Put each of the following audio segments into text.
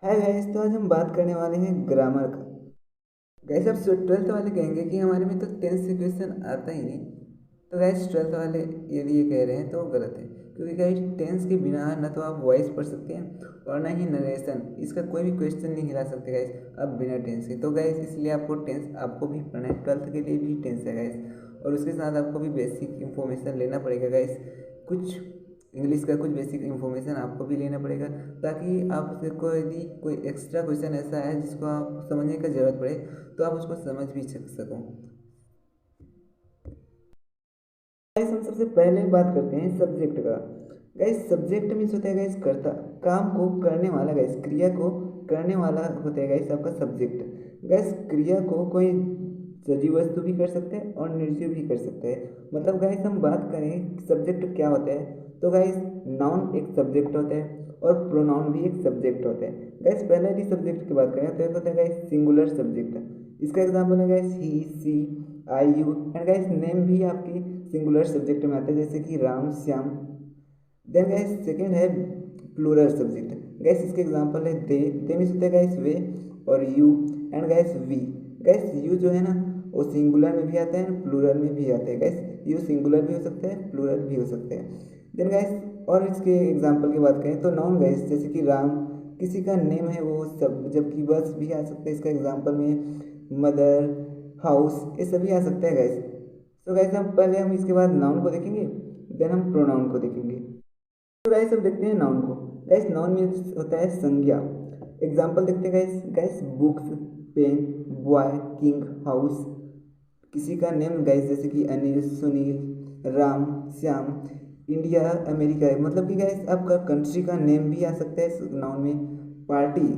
है गाइस, तो आज हम बात करने वाले हैं ग्रामर का। गाइस अब 12th वाले कहेंगे कि हमारे में तो 10th से क्वेश्चन आता ही नहीं। तो गाइस 12th वाले यदि ये कह रहे हैं तो गलत है, क्योंकि गाइस 10th के बिना ना तो आप वॉइस पढ़ सकते हैं और ना ही नरेशन, इसका कोई भी क्वेश्चन नहीं हिला सकते गाइस अब बिना टेंस के। तो गाइस इसलिए आपको टेंस आपको भी पढ़ना है, 12th के लिए भी टेंस है गाइस। और उसके साथ आपको भी बेसिक इंफॉर्मेशन लेना पड़ेगा गाइस, कुछ इंग्लिश का कुछ बेसिक इंफॉर्मेशन आपको भी लेना पड़ेगा, ताकि आपको यदि कोई एक्स्ट्रा क्वेश्चन ऐसा है जिसको आप समझने की ज़रूरत पड़े तो आप उसको समझ भी सको। गाइस हम सबसे पहले बात करते हैं सब्जेक्ट का। गाइस सब्जेक्ट मीन्स होता है गाइस कर्ता, काम को करने वाला, गाइस क्रिया को करने वाला होता है गाइस आपका सब्जेक्ट। गाइस क्रिया को कोई सजीव वस्तु भी कर सकते हैं और निर्जीव भी कर सकते हैं। मतलब गाइस हम बात करें सब्जेक्ट क्या होता है, तो गाइस नाउन एक सब्जेक्ट होता है और प्रोनाउन भी एक सब्जेक्ट होता है। गाइस पहले यदि सब्जेक्ट की बात करें तो एक होता है गाइस सिंगुलर सब्जेक्ट। इसका एग्जाम्पल है guys he, she, I, you. And guys name भी आपकी सिंगुलर सब्जेक्ट में आता है, जैसे कि Ram, Shyam. Then guys second है प्लूरल सब्जेक्ट। गाइस इसके एग्जांपल है दे मीन्स होता है गाइस वे और you and guys we. Guys you जो है ना वो सिंगुलर में भी आता है प्लूरल में भी आता है। गाइस यू सिंगुलर भी हो सकता है प्लूरल भी हो सकते हैं। देन गाइस और इसके एग्जांपल की बात करें तो नाउन गाइस जैसे कि राम किसी का नेम है वो सब, जबकि बस भी आ सकता है इसका एग्जांपल में, मदर, हाउस, ये सभी आ सकता है गाइस। तो गाइस हम इसके बाद नाउन को देखेंगे, देन हम प्रोनाउन को देखेंगे। तो गाइस अब देखते हैं नाउन को। गाइस नाउन मीन्स होता है संज्ञा। एग्जाम्पल देखते हैं guys. Guys books, pen, boy, king, house. किसी का नेम गाइस जैसे कि अनिल, सुनील, राम, श्याम, इंडिया, अमेरिका। मतलब कि गाइस आपका कंट्री का नेम भी आ सकता है नाउन में। Party,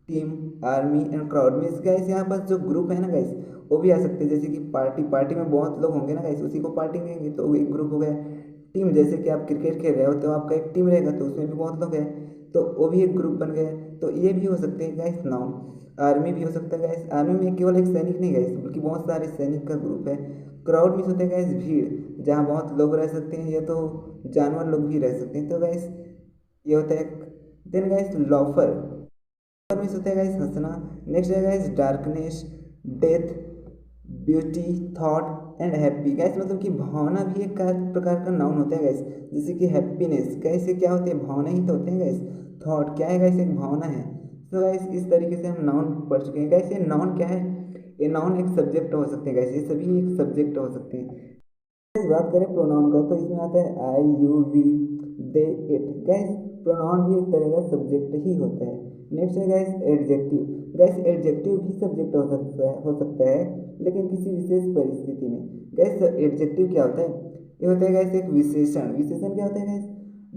team, army and crowd means guys यहाँ पर जो ग्रुप है ना गाइस वो भी आ सकते हैं, जैसे कि पार्टी, पार्टी में बहुत लोग होंगे ना गाइस, उसी को पार्टी कहेंगे तो वो एक ग्रुप हो गया। टीम जैसे कि आप क्रिकेट खेल रहे हो तो आपका एक टीम रहेगा तो उसमें भी बहुत लोग हैं तो वो भी एक ग्रुप बन गया। तो ये भी हो सकते हैं गाइस नाउन। आर्मी भी हो सकता है गाइस, आर्मी में केवल एक सैनिक नहीं गाइस बल्कि बहुत सारे सैनिक का ग्रुप है। क्राउड मीन्स होता है गाइस भीड़, जहाँ बहुत लोग रह सकते हैं या तो जानवर लोग भी रह सकते हैं। तो गाइस ये होता है। देन गाइस लॉफर मीन्स होता है गाइस हंसना। नेक्स्ट है guys darkness, death, beauty, thought and happy. Guys मतलब कि भावना भी एक प्रकार का नाउन होता है गाइस, जैसे कि हैप्पीनेस। गाइस ये क्या होती है, भावना ही तो होते हैं गाइस। थॉट क्या है गाइस, एक भावना है। तो गाइस इस तरीके से हम नाउन पढ़ चुके हैं। गाइस ये नाउन क्या है, ये नाउन एक सब्जेक्ट हो सकते हैं गाइस, ये सभी एक सब्जेक्ट हो सकते हैं। इस बात करें प्रोनाउन का तो इसमें आता है I, you, we, they, it. Guys pronoun भी एक तरह का सब्जेक्ट ही होता है। नेक्स्ट है गैस एडजेक्टिव। गैस एडजेक्टिव भी सब्जेक्ट हो सकता है लेकिन किसी विशेष परिस्थिति में। गैस एडजेक्टिव क्या होता है, ये होता है गैस एक विशेषण। विशेषण क्या होता है गैस,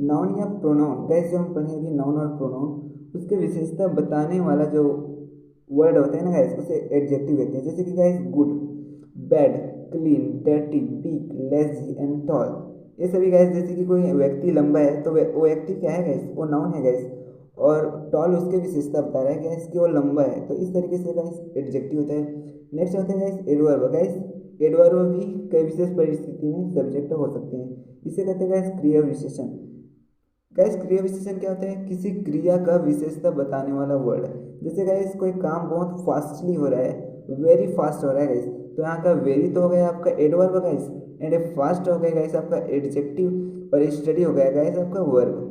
नाउन या प्रोनाउन। गैस जो हम पढ़े अभी नाउन और प्रोनाउन उसके विशेषता बताने वाला जो वर्ड होता है ना गैस उसे एडजेक्टिव कहते हैं। जैसे कि gas good, bad, clean, dirty, big, lazy and tall. ये सभी गैस जैसे कि कोई व्यक्ति लंबा है तो वो व्यक्ति क्या है गैस, वो नाउन है गैस। और टॉल उसके विशेषता बता रहा है गैस कि वो लंबा है, तो इस तरीके से गैस एडजेक्टिव होता है। नेक्स्ट होता है गैस एडवर्ब। गैस एडवर्ब भी कई विशेष परिस्थिति में सब्जेक्ट हो सकते हैं। इसे कहते हैं गैस क्रिया विशेषण। गैस क्रिया विशेषण क्या होता है, किसी क्रिया का विशेषता बताने वाला वर्ड। जैसे गैस कोई काम बहुत फास्टली हो रहा है, वेरी फास्ट हो रहा है गैस, तो यहाँ का वेरी तो हो गया आपका एडवर्ब गैस, एंड फास्ट हो गया गैस आपका एडजेक्टिव, और स्टडी हो गया गैस आपका वर्ब।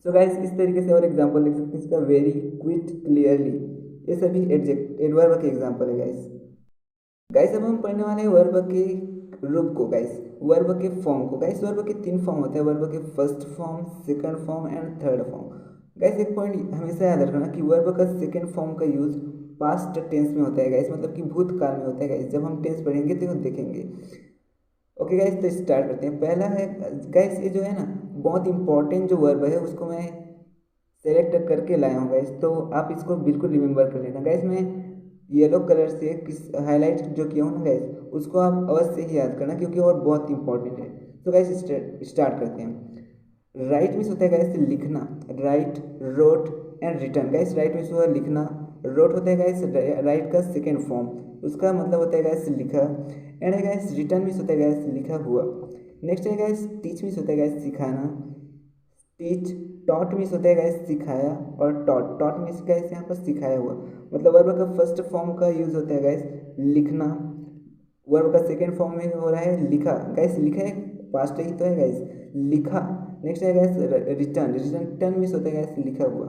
सो गैस इस तरीके से और एग्जांपल लिख सकते हैं इसका, वेरी, क्विट, क्लियरली। ये सभी एडवर्ब के एग्जांपल है गैस। गाइस अब हम पढ़ने वाले हैं वर्ब के रूप को। गाइस वर्ब के फॉर्म को। गाइस वर्ब के 3 फॉर्म होते हैं, वर्ब के first form, second form and third form. Guys एक पॉइंट हमेशा याद रखना कि वर्ब का सेकंड फॉर्म का यूज पास्ट टेंस में होता है गाइस, मतलब कि भूतकाल में होता है गाइस। जब हम टेंस पढ़ेंगे तो देखेंगे। ओके गाइस तो स्टार्ट करते हैं। पहला है गाइस, ये जो है ना बहुत इंपॉर्टेंट जो वर्ब है उसको मैं सेलेक्ट करके लाया हूँ गाइस, तो आप इसको बिल्कुल रिमेंबर कर लेना गाइस। मैं येलो कलर से किस हाईलाइट जो किया हूँ ना गाइस उसको आप अवश्य ही याद करना, क्योंकि और बहुत इंपॉर्टेंट है। तो गाइस स्टार्ट करते हैं। राइट मीन्स होता है गाइस लिखना, write, wrote and written. Guys write means हुआ लिखना, रोट होता है गाइस राइट का सेकेंड फॉर्म, उसका मतलब होता है गाइस लिखा। एंड है गाइस रिटर्न मीन्स होता है गाइस लिखा हुआ। नेक्स्ट है गाइस टीच मीन्स होता है गाइस सिखाना, टीच, टॉट मीन्स होता है गाइस सिखाया, और टॉट टॉट मीन्स गाइस यहाँ पर सिखाया हुआ। मतलब वर्ब का फर्स्ट फॉर्म का यूज होता है गाइस लिखना, वर्ब का सेकेंड फॉर्म में हो रहा है लिखा। गाइस लिखा है पास्ट ही तो है गाइस, लिखा। नेक्स्ट है गाइस रिटर्न, रिटर्न मीन्स होता है गाइस लिखा हुआ।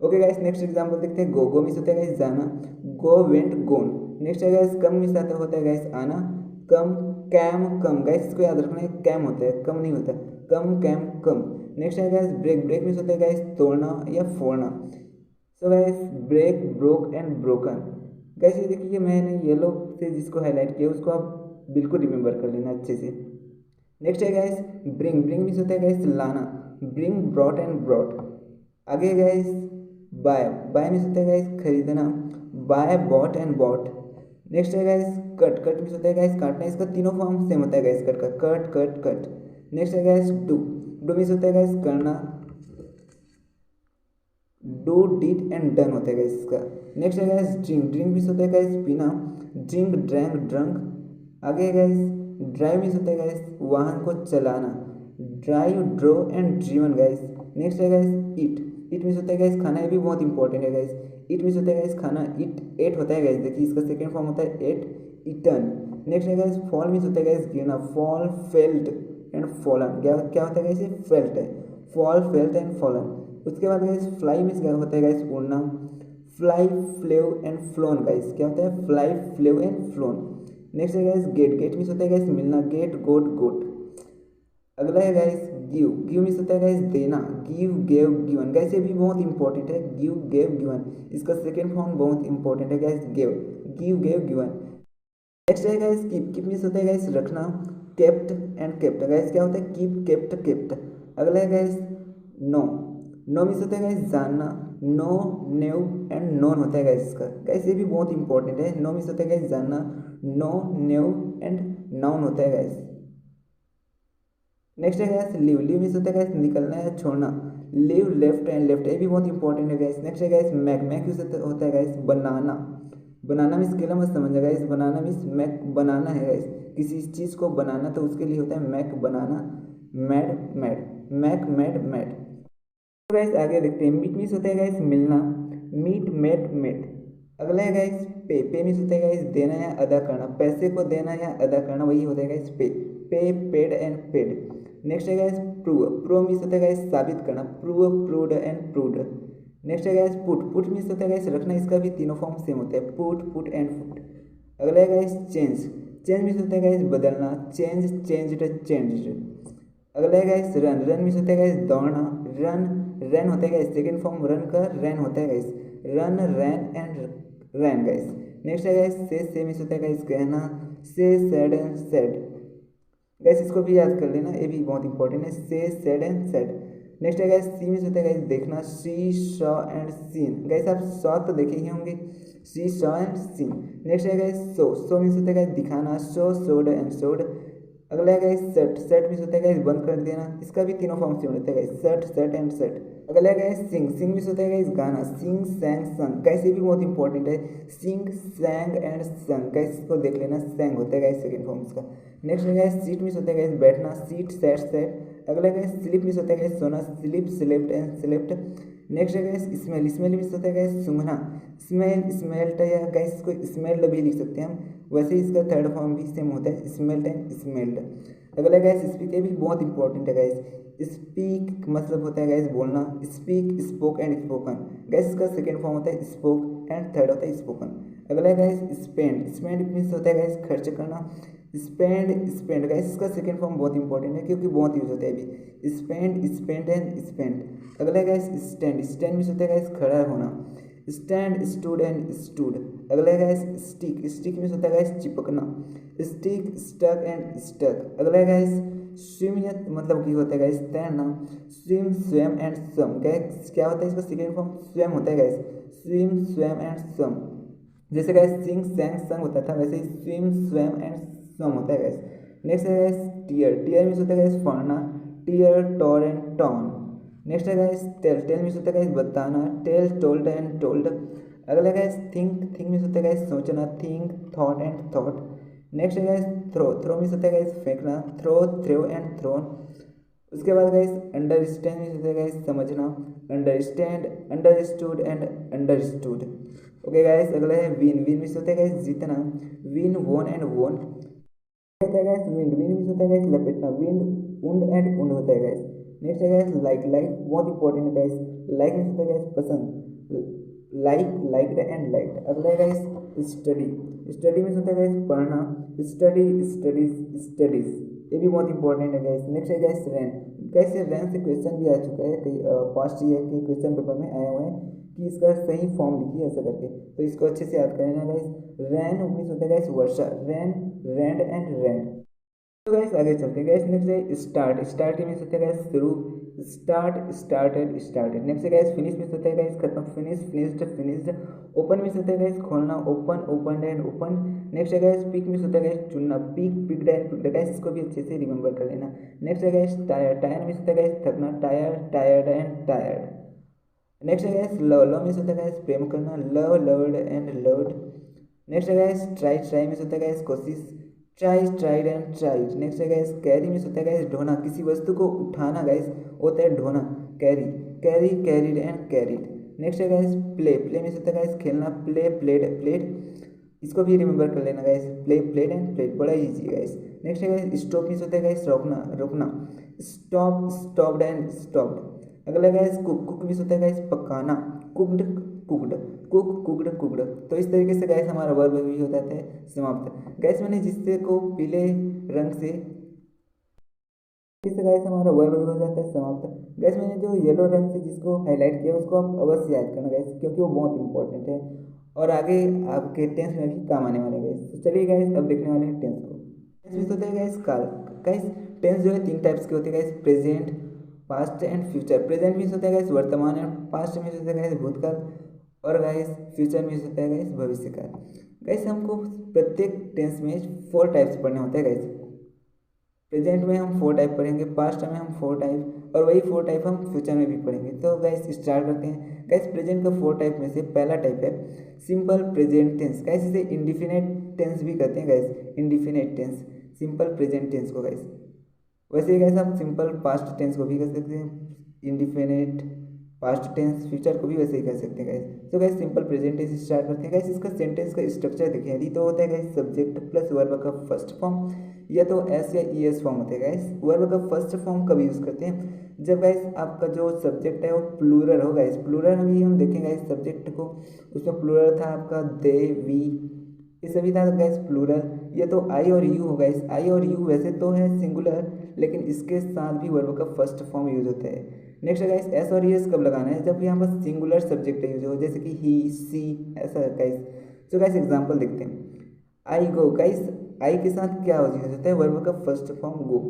ओके गाइस नेक्स्ट एग्जांपल देखते हैं। गो मीन्स होता है गाइस जाना, गो वेंट गोन। नेक्स्ट है गाइस कम मीन्स आता होता है गाइस आना, कम कैम कम। गाइस इसको याद रखना है, कैम होता है कम नहीं होता, कम कैम कम। नेक्स्ट है गाइस ब्रेक, ब्रेक मीन्स होता है गाइस तोड़ना या फोड़ना। So guys break, broke and broken. Guys ये देखिए मैंने येलो से जिसको हाईलाइट किया उसको आप बिल्कुल रिमेंबर कर लेना अच्छे से। नेक्स्ट है गाइस ब्रिंग, ब्रिंग मीन्स होता है गाइस लाना, ब्रिंग ब्रॉट एंड ब्रॉट। आगे गाइस बाय, बाय मीन्स होता है गाइस खरीदना, buy bought and bought. Next है गाइस कट, कट मीन्स होता है गाइस काटना। इसका तीनों फॉर्म सेम होता है गाइस कट का, कट कट कट। नेक्स्ट है गाइस डू, डू मीन्स होता है गाइस करना, डू डिड एंड डन होता है गाइस इसका। नेक्स्ट है गाइस ड्रिंक, ड्रिंक मीन्स होता है गाइस पीना, ड्रिंक ड्रैंक ड्रंक। आगे है गाइस ड्राइव मीन्स होता है गाइस वाहन को चलाना, drive drove and driven guys. Next है गाइस ईट, ईट मीन्स होता है गाइस खाना, ये भी बहुत इंपॉर्टेंट है गाइस। ईट मीन्स होता है गाइस खाना, ईट एट होता है गाइस, देखिए इसका सेकंड फॉर्म होता है एट, ईटन। नेक्स्ट है गाइस फॉल मीन्स होता है गाइस गिरना, फॉल फेल्ट एंड फॉलन। क्या क्या होता है गाइस, ये फेल्ट है, फॉल फेल्ट एंड फॉलन। उसके बाद गाइस फ्लाई मीन्स क्या होता है गाइस उड़ना, फ्लाई फ्लेव एंड फ्लोन गाइस। क्या होता है, फ्लाई फ्लेव एंड फ्लोन। नेक्स्ट है गाइस गेट, गेट मीन्स होता है गाइस मिलना, गेट गोट गोट। अगला है गाइस गिव, गिव मीन्स होता है गाइस देना, गिव गेव गिवन। गाइस ये भी बहुत इंपॉर्टेंट है, गिव गेव गिवन। इसका सेकेंड फॉर्म बहुत इंपॉर्टेंट है guys gave, give gave given. Next है गाइस कीप, कीप मीन्स होता है गाइस रखना, केप्ट एंड केप्ट। गाइस क्या होता है कीप केप्ट केप्ट। अगला है गाइस नो, नो मीन्स होता है गाइस जानना, नो न्यू एंड नोन होता है गाइस इसका। गाइस ये भी बहुत इंपॉर्टेंट है, नो मीन्स होता है गाइस जानना, नो न्यू एंड नाउन होता है गाइस। नेक्स्ट है गाइस लीव, लीव मीन्स होता है गाइस निकलना या छोड़ना, लीव लेफ्ट एंड लेफ्ट, ये भी बहुत इंपॉर्टेंट है गाइस। नेक्स्ट है गाइस मैक, मैक यूज होता है गाइस बनाना, बनाना मीन्स केला मत समझना गाइस, बनाना मीन्स मैक बनाना है गाइस, किसी चीज़ को बनाना तो उसके लिए होता है मैक बनाना, मैड मैड, मैक मैड मैड। तो गाइस आगे देखते हैं। मीट मीन्स होता है गाइस मिलना, मीट मेट मेट। अगला है गाइस पे, पे मीन्स होता है गाइस देना या अदा करना, पैसे को देना या अदा करना वही होता है गाइस पे, पे पेड एंड पेड। नेक्स्ट है गाइस प्रूव, प्रूव मीन्स होता है गाइस साबित करना, prove proved and proved. Next है गाइस पुट, पुट मीन्स होता है गाइस रखना, इसका भी तीनों फॉर्म सेम होता है, पुट पुट एंड फुट। अगला है गाइस चेंज, चेंज मीन्स होता है गाइस बदलना, चेंज चेंज्ड चेंज्ड। अगला है गाइस रन, रन मीन्स होता है गाइस दौड़ना, रन रन होता है गाइस सेकेंड फॉर्म रन का रन होता है guys, run rain and ran guys. Next है गाइस से मीन्स होता है गाइस कहना, से सेड एंड सेड। गाइस इसको भी याद कर लेना, ये भी बहुत इंपॉर्टेंट है, से सेड एंड सेड। नेक्स्ट है गाइस सी मीन्स होता है गाइस देखना, सी सॉ एंड सीन। गाइस आप सॉ तो देखे ही होंगे, सी सॉ एंड सीन। नेक्स्ट है गाइस सो, सो मीन्स होता है गाइस दिखाना, शो शोड एंड शोड। अगला है गाइस सेट, सेट मीन्स होता है गाइस बंद कर देना, इसका भी तीनों फॉर्म से होता है guys, set set and set. अगला है गाइस सिंग, सिंग मीन्स होता है गाइस गाना, सिंग सैंग संग। गाइस ये भी बहुत इंपॉर्टेंट है, सिंग सैंग एंड संग। गाइस इसको देख लेना, सैंग होता है गाइस सेकंड फॉर्म इसका। नेक्स्ट है गाइस सीट मीन्स होता है गाइस बैठना, सीट सेट सेट। अगला है गाइस स्लीप मीन्स होता है गाइस सोना, sleep slept and slept. Next है गाइस स्मेल, स्मेल मीन्स होता है गाइस सूंघना, स्मेल स्मेल्ट, या गाइस इसको स्मेल्ड भी लिख सकते हैं हम, वैसे ही इसका थर्ड फॉर्म भी सेम होता है, स्मेल्ट एंड स्मेल्ड। अगला गाइस स्पीक, ये भी बहुत इंपॉर्टेंट है गाइस, स्पीक मतलब होता है गाइस बोलना, speak spoke and spoken. Guys इसका सेकंड फॉर्म होता है स्पोक एंड थर्ड होता है स्पोकन। अगला है गाइस स्पेंड, स्पेंड मीन्स होता है गाइस खर्च करना, स्पेंड स्पेंड। गाइस इसका सेकंड फॉर्म बहुत इंपॉर्टेंट है क्योंकि बहुत यूज होता है अभी, स्पेंड स्पेंड एंड स्पेंड। अगला है गाइस स्टैंड, स्टैंड मीन्स होता है गाइस खड़ा होना, स्टैंड स्टूड एंड स्टूड। अगला है गाइस स्टिक, स्टिक मीन्स होता है गाइस चिपकना, स्टिक स्टक एंड स्टक। अगला है गाइस स्विम, मतलब कि होता है गाइस तैरना, स्विम स्वम एंड स्वम। गाइस क्या होता है इसका सेकेंड फॉर्म स्वम होता है गाइस, स्विम स्वम एंड स्वम। जैसे गाइस सिंग सैंग संग होता था वैसे ही स्विम स्वम एंड स्वम होता है गाइस। नेक्स्ट है गाइस टीयर, टीयर मीन्स होता है गाइस फाड़ना, tear tore and torn. Next है गाइस टेल, टेल मीन्स होता है गाइस बताना, टेल टोल्ड एंड टोल्ड। अगला है गाइस थिंक, थिंक मीन्स होता है गाइस सोचना, think thought and thought. Next है गाइस थ्रो, थ्रो मीन्स होता है गाइस फेंकना, थ्रो थ्रो एंड थ्रोन। उसके बाद गाइस अंडरस्टैंड मीन्स होता है गाइस समझना, understand, understood and understood. Okay guys, अगला है विन। विन मीन्स होता है गाइस जीतना, विन वोन एंड वोन होता है गाइस। विंड, विंड मीन्स होता है गाइस लपेटना, विंड उंड एंड उंड होता है गाइस। नेक्स्ट है गाइस लाइक। लाइक बहुत इंपॉर्टेंट है गाइस, लाइक मीन्स होता है गाइस पसंद, लाइक, लाइक्ड एंड लाइक्ड। अगला है गाइस स्टडी। स्टडी मीन्स होता है गाइस पढ़ना, स्टडी, स्टडीज, स्टडीज, ये भी बहुत इंपॉर्टेंट है गाइस। नेक्स्ट है गाइस रैन। गाइस ये रैन से क्वेश्चन भी आ चुका है कई पास्ट ईयर के क्वेश्चन पेपर में आया हुआ है कि इसका सही फॉर्म लिखिए ऐसा करके, तो इसको अच्छे से याद करना गाइस। रैन मीन्स होता है गाइस वर्षा, रैन, रैंड एंड रैंड। तो गाइस आगे चलते हैं गाइस। नेक्स्ट है स्टार्ट। स्टार्ट के मीन्स होता है गाइस शुरू, स्टार्ट, स्टार्टेड, स्टार्टेड। नेक्स्ट है गाइस फिनिश मीन्स होता है गाइस खत्म, finish, finished, finished. Open means होता है गाइस खोलना, open, open and open. Next है गाइस पिक मीन्स होता है गाइस चुनना, pick, picked and picked. Guys इसको भी अच्छे से रिमेंबर कर लेना। नेक्स्ट है गाइस टायर। टायर मीन्स होता है गाइस थकना, tire, tired and tired. Next है गाइस लव। लव मीन्स होता है गाइस प्रेम करना, love, loved and loved. Next है गाइस ट्राई। ट्राई मीन्स होता है गाइस कोशिश, try, tried and tried. Next है गाइस कैरी मीन्स होता है गाइस ढोना, किसी वस्तु को उठाना गाइस होता है ढोना, carry, carry, carried and carried. Next है गाइस प्ले। प्ले मीन्स होता है गाइस खेलना, प्ले, प्लेड, प्लेड। इसको भी रिमेंबर कर लेना guys, play, played and played, बड़ा इजी है गाइस। नेक्स्ट है गाइस स्टॉप मीन्स होता है गाइस रोकना, रोकना, स्टॉप, स्टॉप्ड एंड स्टॉप्ड। अगला गाइस कुक। कुक मीन्स होता है गाइस पकाना, cooked, cooked, cook, cooked, cooked. तो इस तरीके से गाइस हमारा वर्ब भी हो जाता है समाप्त। गाइस मैंने जिससे को पीले रंग से, इससे गाइस हमारा वर्ब भी हो जाता है समाप्त। गाइस मैंने जो येलो रंग से जिसको हाईलाइट किया उसको आप अवश्य याद करना गाइस, क्योंकि वो बहुत इंपॉर्टेंट है और आगे आपके टेंस में भी काम आने वाले हैं गाइस। तो चलिए गाइस अब देखने वाले हैं टेंस को। टेंस मीन्स होता है गाइस काल। गाइस टेंस जो है तीन टाइप्स के होते हैं guys, present, past and future. Present means होता है गाइस वर्तमान, एंड पास्ट मीन्स होता है गाइस भूतकाल, और गाइस फ्यूचर मीन्स होता है गाइस भविष्य काल। गाइस हमको प्रत्येक टेंस में 4 टाइप्स पढ़ने होते हैं गाइस। प्रेजेंट में हम 4 टाइप पढ़ेंगे, पास्ट में हम 4 टाइप, और वही 4 टाइप हम फ्यूचर में भी पढ़ेंगे। तो गाइस स्टार्ट करते हैं। गाइस प्रेजेंट का 4 टाइप में से पहला टाइप है सिंपल प्रेजेंट टेंस। गाइस इसे इंडिफिनिट टेंस भी कहते हैं guys, indefinite tense, simple present tense को गाइस। वैसे ही गाइस हम सिंपल पास्ट टेंस को भी कह सकते हैं, इंडिफिनिट पास्ट टेंस, फ्यूचर को भी वैसे ही कह सकते हैं गाइस। तो guys simple present tense start करते हैं। गाइस इसका सेंटेंस का स्ट्रक्चर देखें यदि तो होता है गाइस सब्जेक्ट प्लस वर्ब का फर्स्ट फॉर्म, या तो एस या ई एस फॉर्म होता है गाइस। वर्ब का फर्स्ट फॉर्म कब यूज़ करते हैं, जब गाइस आपका जो सब्जेक्ट है वो प्लूरल हो गाइस। प्लूरल अभी हम देखेंगे गाइस सब्जेक्ट को, उसमें प्लूरल था आपका दे, वी, ये सभी था गाइस प्लूरल। ये तो आई और यू हो गाइस। आई और यू वैसे तो है सिंगुलर, लेकिन इसके साथ भी वर्ब का फर्स्ट फॉर्म यूज होता है। नेक्स्ट है गाइस एस और एस कब लगाना है, जब यहाँ पर सिंगुलर सब्जेक्ट यूज हो, जैसे कि ही, सी, ऐसा गाइस। तो गाइस एग्जांपल देखते हैं। आई गो। गाइस आई के साथ क्या यूज होता है, वर्ब का फर्स्ट फॉर्म गो।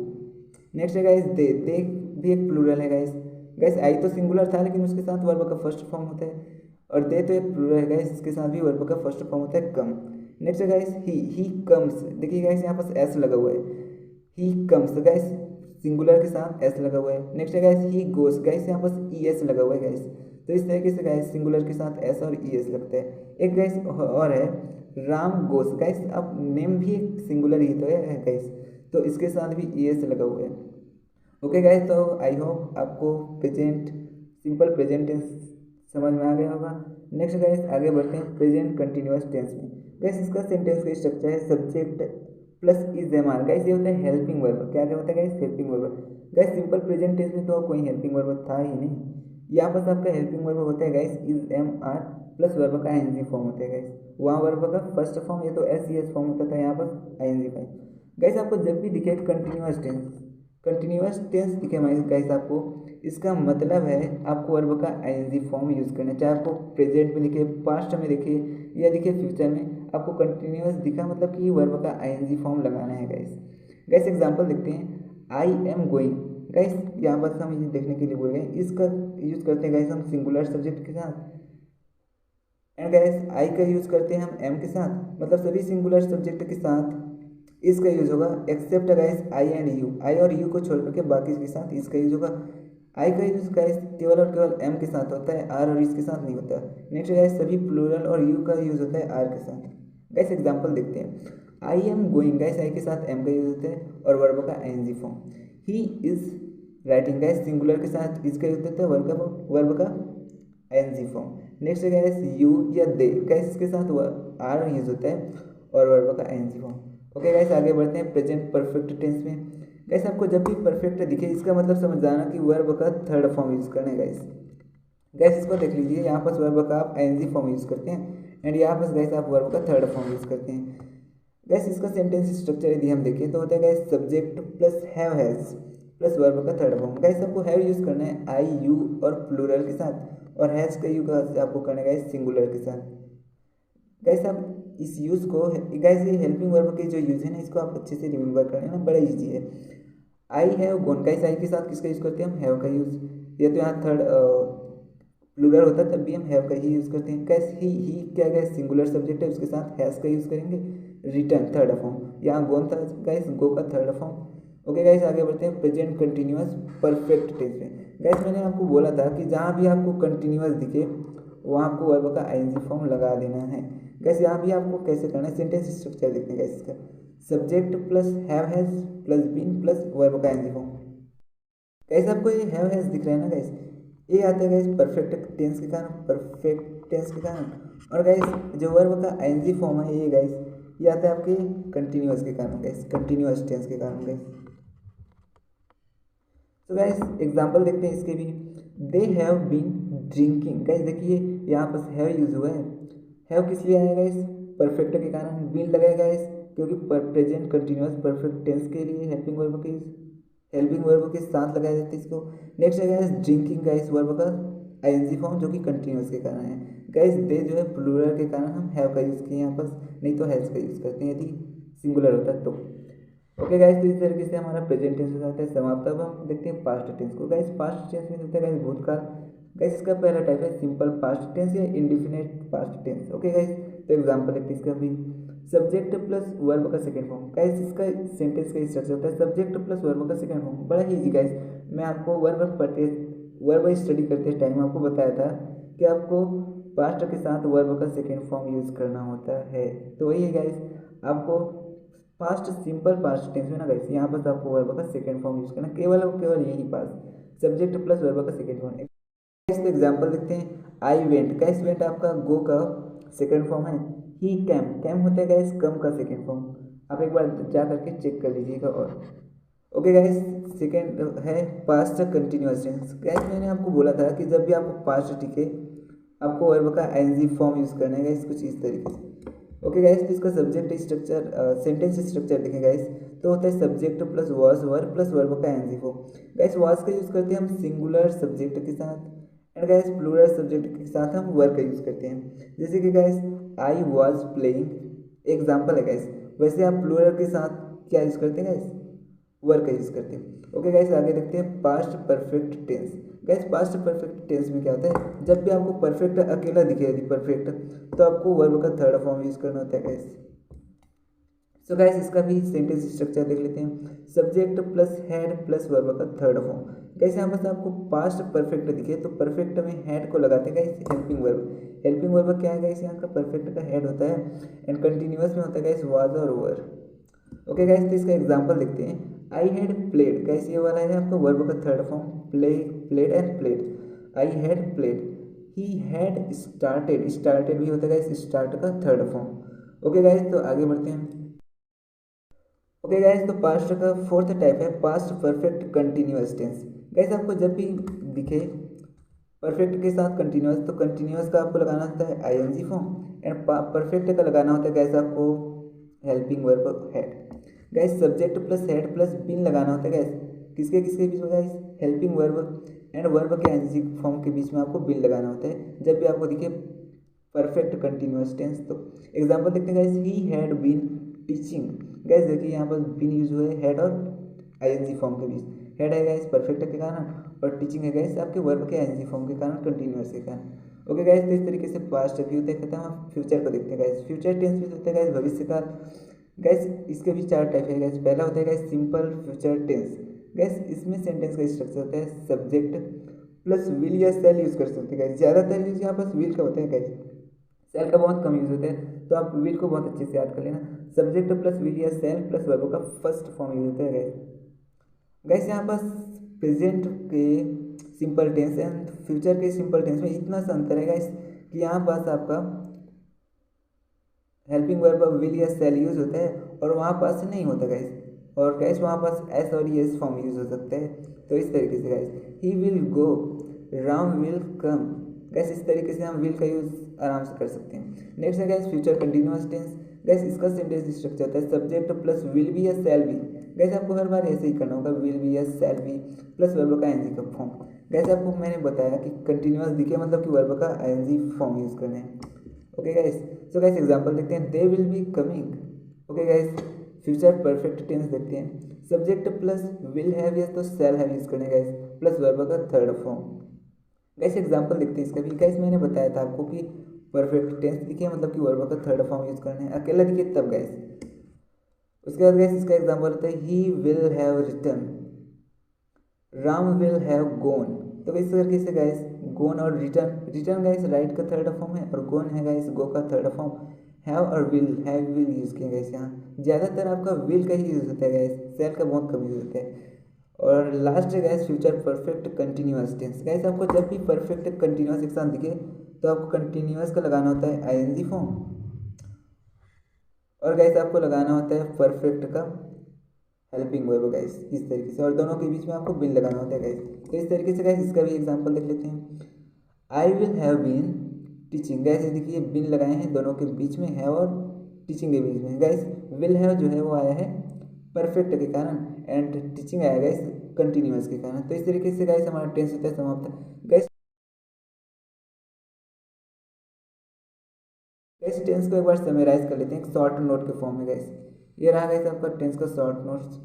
नेक्स्ट है गाइस दे। दे भी एक प्लूरल है गाइस। गाइस आई तो सिंगुलर था लेकिन उसके साथ वर्ब का फर्स्ट फॉर्म होता है, और दे तो एक प्लूरल है गाइस, इसके साथ भी वर्ब का फर्स्ट फॉर्म होता है कम। नेक्स्ट है गाइस ही कम्स। देखिए गाइस यहाँ पर एस लगा हुआ है, ही कम्स, तो गाइस सिंगुलर के साथ एस लगा हुआ है। नेक्स्ट है गाइस ही गोस। गाइस यहाँ पर ई एस लगा हुआ है गाइस। तो इस तरीके से गाइस सिंगुलर के साथ एस और ई एस लगता है। एक गाइस और है राम गोस। गाइस अब नेम भी एक सिंगुलर ही तो है गाइस, तो इसके साथ भी ई एस लगा हुआ है। ओके गाइस, तो आई होप आपको प्रेजेंट, सिंपल प्रेजेंट टेंस समझ में आ गया होगा। नेक्स्ट गाइस आगे बढ़ते हैं प्रेजेंट कंटिन्यूअस टेंस में। गाइस इसका सेंटेंस का स्ट्रक्चर है subject plus is am are. Guys ये होता है हेल्पिंग वर्ब। क्या क्या होता है guys, helping verb. Guys simple present tense में तो कोई हेल्पिंग वर्ब था ही नहीं, यहाँ पर आपका हेल्पिंग वर्ब होता है guys is am are plus verb का आईएनजी फॉर्म होता है गाइस। वहाँ वर्ब का फर्स्ट फॉर्म ये तो एस सी एस फॉर्म होता था, यहाँ पर आईएनजी फॉर्म। गाइस आपको जब भी दिखे कंटिन्यूअस टेंस, कंटिन्यूअस टेंस दिखे गाइस आपको, इसका मतलब है आपको वर्ब का आईएनजी फॉर्म यूज करना है। चाहे आपको प्रेजेंट में दिखे, पास्ट में दिखे, या दिखे फ्यूचर में, आपको कंटिन्यूअस दिखा मतलब कि वर्ब का आईएनजी फॉर्म लगाना है गाइस। गाइस एग्जांपल देखते हैं। I am going. गाइस यहाँ पर हम ये देखने के लिए बोल गए, इसका यूज करते हैं गाइस हम सिंगुलर सब्जेक्ट के साथ, एंड गाइस आई का यूज करते हैं हम एम के साथ, मतलब सभी सिंगुलर सब्जेक्ट के साथ इसका यूज होगा, except guys I and you. I और यू को छोड़ करके बाकी के साथ इसका यूज होगा। आई का यूज गाइस केवल और केवल एम के साथ होता है, आर और इसके साथ नहीं होता। नेक्स्ट गाइस सभी प्लूरल और यू का यूज होता है आर के साथ। गाइस एग्जांपल देखते हैं। I am going. Guys I के साथ एम का यूज होता है और वर्ब का ING form. He is writing guys singular के साथ इसका यूज होता है वर्ब का एनजी फॉर्म। नेक्स्ट है गाइस यू या दे, गाइस इसके साथ आर यूज होता है और वर्ब का एनजी फॉर्म। ओके गाइस आगे बढ़ते हैं प्रेजेंट परफेक्ट टेंस में। गाइस आपको जब भी परफेक्ट दिखे इसका मतलब समझ जाना कि वर्ब का थर्ड फॉर्म यूज करना है गाइस। गाइस इसको देख लीजिए, यहाँ पर वर्ब का आप एनजी फॉर्म यूज करते हैं एंड यहाँ पर गाइस आप वर्ब का थर्ड फॉर्म यूज करते हैं। गाइस इसका सेंटेंस स्ट्रक्चर यदि हम देखें तो होता है guys subject plus have has plus verb का थर्ड फॉर्म। गाइस आपको हैव यूज करना है आई यू और प्लूरल के साथ, और हैज का यू का आपको करना है गाइस सिंगुलर के साथ। गाइस आप इस यूज को गाइस ये हेल्पिंग वर्ब के जो यूज है ना इसको आप अच्छे से रिमेंबर कर लेना, बड़ा इजी है। I have gone, guys I के साथ किसका यूज करते हैं हम हैव का यूज, या तो यहाँ थर्ड प्लूरल होता है तब भी हम हैव का ही यूज करते हैं। गाइस ही क्या गाइस सिंगुलर सब्जेक्ट है उसके साथ हैज का यूज करेंगे। रिटर्न थर्ड फॉर्म, यहाँ गोन था गाइस गो का थर्ड फॉर्म। ओके गाइस आगे बढ़ते हैं प्रेजेंट कंटिन्यूअस परफेक्ट टेंस में। गाइस मैंने आपको बोला था कि जहाँ भी आपको कंटिन्यूअस दिखे वहाँ आपको वर्ब का आईएनजी फॉर्म लगा देना है। गाइस यहाँ भी आपको कैसे करना है, सेंटेंस स्ट्रक्चर देखते हैं गाइस इसका, subject plus have has plus been plus verb का आईएनजी फॉर्म। गाइस आपको ये हैव हैज दिख रहा है ना गाइस, ये आता है गाइस परफेक्ट टेंस के कारण, परफेक्ट टेंस के कारण। और गाइस जो वर्ब का आईएनजी फॉर्म है ये गाइस ये आता है आपके कंटिन्यूअस के कारण गाइस, कंटिन्यूअस टेंस के कारण गाइस। तो गाइस एग्जांपल देखते हैं इसके भी, they have been drinking. Guys देखिए यहाँ पर हैव यूज हुआ है, हैव किस लिए आया गाइस परफेक्ट के कारण, बीन लगाया गाइस क्योंकि प्रेजेंट कंटिन्यूअस परफेक्ट टेंस के लिए हेल्पिंग वर्ब के साथ लगाया जाता है इसको। नेक्स्ट है गाइस ड्रिंकिंग, गाइस वर्ब का आईएनजी फॉर्म जो कि कंटिन्यूअस के कारण है। गाइस दे जो है प्लूरल के कारण हम हैव का यूज़ किए यहाँ पर, नहीं तो हैज का यूज़ करते हैं यदि सिंगुलर होता है तो। ओके गाइस तो इस तरीके से हमारा प्रेजेंट टेंस हो जाता है समाप्त। अब हम देखते हैं पास्ट टेंस को। गाइस पास्ट टेंस में होता है गाइस भूतकाल। गाइस इसका पहला टाइप है सिंपल पास्ट टेंस या indefinite past tense. Okay guys तो एग्जांपल देखते हैं इसका भी, सब्जेक्ट प्लस वर्ब का सेकंड फॉर्म। गाइस इसका सेंटेंस का स्ट्रक्चर होता है सब्जेक्ट प्लस वर्ब का सेकंड फॉर्म, बड़ा ही इजी गाइस। मैं आपको वर्ब स्टडी करते टाइम आपको बताया था कि आपको पास्ट के साथ वर्ब का सेकंड फॉर्म यूज करना होता है, तो वही है गाइस आपको पास्ट सिंपल पास्ट टेंस में ना गाइस यहाँ पर आपको वर्ब का सेकंड फॉर्म यूज करना, केवल और केवल यही पास सब्जेक्ट प्लस वर्ब का सेकंड फॉर्म। इसको एग्जांपल देखते हैं, आई वेंट। गाइस वेंट आपका गो का सेकंड फॉर्म है, ही कैम होता है गाइस कम का सेकंड फॉर्म। आप एक बार जा करके चेक कर लीजिएगा। और ओके गाइस सेकंड है पास्ट कंटिन्यूअस टेंस। गाइस मैंने आपको बोला था कि जब भी आपको पास्ट दिखे आपको वर्ब का आईएनजी फॉर्म यूज करना है गाइस कुछ इस तरीके से। ओके गाइस तो इसका सब्जेक्ट स्ट्रक्चर सेंटेंस स्ट्रक्चर देखें गाइस तो होता है subject plus was verb plus verb का आईएनजी फॉर्म। गाइस वॉज का यूज करते हैं हम सिंगुलर सब्जेक्ट के साथ एंड गाइस प्लूरल सब्जेक्ट के साथ हम वर्ब का यूज करते हैं। जैसे कि guys I was playing example है गाइस, वैसे आप प्लूरल के साथ क्या यूज करते हैं गाइस वर्ब का यूज करते हैं। ओके गाइस आगे देखते हैं past perfect tense. Guys past perfect tense में क्या होता है, जब भी आपको परफेक्ट अकेला दिखे यदि परफेक्ट तो आपको वर्ब का थर्ड फॉर्म यूज करना होता है गाइस। सो गाइस इसका भी सेंटेंस स्ट्रक्चर देख लेते हैं, subject plus had plus verb का थर्ड फॉर्म। गाइस यहाँ पर आपको पास्ट परफेक्ट दिखे तो परफेक्ट में हैड को लगाते हैं guys helping verb. Helping verb क्या है गाइस यहाँ का परफेक्ट का हेड होता है एंड कंटिन्यूअस में होता है गाइस वाज और वर। ओके गाइस तो इसका एग्जांपल देखते हैं, आई हैड प्लेड। गाइस ये वाला है आपका वर्ब का third form, played and played. I had played, he had started भी होता है गाइस स्टार्ट का थर्ड फॉर्म। ओके गाइस तो आगे बढ़ते हैं। ओके गाइस तो पास्ट का फोर्थ टाइप है past perfect continuous tense. Guys आपको जब भी दिखे परफेक्ट के साथ कंटिन्यूअस तो कंटिन्यूअस का आपको लगाना होता है आईएनजी फॉर्म एंड परफेक्ट का लगाना होता है गाइस आपको helping verb had. Guys subject plus had plus been लगाना होता है गाइस किसके बीच में guys helping verb and verb के आईएनजी फॉर्म के बीच में आपको बीन लगाना होता है जब भी आपको दिखे परफेक्ट कंटिन्यूअस टेंस। तो एग्जांपल देखते हैं guys, he had been teaching. Guys देखिए यहाँ पर बीन यूज हुआ है हेड और आईएनजी फॉर्म के बीच, हेड है गाइस परफेक्ट के कारण और टीचिंग है गाइस आपके वर्ब के आईएनजी फॉर्म के कारण कंटिन्यूअस के कारण। ओके गाइस तो इस तरीके से पास्ट भी होता है खत्म। हम फ्यूचर को देखते हैं गाइस, फ्यूचर टेंस भी होता है गाइस भविष्यकाल। गाइस इसके भी चार टाइप है गाइस, पहला होता है guys simple future tense. Guys इसमें सेंटेंस का स्ट्रक्चर होता है सब्जेक्ट प्लस विल या सेल यूज कर सकते हैं गाइस, ज़्यादातर यूज यहाँ पर विल का होता है गाइस, सेल का बहुत कम यूज होता है तो आप विल को बहुत अच्छे से याद कर लेना। सब्जेक्ट प्लस विल या सेल प्लस वर्ब का फर्स्ट फॉर्म यूज होता है गाइस। गाइस यहाँ पर प्रेजेंट के सिंपल टेंस एंड फ्यूचर के सिंपल टेंस में इतना सा अंतर है गाइस कि यहाँ पास आपका हेल्पिंग वर्ब विल या शैल यूज होता है और वहाँ पास नहीं होता गाइस, और गाइस वहाँ पास एस और एस फॉर्म यूज हो सकता है। तो इस तरीके से guys he will go, Ram will come, guys इस तरीके से हम विल का यूज आराम से कर सकते हैं। नेक्स्ट है guys future continuous tense. Guys इसका सेंटेंस स्ट्रक्चर होता है सब्जेक्ट प्लस विल बी या शैल बी। गाइस आपको हर बार ऐसे ही करना होगा, विल बी या शैल बी प्लस वर्ब का आईएनजी का फॉर्म। गाइस आपको मैंने बताया कि कंटिन्यूअस दिखे मतलब कि वर्ब का आईएनजी फॉर्म यूज करना है। Okay guys, so guys example देखते हैं, they will be coming. Okay guys future perfect tense देखते हैं, सब्जेक्ट प्लस विल हैव या तो शैल हैव यूज करना है गाइस प्लस वर्ब का थर्ड फॉर्म। गाइस एग्जांपल देखते हैं इसका भी। गाइस मैंने बताया था आपको कि परफेक्ट टेंस दिखे मतलब कि वर्ब का थर्ड फॉर्म यूज करना है, अकेला दिखे तब गाइस। उसके बाद गाइस इसका एग्जांपल होता है he will have written, Ram will have gone. तो इस तरीके से गाइस गोन और रिटर्न, रिटर्न गाइस राइट का थर्ड फॉर्म है और गोन है गाइस गो का थर्ड फॉर्म। हैव और विल, हैव विल यूज किया गाइस यहाँ ज़्यादातर आपका विल का ही यूज होता है गाइस, शैल का बहुत कम यूज होता है। और लास्ट है guys future perfect continuous tense. Guys आपको जब भी परफेक्ट कंटिन्यूअस एक साथ दिखे तो आपको कंटिन्यूअस का लगाना होता है आईएनजी फॉर्म, और गाइस आपको लगाना होता है परफेक्ट का हेल्पिंग वर्ब गाइस इस तरीके से, और दोनों के बीच में आपको बिन लगाना होता है गाइस। तो इस तरीके से गाइस इसका भी एग्जांपल देख लेते हैं, I will have been teaching. Guys देखिए बिन लगाए हैं दोनों के बीच में, है और टीचिंग के बीच में। गाइस विल हैव जो है वो आया है परफेक्ट के कारण एंड टीचिंग आया गाइस कंटिन्यूअस के कारण। तो इस तरीके से गाइस हमारा टेंस होता है समाप्त। गाइस टेंस को एक बार समराइज कर लेते हैं एक शॉर्ट नोट के फॉर्म में गाइस। ये रहा गाइस आपका टेंस का short notes.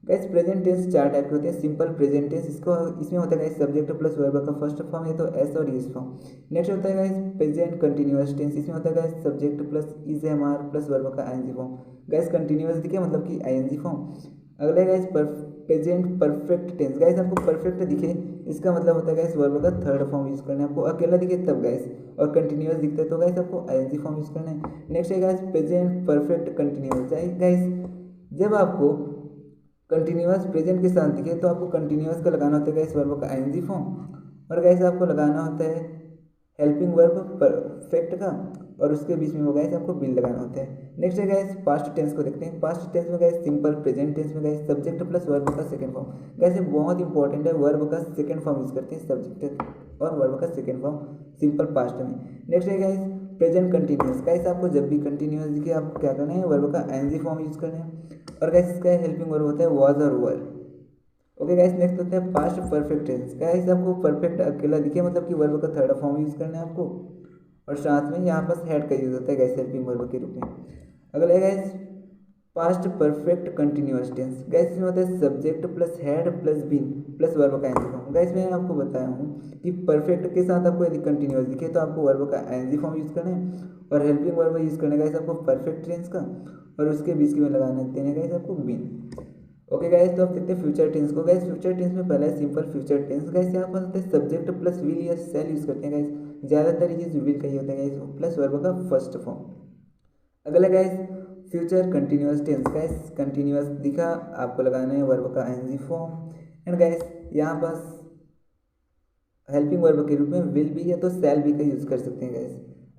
Guys present tense चार टाइप के होते हैं, सिंपल प्रेजेंट टेंस, इसमें होता है गाइस सब्जेक्ट प्लस वर्ब का फर्स्ट फॉर्म है तो एस और इज फॉर्म। नेक्स्ट होता है गाइस प्रेजेंट कंटिन्यूअस टेंस, इसमें होता है guys subject plus is am are plus verb का आईएनजी फॉर्म। गाइस कंटिन्यूअस दिखे मतलब कि आईएनजी फॉर्म। अगला guys present perfect tense. Guys आपको परफेक्ट दिखे इसका मतलब होता है गाइस वर्ब का थर्ड फॉर्म यूज करना है आपको, अकेला दिखे तब गाइस, और कंटिन्यूअस दिखता है तो गाइस आपको आईएनजी फॉर्म यूज करना है। नेक्स्ट है guys present perfect continuous. Guys जब आपको कंटिन्यूअस प्रेजेंट के साथ दिखे तो आपको कंटिन्यूअस का लगाना होता है गाइस वर्ब का आईएनजी फॉर्म, और गाइस आपको लगाना होता है हेल्पिंग वर्ब परफेक्ट का, और उसके बीच में वो गाइस आपको बिल लगाना होता है। नेक्स्ट है गाइस पास्ट टेंस को देखते हैं। पास्ट टेंस में गाइस सिंपल प्रेजेंट टेंस में गाइस सब्जेक्ट प्लस वर्ब का सेकंड फॉर्म। गाइस ये बहुत इंपॉर्टेंट है, वर्ब का सेकंड फॉर्म यूज करते हैं सब्जेक्ट और वर्ब का सेकंड फॉर्म सिंपल पास्ट में। नेक्स्ट है गाइस प्रेजेंट कंटिन्यूअस। गाइस आपको जब भी कंटिन्यूअस दिखे आपको क्या करना है वर्ब का आईएनजी फॉर्म यूज करना है, और गाइस इसका हेल्पिंग वर्ब होता है वाज और वर। ओके गाइस नेक्स्ट होता है पास्ट परफेक्ट टेंस। गाइस आपको परफेक्ट अकेला दिखे मतलब कि वर्ब का थर्ड फॉर्म यूज करना है आपको, और साथ में यहाँ पर हेड का यूज होता है गाइस हेल्पिंग वर्ब के रूप में। अगला है guys past perfect continuous tense. Guys इसमें होता है subject plus had plus been plus verb का आईएनजी फॉर्म। गाइस मैंने आपको बताया हूँ कि परफेक्ट के साथ आपको यदि कंटिन्यूअस दिखे तो आपको वर्ब का आईएनजी फॉर्म यूज करना है, और हेल्पिंग वर्ब यूज करना है गाइस आपको परफेक्ट टेंस का, और उसके बीच में लगाना देना गाइस आपको बीन। ओके गाइस तो आप देखते हैं फ्यूचर टेंस को। गाइस फ्यूचर टेंस में पहला है सिंपल फ्यूचर टेंस। गाइस यहाँ पर होता है सब्जेक्ट प्लस विल या शैल यूज करते हैं गाइस, ज़्यादातर ये विल का ही होता है गाइस प्लस वर्ब का फर्स्ट फॉर्म। अगला guys future continuous tense. Guys continuous दिखा आपको लगाना है वर्ब का आईएनजी फॉर्म, एंड गाइस यहाँ पास हेल्पिंग वर्ब के रूप में विल भी है तो शैल भी का यूज कर सकते हैं गाइस।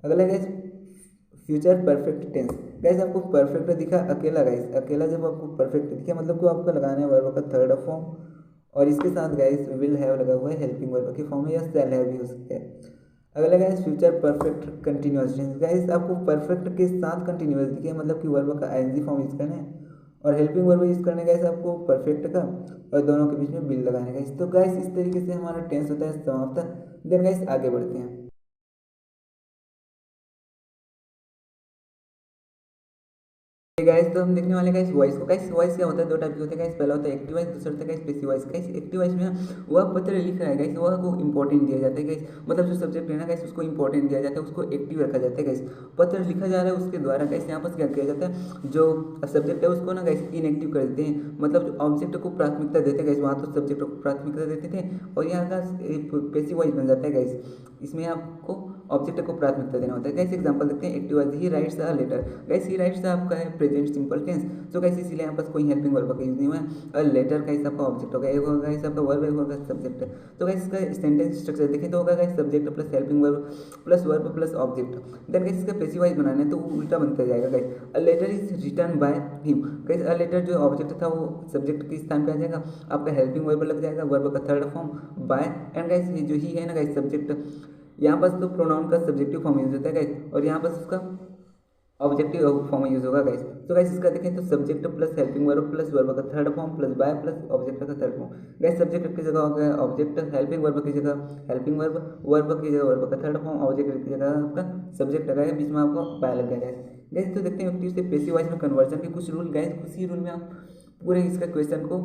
अगला guys future perfect tense. Guys आपको परफेक्ट दिखा अकेला, गाइस अकेला जब आपको परफेक्ट दिखे मतलब कि आपको लगाना है वर्ब का थर्ड फॉर्म, और इसके साथ गाइस विल हैव लगा हुआ है हेल्पिंग वर्ब के फॉर्म में, या शैल हैव भी हो सकता है। अगला guys future perfect continuous tense. Guys आपको परफेक्ट के साथ कंटिन्यूअस दिखे मतलब कि वर्ब का आईएनजी फॉर्म यूज करना है, और हेल्पिंग वर्ब यूज करने गाइस आपको परफेक्ट का, और दोनों के बीच में बिल लगाने गाइस। तो गाइस इस तरीके से हमारा टेंस होता है समाप्त। देन गाइस आगे बढ़ते हैं। गाइस तो हम देखने वाले गाइस वॉइस को। गाइस वॉइस क्या होता है, दो टाइप के होते हैं गाइस, पहला होता है एक्टिव वॉइस, दूसरा होता है guys passive voice. Guys active voice में वह पत्र लिख रहा है गाइस, वह को इंपॉर्टेंट दिया जाता है गाइस, मतलब जो सब्जेक्ट है ना गाइस उसको इंपॉर्टेंट दिया जाता है, उसको एक्टिव रखा जाता है गाइस। पत्र लिखा जा रहा है उसके द्वारा गाइस, यहाँ पर क्या किया जाता है जो सब्जेक्ट है उसको ना गाइस इनएक्टिव कर देते हैं, मतलब जो ऑब्जेक्ट को प्राथमिकता देते हैं गाइस, वहाँ तो सब्जेक्ट को प्राथमिकता देते थे, और यहाँ का पैसिव वॉइस बन जाता है गाइस। इसमें आपको ऑब्जेक्ट को प्राथमिकता देना होता है। कैसे एग्जांपल देखते हैं, active voice, he writes a letter. Guys he writes आपका है प्रेजेंट सिंपल टेंस, तो गाइस इसलिए यहाँ पर कोई हेल्पिंग वर्ब का यूज नहीं हुआ है। अ लेटर गाइस आपका ऑब्जेक्ट होगा, एक होगा गाइस आपका वर्ब, एक होगा सब्जेक्ट। तो गाइस इसका सेंटेंस स्ट्रक्चर देखें तो होगा guys subject plus helping verb plus verb plus object. Then guys इसका पैसिव वॉइस बनाना है तो उल्टा बनता जाएगा guys, a letter is written by him. Guys a letter जो ऑब्जेक्ट था वो सब्जेक्ट के स्थान पे आ जाएगा, आपका हेल्पिंग वर्ब लग जाएगा, वर्ब का third form bye, and guys ये जो ही है ना गाइस सब्जेक्ट, यहाँ पर तो प्रोनाउन का सब्जेक्टिव फॉर्म यूज होता है गाइस, और यहाँ पर उसका ऑब्जेक्टिव फॉर्म यूज होगा गाइस। तो गाइस इसका देखें तो subject plus helping verb plus verb का third form plus by plus object का थर्ड फॉर्म। गाइस सब्जेक्ट की जगह हो गया ऑब्जेक्ट, हेल्पिंग वर्ब की जगह हेल्पिंग वर्ब, वर्ब की जगह वर्ब का थर्ड फॉर्म, ऑब्जेक्ट की जगह आपका सब्जेक्ट लगाएगा, बीच में आपको बाय लग गया गाइस। तो देखते हैं एक्टिव से पैसिव वॉइस में कन्वर्जन के कुछ रूल गाइस, उसी रूल में आप पूरे इसका क्वेश्चन को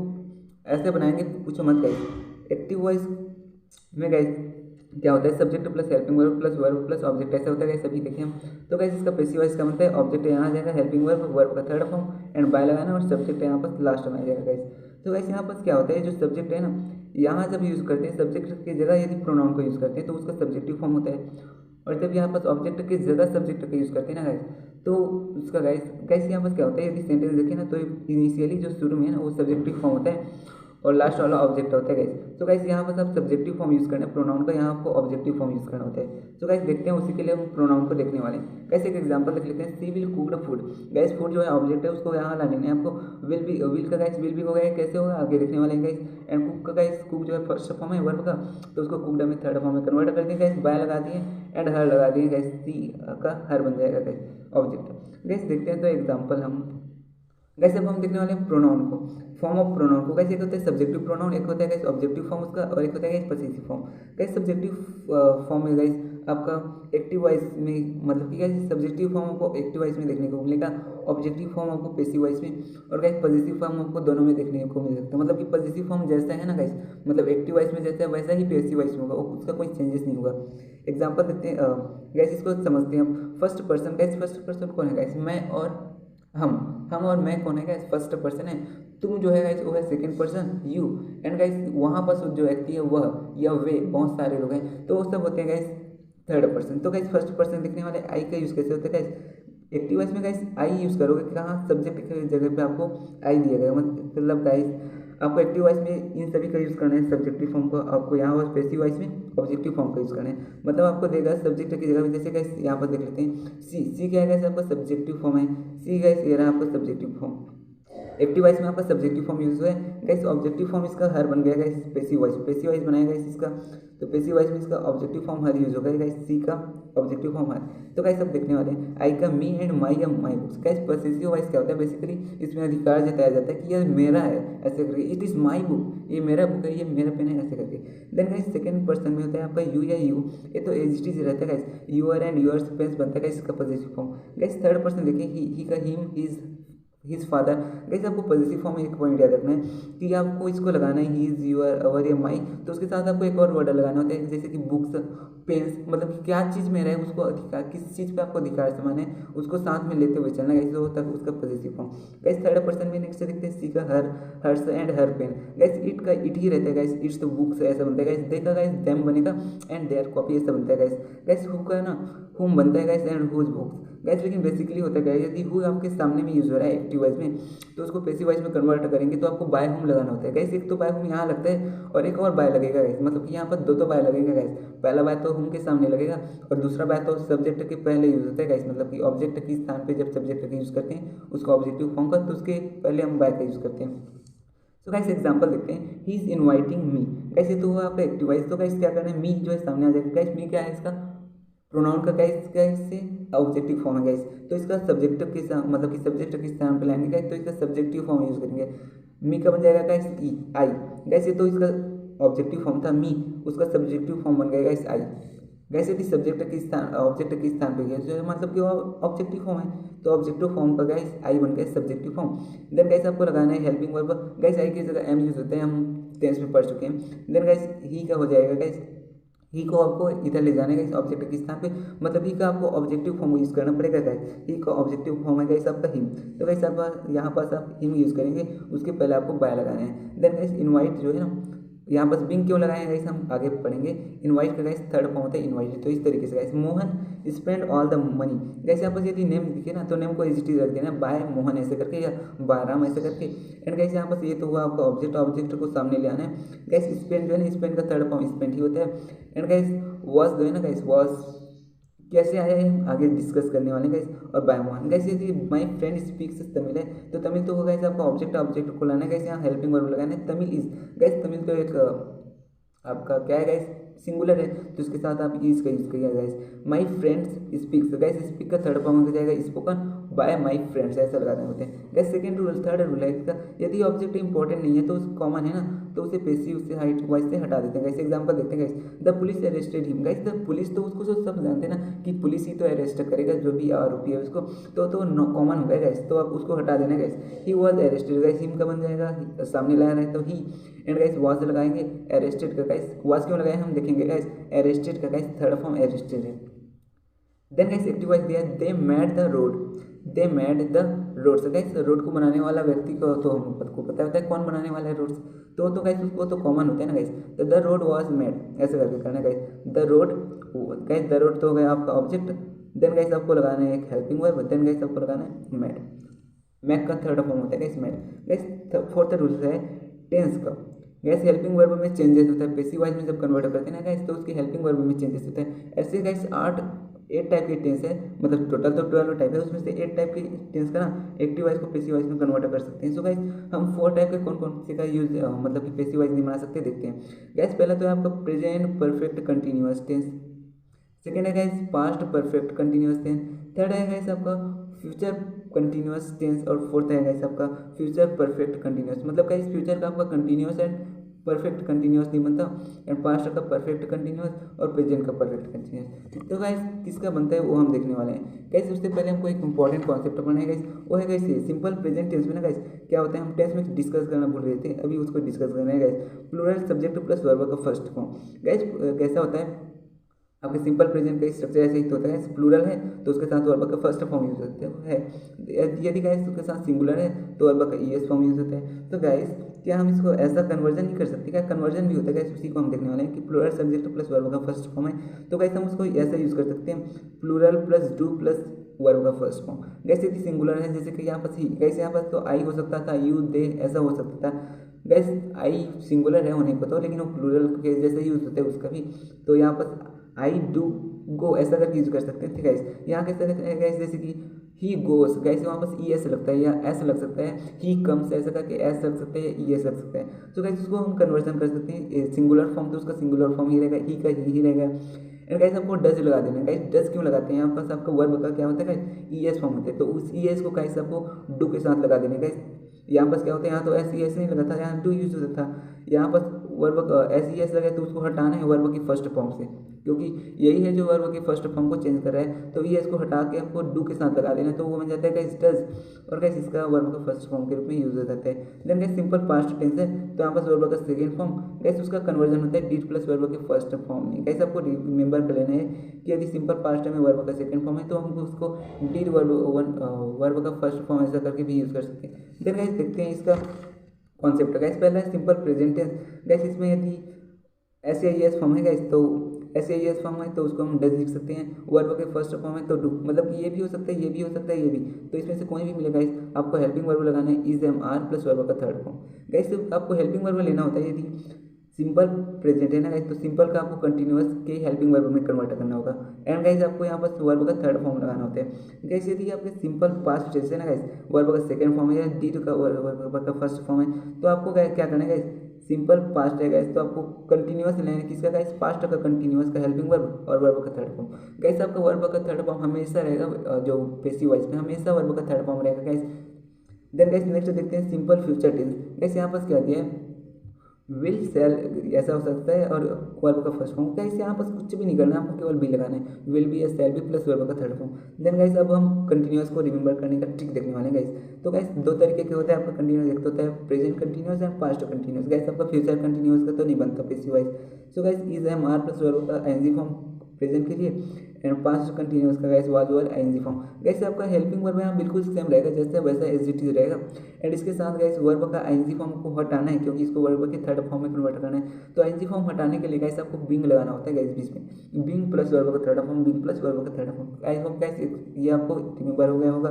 ऐसे बनाएंगे, पूछो मत गाइस। एक्टिव वॉइस में गाइस क्या होता है, subject plus helping verb plus object, ऐसा होता है गाइस, सभी देखें हम। तो गाइस इसका पैसिव वॉइस का मतलब है ऑब्जेक्ट यहाँ आ जाएगा, हेल्पिंग वर्ब का थर्ड फॉर्म एंड बाय लगाना, और सब्जेक्ट यहाँ पर लास्ट में आ जाएगा गाइस। तो गाइस यहाँ पर क्या होता है, जो सब्जेक्ट है ना, यहाँ जब यूज़ करते हैं सब्जेक्ट की जगह यदि प्रोनाउन को यूज़ करते हैं तो उसका सब्जेक्टिव फॉर्म होता है, और जब यहाँ पर ऑब्जेक्ट की जगह सब्जेक्ट का यूज़ करते हैं ना गाइस तो उसका गाइस गाइस यहाँ पर क्या होता है, यदि सेंटेंस देखें ना तो इनिशियली जो शुरू में है ना वो सब्जेक्टिव फॉर्म होता है और लास्ट वाला ऑब्जेक्ट होता है गाइस। तो गाइस यहाँ पर आप सब्जेक्टिव फॉर्म यूज़ करना है प्रोनाउन का, यहाँ आपको ऑब्जेक्टिव फॉर्म यूज़ करना होता है। तो गाइस देखते हैं, उसी के लिए हम प्रोनाउन को देखने वाले हैं। गाइस एक एग्जांपल देख लेते हैं, she will cook the food. Guys food जो है ऑब्जेक्ट है उसको यहाँ लाने है आपको, विल का गाइस विल भी होगा, कैसे होगा आगे देखने वाले हैं गाइस। एंड कुक का गाइस कुक जो है फर्स्ट फॉर्म है वर्ब का, तो उसको कुकड में थर्ड फॉर्म में कन्वर्ट कर दिए गाइस, बाय लगा दिए एंड हर लगा दिए गाइस, सी का हर बन जाएगा गाइस ऑब्जेक्ट। गाइस देखते हैं तो एग्जाम्पल हम गाइस, अब हम देखने वाले हैं प्रोनाउन को, फॉर्म ऑफ प्रोनाउन को। गाइस एक होता है सब्जेक्टिव प्रोनाउन, एक होता है गाइस ऑब्जेक्टिव फॉर्म उसका, और एक होता है guys possessive form. Guys subjective form में गाइस आपका एक्टिव वॉइस में, मतलब कि गाइस सब्जेक्टिव फॉर्म आपको एक्टिव वॉइस में देखने को मिलेगा, ऑब्जेक्टिव फॉर्म आपको पैसिव वॉइस में, और गाइस पॉसेसिव फॉर्म आपको दोनों में देखने को मिल सकता है। मतलब कि पॉसेसिव फॉर्म जैसा है ना गाइस, मतलब एक्टिव वॉइस में जैसा है वैसा ही पैसिव वॉइस में होगा, उसका कोई चेंजेस नहीं होगा। एग्जाम्पल देते हैं गाइस, इसको समझते हैं हम। First person, guys first person कौन है गाइस, मैं और हम और मैं कौन है गाइस, फर्स्ट पर्सन है। तुम जो है गाइस वो है second person, you, and guys वहाँ पर जो व्यक्ति है वह या वे, बहुत सारे लोग हैं, तो वो सब होते हैं गाइस थर्ड पर्सन। तो गाइस फर्स्ट पर्सन लिखने वाले आई का यूज़ कैसे होता है गाइस, एक्टिव वॉइस में गाइस आई यूज़ करोगे, कहाँ सब्जेक्ट की जगह पे आपको आई दिया गया, मतलब गाइस आपको एक्टिव वॉइस में इन सभी का यूज़ करना है, सब्जेक्टिव फॉर्म को आपको यहाँ और पैसिव वॉइस में ऑब्जेक्टिव फॉर्म का यूज़ करना है। मतलब आपको देगा सब्जेक्ट की जगह में, जैसे गाइस यहाँ पर देख लेते हैं सी क्या है गाइस, आपका सब्जेक्टिव फॉर्म है, सी गाइस ये रहा आपका सब्जेक्टिव फॉर्म। एक्टिव वॉइस में आपका सब्जेक्टिव फॉर्म यूज हुआ है गाइस, ऑब्जेक्टिव फॉर्म इसका हर बन गया गाइस, पैसिव वॉइस बनाया गाइस इसका, तो पैसिव वॉइस में इसका ऑब्जेक्टिव फॉर्म हर यूज होगा गाइस, सी का ऑब्जेक्टिव फॉर्म हर। तो गाइस अब देखने वाले हैं आई का मी एंड माई या my books. Guys possessive voice क्या होता है, बेसिकली इसमें अधिकार जताया जाता है कि यह मेरा है, ऐसे करके इट इज़ माई बुक, ये मेरा बुक है, ये मेरा पेन है, ऐसे करके। देन गाइस सेकंड पर्सन में होता है आपका यू या यू, ये तो एज इट रहता है guys, your and yours pens बनता है गाइस इसका possessive form. Guys third person देखिए, ही का हिम, हिज फादर। गाइस आपको पॉसेसिव फॉर्म में एक पॉइंट याद रखना है कि आपको इसको लगाना है ही इज, यूर, अवर या माई, तो उसके साथ आपको एक और वर्ड लगाना होता है, जैसे कि बुक्स, पेन्स, मतलब कि क्या चीज़ में रहे उसको अधिकार, किस चीज़ पे आपको अधिकार समान है उसको साथ में लेते हुए चलना, गाइस वो तक उसका possessive form. Guys third person में नेक्स्ट देखते हैं सी का her, hers and her pen. Guys it का इट ही रहता है गाइस, इट्स तो बुक्स ऐसा बनता है गाइस, देखा गाइस देम बनेगा एंड देयर कॉपी ऐसा बनता है गाइस। गाइस हु का ना हुम बनता है guys and whose books. Guys लेकिन बेसिकली होता है गाइस, यदि हु आपके सामने में यूज हो रहा है एक्टिव वॉइस में तो उसको पैसिव वॉइस में कन्वर्ट करेंगे तो आपको बाय हुम लगाना होता है गाइस। एक तो बाय हुम यहाँ लगता है और एक और बाय लगेगा गाइस, मतलब कि यहाँ पर दो तो बाय लगेगा गाइस, पहला बाय तो हुम के सामने लगेगा और दूसरा बाय तो सब्जेक्ट के पहले यूज होता है गाइस, मतलब कि ऑब्जेक्ट के स्थान पे जब सब्जेक्ट का यूज करते हैं उसका ऑब्जेक्टिव फॉर्म का, तो उसके पहले हम बाय का यूज करते हैं। तो गाइस एग्जांपल देखते हैं, he is inviting me. Guys ये तो हुआ आपका एक्टिव वॉइस, तो गाइस क्या करना है, मी जो है सामने आ जाएगा गाइस, मी क्या है इसका प्रोनाउन का गाइस से ऑब्जेक्टिव फॉर्म है गाइस, तो इसका सब्जेक्ट के मतलब कि सब्जेक्ट के स्थान पे लाएंगे गाइस, तो इसका सब्जेक्टिव फॉर्म यूज करेंगे, मी का बन जाएगा गाइस ई आई। गाइस ये तो इसका ऑब्जेक्टिव फॉर्म था मी, उसका सब्जेक्टिव फॉर्म बन गया गाइस आई। गाइस यदि सब्जेक्ट के स्थान ऑब्जेक्ट के स्थान पे गया जो मतलब कि ऑब्जेक्टिव फॉर्म है, तो ऑब्जेक्टिव फॉर्म का गाइस आई बन गया सब्जेक्टिव फॉर्म। देन गाइस आपको लगाना है हेल्पिंग वर्ब, गाइस आई की जगह एम यूज होते हैं, हम टेंस में पढ़ चुके हैं। देन गाइस ही का हो जाएगा गाइस, ही को आपको इधर ले जाने का ऑब्जेक्ट के स्थान पे, मतलब ही का आपको ऑब्जेक्टिव फॉर्म यूज करना पड़ेगा गाइस, ही का ऑब्जेक्टिव फॉर्म है गाइस आपका हिम, तो गाइस आप यहाँ पास आप हिम यूज करेंगे, उसके पहले आपको बाय लगाना है। देन गाइस इनवाइट जो है ना, यहाँ पर बिंग क्यों लगाए हैं गाइस हम आगे पढ़ेंगे। इनवाइट का गाइस थर्ड फॉर्म होता है इनवाइटेड। तो इस तरीके से guys Mohan spend all the money, guys यहाँ पर यदि नेम दिखे ना तो नेम को एज इट इज रख देना, बाय मोहन ऐसे करके या बाय राम ऐसे करके। एंड गाइस यहाँ पर ये तो हुआ आपका ऑब्जेक्ट, ऑब्जेक्ट को सामने ले आना है। गाइस स्पेंड जो है ना, स्पेंड का थर्ड फॉर्म स्पेंड ही होता है। एंड गाइस वॉज जो है ना गाइस, वॉज कैसे आया है हम आगे डिस्कस करने वाले गाइस। और बाय मोहन गाइस, यदि माय फ्रेंड स्पीक्स तमिल है तो तमिल तो होगा गाइस आपका ऑब्जेक्ट, ऑब्जेक्ट को लाना है गाइस, यहाँ हेल्पिंग वर्ब लगाना है तमिल इज। गाइस तमिल तो एक आपका क्या है गाइस, सिंगुलर है, तो इसके साथ आप इज का यूज करिए guys. My friends speaks, guys speak का थर्ड फॉर्म हो जाएगा स्पोकन बाय माय फ्रेंड्स, ऐसा लगाने होते हैं guys. Second rule, third rule है इसका, यदि ऑब्जेक्ट इंपॉर्टेंट नहीं है तो कॉमन है ना, तो उसे पेसिव से हाइट वाइज से हटा देते हैं गाइस। एग्जांपल देखते हैं guys, the police arrested him, guys the police तो उसको सब जानते हैं ना कि पुलिस ही तो अरेस्ट करेगा जो भी आरोपी है उसको, तो कॉमन हो गया गाइस, तो आप उसको हटा देना guys. He was arrested, guys him का बन जाएगा, सामने लाया है तो ही। एंड गाइस वाज लगाएंगे अरेस्टेड का, गाइस वाज क्यों लगाए हम देखेंगे गाइस। अरेस्टेड का गाइस थर्ड फॉर्म अरेस्टेड है। देन गाइस एक्टिव वॉइस दिया है, they made the road, they made the road से गाइस रोड को बनाने वाला व्यक्ति को तो हमको पता होता है कौन बनाने वाला है रोड्स, तो गाइस उसको तो कॉमन होता है ना गाइस। तो द रोड वाज मेड ऐसे करके करना guys, the road guys, the road तो हो गया आपका ऑब्जेक्ट। देन गाइस आपको लगाना है एक हेल्पिंग वर्ब, देन गाइस आपको लगाना है मेड, मैक का थर्ड फॉर्म होता है guys made. Guys fourth rule है टेंस का, गैस हेल्पिंग वर्ब में चेंजेस होता है, पैसिव वॉइस में जब कन्वर्ट करते हैं ना गाइस तो उसकी हेल्पिंग वर्ब में चेंजेस होता है। ऐसे गाइस 8 टाइप के टेंस है, मतलब टोटल तो 12 टाइप है, उसमें से 8 टाइप के टेंस का ना एक्टिव वॉइस को पैसिव वॉइस में कन्वर्ट कर सकते हैं। सो गाइस हम 4 टाइप के कौन कौन से का यूज मतलब कि पैसिव वॉइस नहीं बना सकते देखते हैं। गैस पहला तो है आपका present perfect continuous tense, second है guys past perfect continuous tense, third है गाइस आपका फ्यूचर कंटिन्यूअस टेंस, और फोर्थ है गाइस आपका फ्यूचर परफेक्ट कंटिन्यूअस। मतलब गाइस फ्यूचर का आपका कंटिन्यूअस एंड परफेक्ट कंटिन्यूअस नहीं बनता, एंड पास्ट का परफेक्ट कंटिन्यूअस और प्रेजेंट का परफेक्ट कंटिन्यूअस। तो गाइस किसका बनता है वो हम देखने वाले हैं। गाइस उससे पहले हमको एक इंपॉर्टेंट कॉन्सेप्ट पढ़ना है गाइस, वो है गाइस सिंपल प्रेजेंट टेंस में ना गाइस क्या होता है, हम टेंस में डिस्कस करना भूल गए थे, अभी उसको डिस्कस करना है guys. Plural subject plus verb का फर्स्ट फॉर्म, गाइस कैसा होता है आपके सिंपल प्रेजेंट का स्ट्रक्चर ऐसे ही होता है, प्लूरल है तो उसके साथ वर्ब का फर्स्ट फॉर्म यूज होता है, यदि गाइस उसके साथ सिंगुलर है तो वर्ब का ईएस फॉर्म यूज होता है। तो गाइस क्या हम इसको ऐसा कन्वर्जन नहीं कर सकते, क्या कन्वर्जन भी होता है गाइस, उसी को हम देखने वाले हैं कि प्लूरल सब्जेक्ट प्लस वर्ब का फर्स्ट फॉर्म है, तो गाइस हम उसको ऐसा यूज कर सकते हैं plural plus do plus verb का फर्स्ट फॉर्म। गाइस यदि सिंगुलर है जैसे कि यहाँ पर ही गाइस यहाँ पर तो आई हो सकता था, यू दे ऐसा हो सकता था गाइस, आई सिंगुलर है होने को तो, लेकिन वो प्लूरल के जैसे यूज होता है उसका भी, तो यहाँ पर आई डू गो ऐसा करके यूज कर सकते हैं। ठीक है यहाँ कैसे कहते हैं गाइस, जैसे कि ही गोस गाइस वहाँ पर ई एस लगता है या एस लग सकता है, ही कम्स ऐसा करके एस लग सकता है, ई एस लग सकता है। तो गाइस उसको हम कन्वर्जन कर सकते हैं, सिंगुलर फॉर्म तो उसका सिंगुलर फॉर्म ही रहेगा, ही का ही रहेगा। एंड गाइस हमको डज लगा देना है, गाइस डज क्यों लगाते हैं, यहाँ पास आपका वर्ब का क्या होता है गाइस ई एस फॉर्म होता है, तो उस ई एस को गाइस आपको डू के साथ लगा देना है गाइस। यहाँ पर क्या होता है, यहाँ तो एस ई एस नहीं लगा था, यहाँ डू यूज होता था, यहाँ पर वर्ब एस ई एस लगा तो उसको हटाना है वर्ब की फर्स्ट फॉर्म से, क्योंकि यही है जो वर्ब के फर्स्ट फॉर्म को चेंज कर रहा है, तो ये इसको हटा के हमको डू के साथ लगा देना, तो वो बन जाता है गाइस डज, और गाइस इसका वर्ब का फर्स्ट फॉर्म के रूप में यूज हो जाता है। Then guys simple past tense है तो यहाँ पर वर्ब का सेकंड फॉर्म गाइस उसका कन्वर्जन होता है डिड प्लस वर्ब के फर्स्ट फॉर्म में। गाइस आपको रिमेंबर कर लेना है कि यदि सिंपल पास्ट में वर्ब का सेकंड फॉर्म है तो हम उसको डिड वर्ब का फर्स्ट फॉर्म ऐसा करके भी यूज कर सकते हैं। देन गाइस देखते हैं इसका कॉन्सेप्ट। गाइस पहला है सिंपल प्रेजेंट टेंस, गाइस इसमें यदि एस ए एस फॉर्म है गाइस तो एस ए एस फॉर्म है तो उसको हम डज लिख सकते हैं, वर्ब के फर्स्ट फॉर्म है तो डू, मतलब कि ये भी हो सकता है, ये भी हो सकता है, ये भी, तो इसमें से कोई भी मिलेगा गाइस। आपको हेल्पिंग वर्ब लगाना है is am are plus verb का थर्ड फॉर्म। गाइस आपको हेल्पिंग वर्ब लेना होता है यदि सिंपल प्रेजेंट है ना गाइस, तो सिंपल का आपको कंटिन्यूअस के हेल्पिंग वर्ब में कन्वर्ट करना होगा, एंड गाइस आपको यहाँ पर वर्ब का थर्ड फॉर्म लगाना होता है। गाइस यदि आपके सिंपल पास्ट टेंस है ना गाइस, वर्ब का सेकंड फॉर्म है या डिड का वर्ब का फर्स्ट फॉर्म है, तो आपको क्या करना है गाइस, सिंपल पास्ट है गाइस तो आपको कंटिन्यूअस लेना है, किसका गाइस पास्ट का कंटिन्यूअस का हेल्पिंग वर्ब और वर्ब का थर्ड फॉर्म। गाइस आपका वर्ब का थर्ड फॉर्म हमेशा रहेगा, जो पैसिव वॉइस में हमेशा वर्ब का थर्ड फॉर्म रहेगा गाइस। देन गाइस नेक्स्ट देखते हैं सिंपल फ्यूचर टेंस। गाइस यहाँ पर क्या दिया है, विल सेल ऐसा हो सकता है, और वर्ब का फर्स्ट फॉर्म। गाइस यहाँ पर कुछ भी नहीं करना है, आपको केवल बी लगाना है, विल बी या सेल बी प्लस वर्ब का थर्ड फॉर्म। देन गाइस अब हम कंटिन्यूअस को रिमेंबर करने का ट्रिक देखने वाले हैं गाइस। तो गाइस दो तरीके के होते हैं आपका कंटिन्यूअस, एक तो होता है present continuous and past continuous. Guys आपका फ्यूचर कंटिन्यूअस का तो नहीं बनता passive voice, so guys is am are plus verb का एनजी फॉर्म प्रेजेंट के लिए, एंड पास्ट कंटिन्यूस का guys was were I N G form. Guys आपका हेल्पिंग वर्ब यहाँ बिल्कुल सेम रहेगा जैसे वैसा एज इट इज रहेगा। एंड इसके साथ गाइस वर्ब का आईएनजी फॉर्म को हटाना है क्योंकि इसको वर्ब के थर्ड फॉर्म में कन्वर्ट करना है। तो आईएनजी फॉर्म हटाने के लिए गाइस आपको बिंग लगाना होता है गाइस बीच में, बिंग प्लस वर्ब का third form, being plus verb का third form. I hope guys ये आपको रिमेंबर हो गया होगा।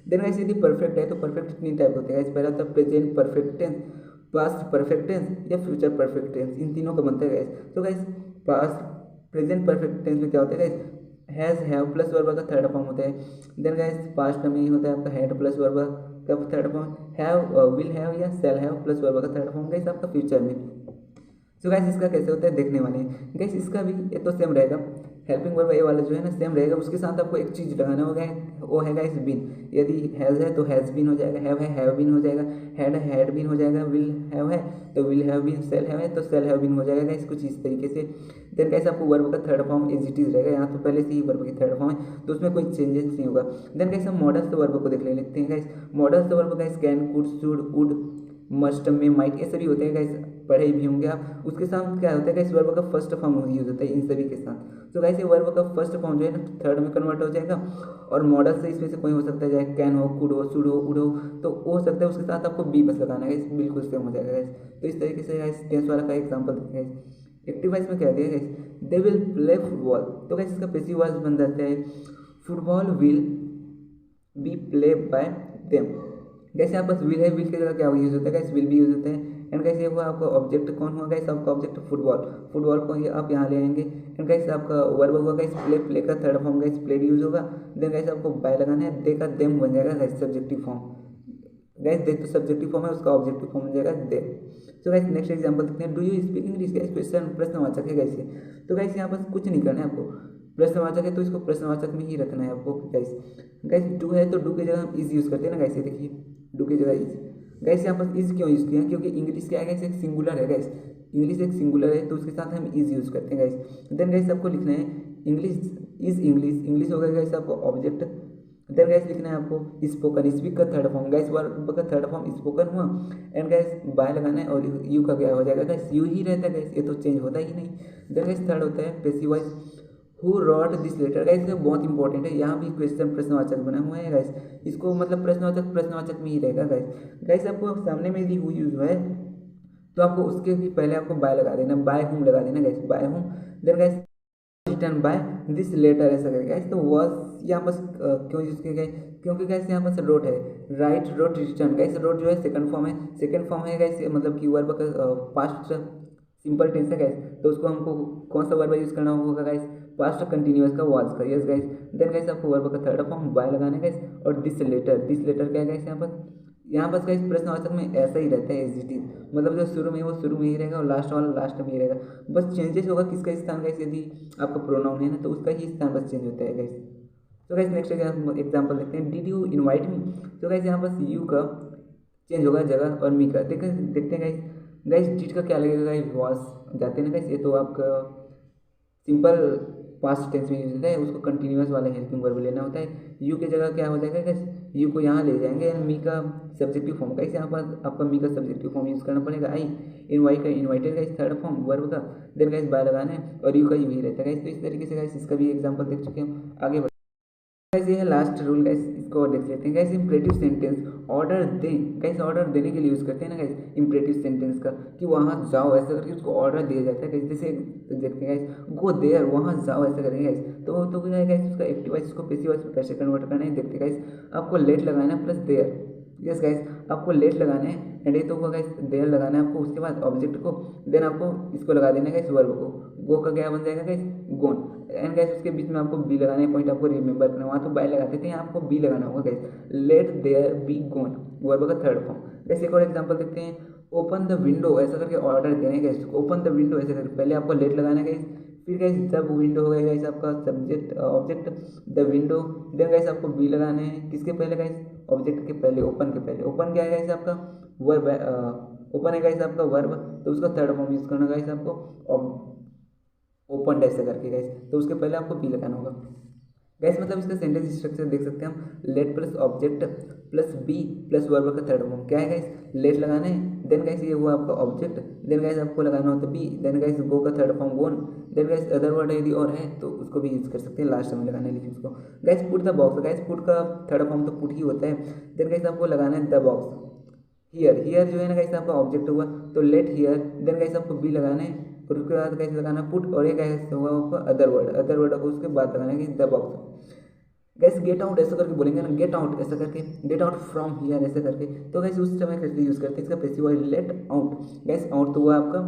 देन गाइस यदि परफेक्ट है तो परफेक्ट तीन टाइप होते हैं गाइस। पहला होता है present perfect tense, past perfect tense या फ्यूचर परफेक्ट टेंस, इन तीनों का बनता है गाइस। तो guys past present perfect tense में क्या होता है guys, has have plus verb का थर्ड फॉर्म होता है। देन गाइस पास्ट में होता है आपका हैड प्लस वर्ब का third form, have will have या शैल हैव प्लस वर्ब का थर्ड फॉर्म गाइस आपका फ्यूचर में। सो गाइस इसका कैसे होता है देखने वाले हैं। गाइस इसका भी ये तो सेम रहेगा, हेल्पिंग वर्ब ए वाला जो है ना सेम रहेगा, उसके साथ आपको एक चीज़ लगाना होगा, वो है गाइस बीन। यदि हैज़ है तो हैज़ बीन हो जाएगा, हैव है हैव बीन हो जाएगा, हैड है हैड बीन हो जाएगा, विल हैव है तो will have been, shall have है तो सेल हैव बीन हो जाएगा गाइस, कुछ इस तरीके से। देन गाइस आपको वर्ब का third form as it is रहेगा, यहाँ तो पहले से ही वर्ब की थर्ड फॉर्म है तो उसमें कोई चेंजेस नहीं होगा। देन गाइस हम मॉडल्स वर्ब को देख लेते हैं गाइस। Modals verb guys can, could, should, would, must, may, might, ये सभी होते हैं गाइस, पढ़े भी होंगे आप। उसके साथ क्या होता है गाइस, वर्ब का फर्स्ट फॉर्म यूज होता है इन सभी के साथ। तो गाइस ये वर्ब का फर्स्ट फॉर्म जो है ना थर्ड में कन्वर्ट हो जाएगा, और मॉडल से इसमें से कोई हो सकता है, चाहे कैन हो, कुड हो, शुड हो, वुड हो, तो हो सकता है उसके साथ आपको बी बस लगाना है गाइस, बिल्कुल सेम हो जाएगा गाइस। तो इस तरीके से गाइस टेंस वाला का एग्जांपल देखते हैं। एक्टिव वॉइस में क्या दिया guys, they will play football, तो गाइस इसका पैसिव वॉइस बन जाता है football will be play by them. जैसे यहाँ पर विल है, विल की जगह क्या यूज होता है गाइस, विल भी यूज होता है। एंड गाइस ये हुआ आपका ऑब्जेक्ट, कौन हुआ गाइस, आपका ऑब्जेक्ट फुटबॉल, फुटबॉल को ये आप यहाँ ले आएंगे। एंड गाइस आपका वर्ब हुआ गाइस प्ले, प्ले का third form guys played use होगा। देन गाइस आपको बाय लगाना है, दे का देम बन जाएगा guys subjective form, guys they तो सब्जेक्टिव फॉर्म है, उसका ऑब्जेक्टिव फॉर्म बन जाएगा दे। तो गाइस नेक्स्ट एग्जांपल देखते हैं, do you speak English, guys question प्रश्नवाचक है गाइस ये। तो गाइस यहाँ पर कुछ नहीं करना है आपको, प्रश्नवाचक है तो इसको प्रश्नवाचक में ही रखना है आपको गाइस। गाइस डू है तो डू की जगह हम इज यूज करते हैं ना गाइस, ये देखिए डू की जगह इज। गाइस यहाँ पर इज क्यों यूज किया, क्योंकि इंग्लिश क्या है गाइस, एक सिंगुलर है गाइस, इंग्लिश एक सिंगुलर है तो उसके साथ हम इज यूज करते हैं गाइस। देन गाइस आपको लिखना है इंग्लिश इज इंग्लिश, इंग्लिश हो गया गाइस आपको ऑब्जेक्ट। देन गाइस लिखना है आपको स्पोकन, स्पीक का थर्ड फॉर्म गाइस, वर्ब का थर्ड फॉर्म स्पोकन हुआ। एंड गाइस बाय लगाना है, और यू का क्या हो जाएगा गाइस, यू ही रहता है गाइस, ये तो चेंज होता ही नहीं। देन गाइस थर्ड होता है passive voice, who wrote this letter, guys बहुत इंपॉर्टेंट है, यहाँ भी क्वेश्चन प्रश्नवाचक बना हुआ है गाइस, इसको मतलब प्रश्नवाचक प्रश्नवाचक में ही रहेगा गाइस। गाइस आपको सामने में यदि हु यूज हुआ है तो आपको उसके भी पहले आपको बाय लगा देना, बाय हुम लगा देना guys, by whom. Then guys written by this letter ऐसा करेगा गाइस। तो वॉज यहाँ पर क्यों यूज किया गया, क्योंकि गाइस यहाँ पर रोट है, write wrote written, guys wrote जो है सेकंड फॉर्म है, सेकंड फॉर्म है गाइस, मतलब कि वर्ब का पास्ट सिंपल टेंस है गाइस, तो उसको हमको कौन सा वर्ब यूज करना होगा गाइस, पास्ट कंटिन्यूअस का वाज का, यस गाइस। देन गाइस आपको वर्ब का थर्ड फॉर्म बाय लगाना है गाइस, और दिस लेटर, दिस लेटर क्या है गाइस यहाँ पर गाइस प्रश्नवाचक में ऐसा ही रहता है एज इट इज, मतलब जो शुरू में वो शुरू में ही रहेगा और लास्ट वाला लास्ट में ही रहेगा, बस चेंजेस होगा किसका स्थान गाइस, यदि आपका प्रोनाउन है ना तो उसका ही स्थान बस चेंज होता है गाइस। तो गाइस नेक्स्ट एग्जांपल देखते हैं, डिड यू इनवाइट मी, तो गाइस यहाँ पर यू का चेंज होगा जगह, और मी का देखते हैं गाइस। गाइस डिड का क्या लगेगा गाइस, वॉज जाते हैं ना गाइस, ये तो आपका सिंपल पास्ट टेंस में यूज होता है, उसको कंटिन्यूअस वाला हेल्पिंग वर्ब लेना होता है। यू की जगह क्या हो जाएगा गाइस, यू को यहाँ ले जाएंगे, एंड मी का सब्जेक्टिव फॉर्म गाइस, यहाँ पर आपका मी का सब्जेक्टिव फॉर्म यूज करना पड़ेगा, आई। इनवाइट का invited guys third form verb का, देन गाइस बाय लगाना है, और यू का यू ही रहता है गाइस। तो इस तरीके से गाइस इसका भी एग्जांपल देख चुके हैं हम, आगे गाइस ये है लास्ट रूल गाइस, इसको देख लेते हैं गाइस। इंपरेटिव सेंटेंस ऑर्डर दें, गाइस ऑर्डर देने के लिए यूज करते हैं ना गाइस इंपरेटिव सेंटेंस का, कि वहाँ जाओ ऐसा करके उसको ऑर्डर दिया जाता है गाइस। जैसे देखते हैं गाइस, गो देयर, वहाँ जाओ ऐसा करेंगे गाइस, तो क्या है गाइस उसका एक्टिव वॉइस उसको पैसिव वॉइस में कैसे कन्वर्ट करना है देखते हैं गाइस। आपको लेट लगाना है प्लस देयर, यस गाइस आपको लेट लगाना है, एंड ये तो होगा गाइस देयर लगाना है आपको, उसके बाद ऑब्जेक्ट को, देन आपको इसको लगा देना है गाइस वर्ब को, गो का क्या बन जाएगा गाइस, गोन। एंड गाइस उसके बीच में आपको बी लगाना है, पॉइंट आपको रिमेंबर करना है, वहाँ तो बाय लगाते थे, यहाँ आपको बी लगाना होगा guys, let there be gone, verb का थर्ड फॉर्म। जैसे एक और एग्जांपल देखते हैं, ओपन द विंडो ऐसा करके ऑर्डर देने गाइस, ओपन द विंडो ऐसा करके पहले आपको लेट लगाना है गाइस, फिर गाइस जब विंडो हो गया गाइस आपका subject object the window, then guys आपको बी लगाने हैं किसके पहले गाइस, ऑब्जेक्ट के पहले, ओपन के पहले। ओपन क्या है गाइस आपका वर्ब, ओपन है गाइस आपका वर्ब, तो उसका थर्ड फॉर्म यूज करना गाइस आपको ओपन ऐसे करके गाइस, तो उसके पहले आपको बी लगाना होगा गाइस। मतलब इसका सेंटेंस स्ट्रक्चर देख सकते हैं हम, let plus object plus be plus verb का थर्ड फॉर्म क्या है गाइस, लेट लगाना है। देन गाइस ये हुआ आपका ऑब्जेक्ट, देन गाइस आपको लगाना होता है बी, देन गाइस गो का थर्ड फॉर्म गोन, देन गाइस अदर वर्ड यदि और है तो उसको भी यूज कर सकते हैं, लास्ट में लगाना है लेकिन उसको। Guys put the box, guys put का थर्ड फॉर्म तो पुट ही होता है। देन गाइस आपको लगाना है द बॉक्स हियर, हियर जो है ना गाइस आपका ऑब्जेक्ट हुआ तो लेट हियर, देन गाइस आपको बी लगाना है और उसके बाद गाइस लगाना पुट, और ये गाइस हुआ आपका अदर वर्ड, अदर वर्ड को उसके बाद लगाना है the box. Gas get out ऐसा करके बोलेंगे ना, गेट आउट ऐसा करके, गेट आउट फ्रॉम हियर ऐसे करके, तो गैस उस समय कैसे यूज़ करते हैं इसका passive voice let out. Gas out तो हुआ आपका,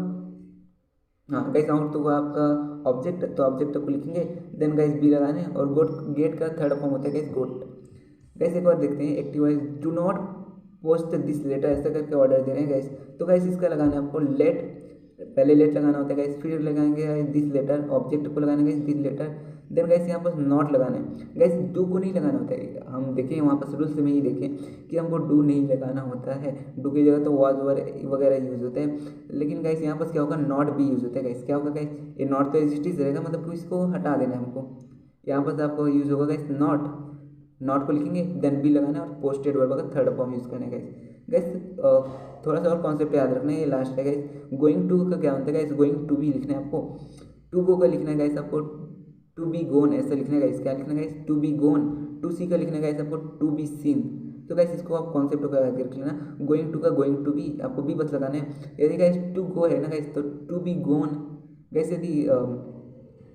हाँ गैस आउट तो हुआ आपका ऑब्जेक्ट, तो ऑब्जेक्ट को लिखेंगे, देन गैस बी लगाने और गोट, गेट का थर्ड फॉर्म होता है गैस गोट। गैस एक बार देखते हैं active voice, do not post this letter ऐसा करके ऑर्डर दे रहे हैं गैस, तो गैस इसका लगाना है आपको लेट, पहले लेट लगाना होता है गैस, फिर लगाएंगे दिस लेटर, ऑब्जेक्ट को लगाना है दिस लेटर, देन गैस यहाँ पर नॉट लगाना है। गैस डू को नहीं लगाना होता है, हम देखें वहाँ पर रूल्स में ही देखें कि हमको डू नहीं लगाना होता है, डू की जगह तो वाज वगैरह यूज होते हैं, लेकिन गैस यहाँ पर क्या होगा, नॉट भी यूज होता है। गैस क्या होगा गैस, ये नॉट तो एग्जिस्टिव रहेगा, मतलब कि इसको हटा देना है हमको, यहाँ पर आपको यूज होगा गैस नॉट, नॉट को लिखेंगे देन बी लगाना है और पोस्टेड वर्ब का थर्ड फॉर्म यूज करना है गैस। गैस थोड़ा सा और कॉन्सेप्ट याद रखना है, ये लास्ट है गैस। गोइंग टू का क्या होता है गैस, गोइंग टू भी लिखना है आपको, टू गो का लिखना है गैस आपको टू बी गोन ऐसा लिखना है गैस, क्या लिखना है guys to be gone, to see का लिखना है गैस आपको टू बी सीन। तो गैस इसको आप कॉन्सेप्ट को याद रख लेना, गोइंग टू का गोइंग टू बी आपको बी बस लगाना है, यदि गैस टू गो है ना गैस तो टू बी गोन, गैस यदि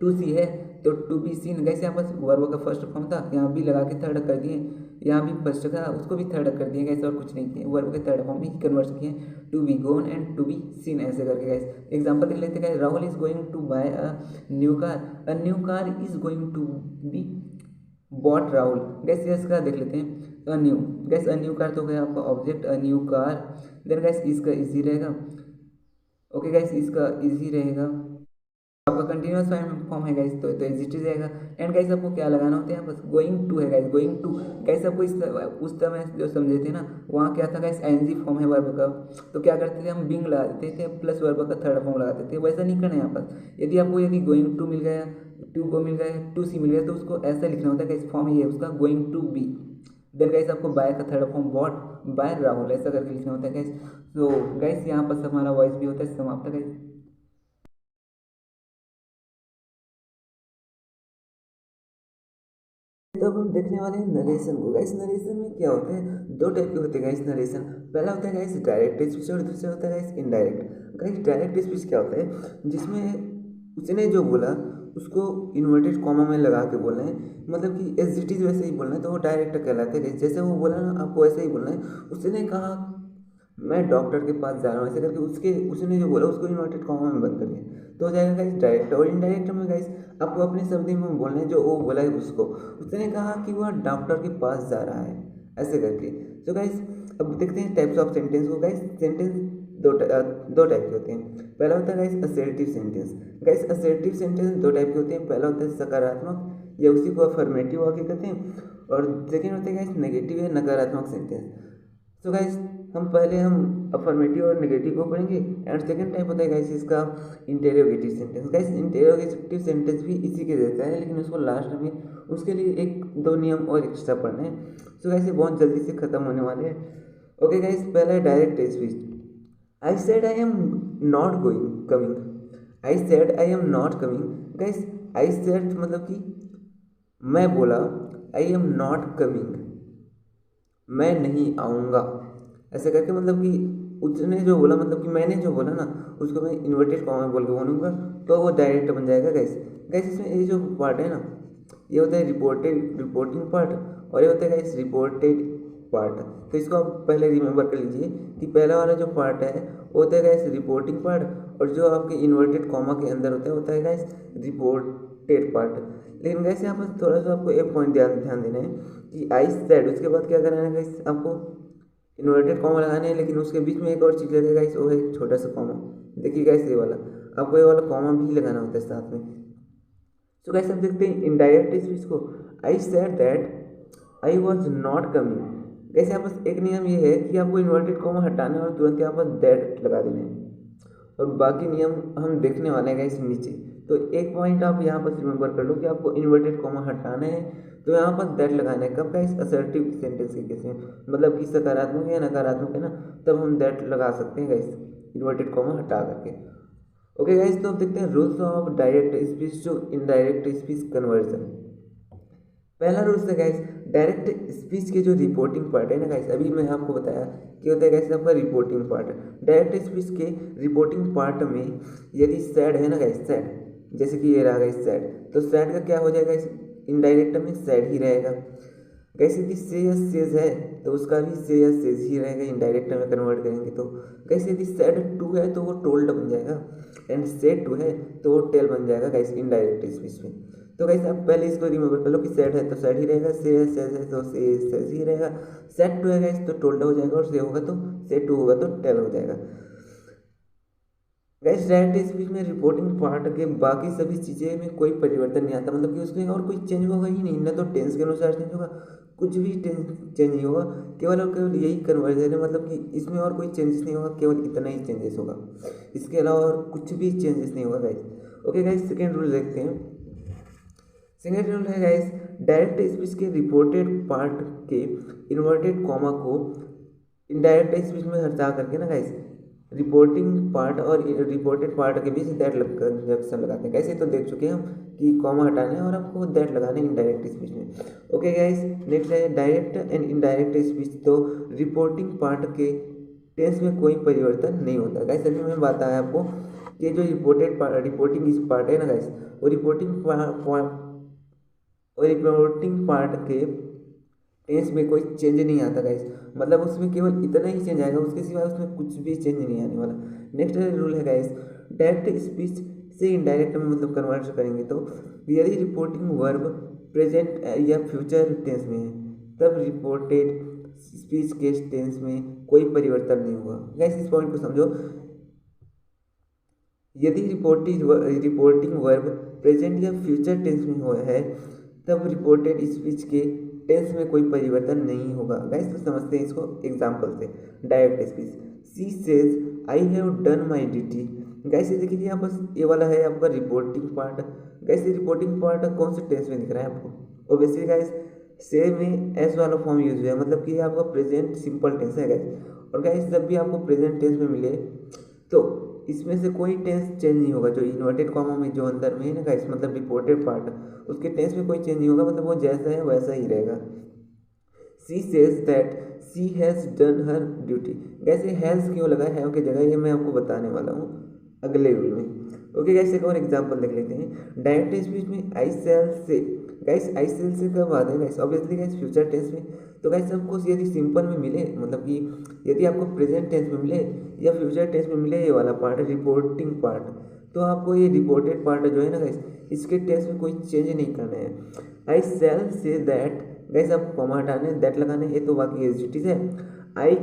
टू सी है तो टू बी सीन। गैस यहाँ पर वर्ब का फर्स्ट फॉर्म था, यहाँ भी लगा के थर्ड कर दिए, यहाँ भी फर्स्ट था उसको भी थर्ड कर दिए गैस, और कुछ नहीं किए, वर्ब के थर्ड फॉर्म में ही कन्वर्ट किए, to be gone and to be seen ऐसे करके गैस। एग्जांपल देख लेते हैं, Rahul is going to buy a new car is going to be bought Rahul. Guys इसका देख लेते हैं, a new, guys a new car तो गया आपका object, a new car, then guys इसका इजी रहेगा, ओके गैस इसका इजी रहेगा, आपका कंटिन्यूअस फॉर्म है गाइस तो एग्जिस्ट रहेगा। एंड गाइस आपको क्या लगाना होता है यहाँ पर, गोइंग टू है गाइस, गोइंग टू गाइस आपको इस उस समय जो समझे थे ना, वहाँ क्या था गाइस एनजी फॉर्म है वर्ब का, तो क्या करते थे हम बिंग लगा देते थे प्लस वर्ब का थर्ड फॉर्म लगाते थे, वैसा नहीं करना है यहाँ पर। यदि आपको यदि गोइंग टू मिल गया, टू को मिल गया, टू सी मिल गया, तो उसको ऐसा लिखना होता है गाइस, फॉर्म ये है उसका going to be, then guys आपको बाय का third form bought by Rahul ऐसा करके लिखना होता है गाइस। तो गाइस यहाँ पर हमारा वॉइस भी होता है समाप्त गाइस। तो अब हम देखने वाले हैं नरेशन को। गाइस नरेशन में क्या होता है, दो टाइप के होते हैं गाइस नरेशन। पहला होता है गाइस डायरेक्ट स्पीच और दूसरा होता है guys indirect. Guys direct speech क्या होता है, जिसमें उसने जो बोला उसको इन्वर्टेड कॉमा में लगा के बोलना है, मतलब कि एज इट इज वैसे ही बोलना है, तो वो डायरेक्ट कहलाता है। जैसे वो बोला ना आपको वैसे ही बोलना है। उसने कहा मैं डॉक्टर के पास जा रहा हूँ ऐसे करके, उसके उसने जो बोला उसको इन्वर्टेड कॉमा में बंद कर दिया, तो हो जाएगा गाइस डायरेक्ट। और इनडायरेक्ट में गाइस आपको अपने शब्द में बोलना है जो वो बोला है उसको। उसने कहा कि वह डॉक्टर के पास जा रहा है ऐसे करके। तो गाइस अब देखते हैं टाइप्स ऑफ सेंटेंस को। गाइस सेंटेंस दो टाइप के होते हैं। पहला होता है guys assertive sentence. Guys assertive sentence दो टाइप के होते हैं। पहला होता है सकारात्मक या उसी को अफर्मेटिव वाक्य कहते हैं, और सेकेंड होता है गाइस नेगेटिव या नकारात्मक सेंटेंस। तो गाइस हम अफर्मेटिव और नेगेटिव को पढ़ेंगे। एंड सेकंड टाइप होता है गाइस इसका interrogative sentence. Guys interrogative sentence भी इसी के जैसा है, लेकिन उसको लास्ट में उसके लिए एक दो नियम और एक्स्ट्रा पढ़ना है। तो गाइस ये बहुत जल्दी से खत्म होने वाले हैं। ओके गाइस, पहला है direct speech. I said I am not going coming, I said I am not coming. Guys I said मतलब कि मैं बोला, आई एम नॉट कमिंग मैं नहीं आऊँगा ऐसे करके, मतलब कि उसने जो बोला मतलब कि मैंने जो बोला ना उसको मैं इन्वर्टेड कॉमा में बोल के बोलूँगा, तो वो डायरेक्ट बन जाएगा गाइस। गाइस इसमें ये जो पार्ट है ना, ये होता है रिपोर्टिंग पार्ट, और ये होता है गाइस रिपोर्टेड पार्ट। तो इसको आप पहले रिमेंबर कर लीजिए कि पहला वाला जो पार्ट है वो होता है गाइस रिपोर्टिंग पार्ट, और जो आपके इन्वर्टेड कॉमा के अंदर होता है गाइस रिपोर्टेड पार्ट। लेकिन गाइस यहाँ पर थोड़ा सा आपको एक पॉइंट ध्यान देना है कि आई सेड, उसके बाद क्या करना है गाइस, आपको इन्वर्टेड कॉमा लगाने हैं, लेकिन उसके बीच में एक और चीज़ लगेगा गाइस, वो है एक छोटा सा कॉमा। देखिए गाइस ये वाला, आपको ये वाला कॉमा भी लगाना होता है साथ में। तो गाइस हम देखते हैं इनडायरेक्ट स्पीच को। I said that I was not coming. Guys यहाँ पर एक नियम ये है कि आपको इन्वर्टेड कॉमा हटाना है और तुरंत यहाँ पर दैट लगा देना है, और बाकी नियम हम देखने वाले हैं गाइस नीचे। तो एक पॉइंट आप यहाँ पर रिमेंबर कर लो कि आपको इन्वर्टेड कॉमा हटाना है, तो यहाँ पर दैट लगाना है। कब का? इस असर्टिव सेंटेंस के केस में, मतलब कि सकारात्मक या नकारात्मक है ना, तब हम दैट लगा सकते हैं गाइस, इन्वर्टेड कॉमा हटा करके। ओके गाइस, तो अब देखते हैं rules of direct speech to indirect speech conversion. पहला रूल्स है गाइस, डायरेक्ट स्पीच के जो रिपोर्टिंग पार्ट है ना गाइस, अभी मैं आपको बताया कि होता है गाइस आपका रिपोर्टिंग पार्ट। डायरेक्ट स्पीच के रिपोर्टिंग पार्ट में यदि सैड है ना गाइस, सैड, जैसे कि ये रहा गाइस सैड, तो सैड का क्या हो जाएगा इस इनडायरेक्ट में? सैड ही रहेगा। गाइस यदि से या सेज है तो उसका भी से या सेज ही रहेगा, इनडायरेक्ट में कन्वर्ट करेंगे तो। गाइस यदि सैड टू है तो वो टोल्ड बन जाएगा, एंड सेड टू है तो वो टेल बन जाएगा गाइस इनडायरेक्ट स्पीच में। तो गाइस आप पहले इसको रिमेंबर कर लो कि सैड है तो सैड ही रहेगा, से है सेज है तो से सेज ही रहेगा, सेड टू है गाइस तो टोल्ड हो जाएगा, और से होगा तो से टू होगा तो टेल हो जाएगा। गाइस डायरेक्ट स्पीच में रिपोर्टिंग पार्ट के बाकी सभी चीज़ें में कोई परिवर्तन नहीं आता, मतलब कि उसमें और कोई चेंज होगा ही नहीं, ना तो टेंस के अनुसार चेंज होगा, कुछ भी चेंज नहीं होगा, केवल और केवल यही कन्वर्जन है, मतलब कि इसमें और कोई चेंजेस नहीं होगा, केवल इतना ही चेंजेस होगा, इसके अलावा और कुछ भी चेंजेस नहीं होगा guys. Okay guys, second rule देखते हैं। सेकेंड रूल है गाइस, डायरेक्ट स्पीच के रिपोर्टेड पार्ट के इन्वर्टेड कॉमा को इनडायरेक्ट स्पीच में हटा करके ना गाइस, रिपोर्टिंग पार्ट और रिपोर्टेड पार्ट के बीच दैट कंजक्शन लगाते हैं। कैसे? तो देख चुके हैं हम कि कॉमा हटाना है और आपको दैट लगाना है इनडायरेक्ट स्पीच में। ओके गाइस, नेक्स्ट है डायरेक्ट एंड इनडायरेक्ट स्पीच। तो रिपोर्टिंग पार्ट के टेंस में कोई परिवर्तन नहीं होता। गाइस अभी मैं बताया आपको कि जो रिपोर्टिंग इस पार्ट है ना गाइस, वो रिपोर्टिंग पार्ट के टेंस में कोई चेंज नहीं आता गाइस, मतलब उसमें केवल इतना ही चेंज आएगा, उसके सिवाय उसमें कुछ भी चेंज नहीं आने वाला। नेक्स्ट रूल है गाइस, डायरेक्ट स्पीच से इनडायरेक्ट में मतलब कन्वर्ट करेंगे तो यदि रिपोर्टिंग वर्ब प्रेजेंट या फ्यूचर टेंस में है, तब रिपोर्टेड स्पीच के टेंस में कोई परिवर्तन नहीं होगा। गाइस इस पॉइंट को समझो, यदि रिपोर्टिंग वर्ब प्रेजेंट या फ्यूचर टेंस में हुआ है, तब रिपोर्टेड स्पीच के टेंस में कोई परिवर्तन नहीं होगा। गाइस तो समझते हैं इसको एग्जांपल से। Direct speech, she says I have done my duty. Guys ये देखिए यहाँ पर ये वाला है आपका रिपोर्टिंग पार्ट। गाइस ये रिपोर्टिंग पार्ट कौन से टेंस में दिख रहा है आपको? ऑब्वियसली गाइस से में एस वाला फॉर्म यूज हुआ है, मतलब कि आपका प्रेजेंट सिंपल टेंस है गाइस। और गाइस जब भी आपको प्रेजेंट टेंस में मिले तो इसमें से कोई टेंस चेंज नहीं होगा, जो इन्वर्टेड कॉमा में जो अंदर में है ना गाइस, मतलब रिपोर्टेड पार्ट, उसके टेंस में कोई चेंज नहीं होगा, मतलब वो जैसा है वैसा ही रहेगा। She says that she has done her duty. Guys ये हैज़ क्यों लगा है की जगह, ये मैं आपको बताने वाला हूँ अगले रूल में। ओके गाइस, एक और एग्जांपल देख लेते हैं। डायरेक्ट स्पीच में I shall say, guys I shall say कब आता है guys? Obviously guys future tense में। तो गाइस आपको यदि सिंपल में मिले, मतलब कि यदि आपको प्रेजेंट टेंस में मिले या फ्यूचर टेंस में मिले ये वाला पार्ट है रिपोर्टिंग पार्ट, तो आपको ये रिपोर्टेड पार्ट जो है ना गाइस, इसके टेंस में कोई चेंज नहीं करना है। I shall say that, guys आपको कॉमा हटाने, दैट लगाने, ये तो बाकी एज है। I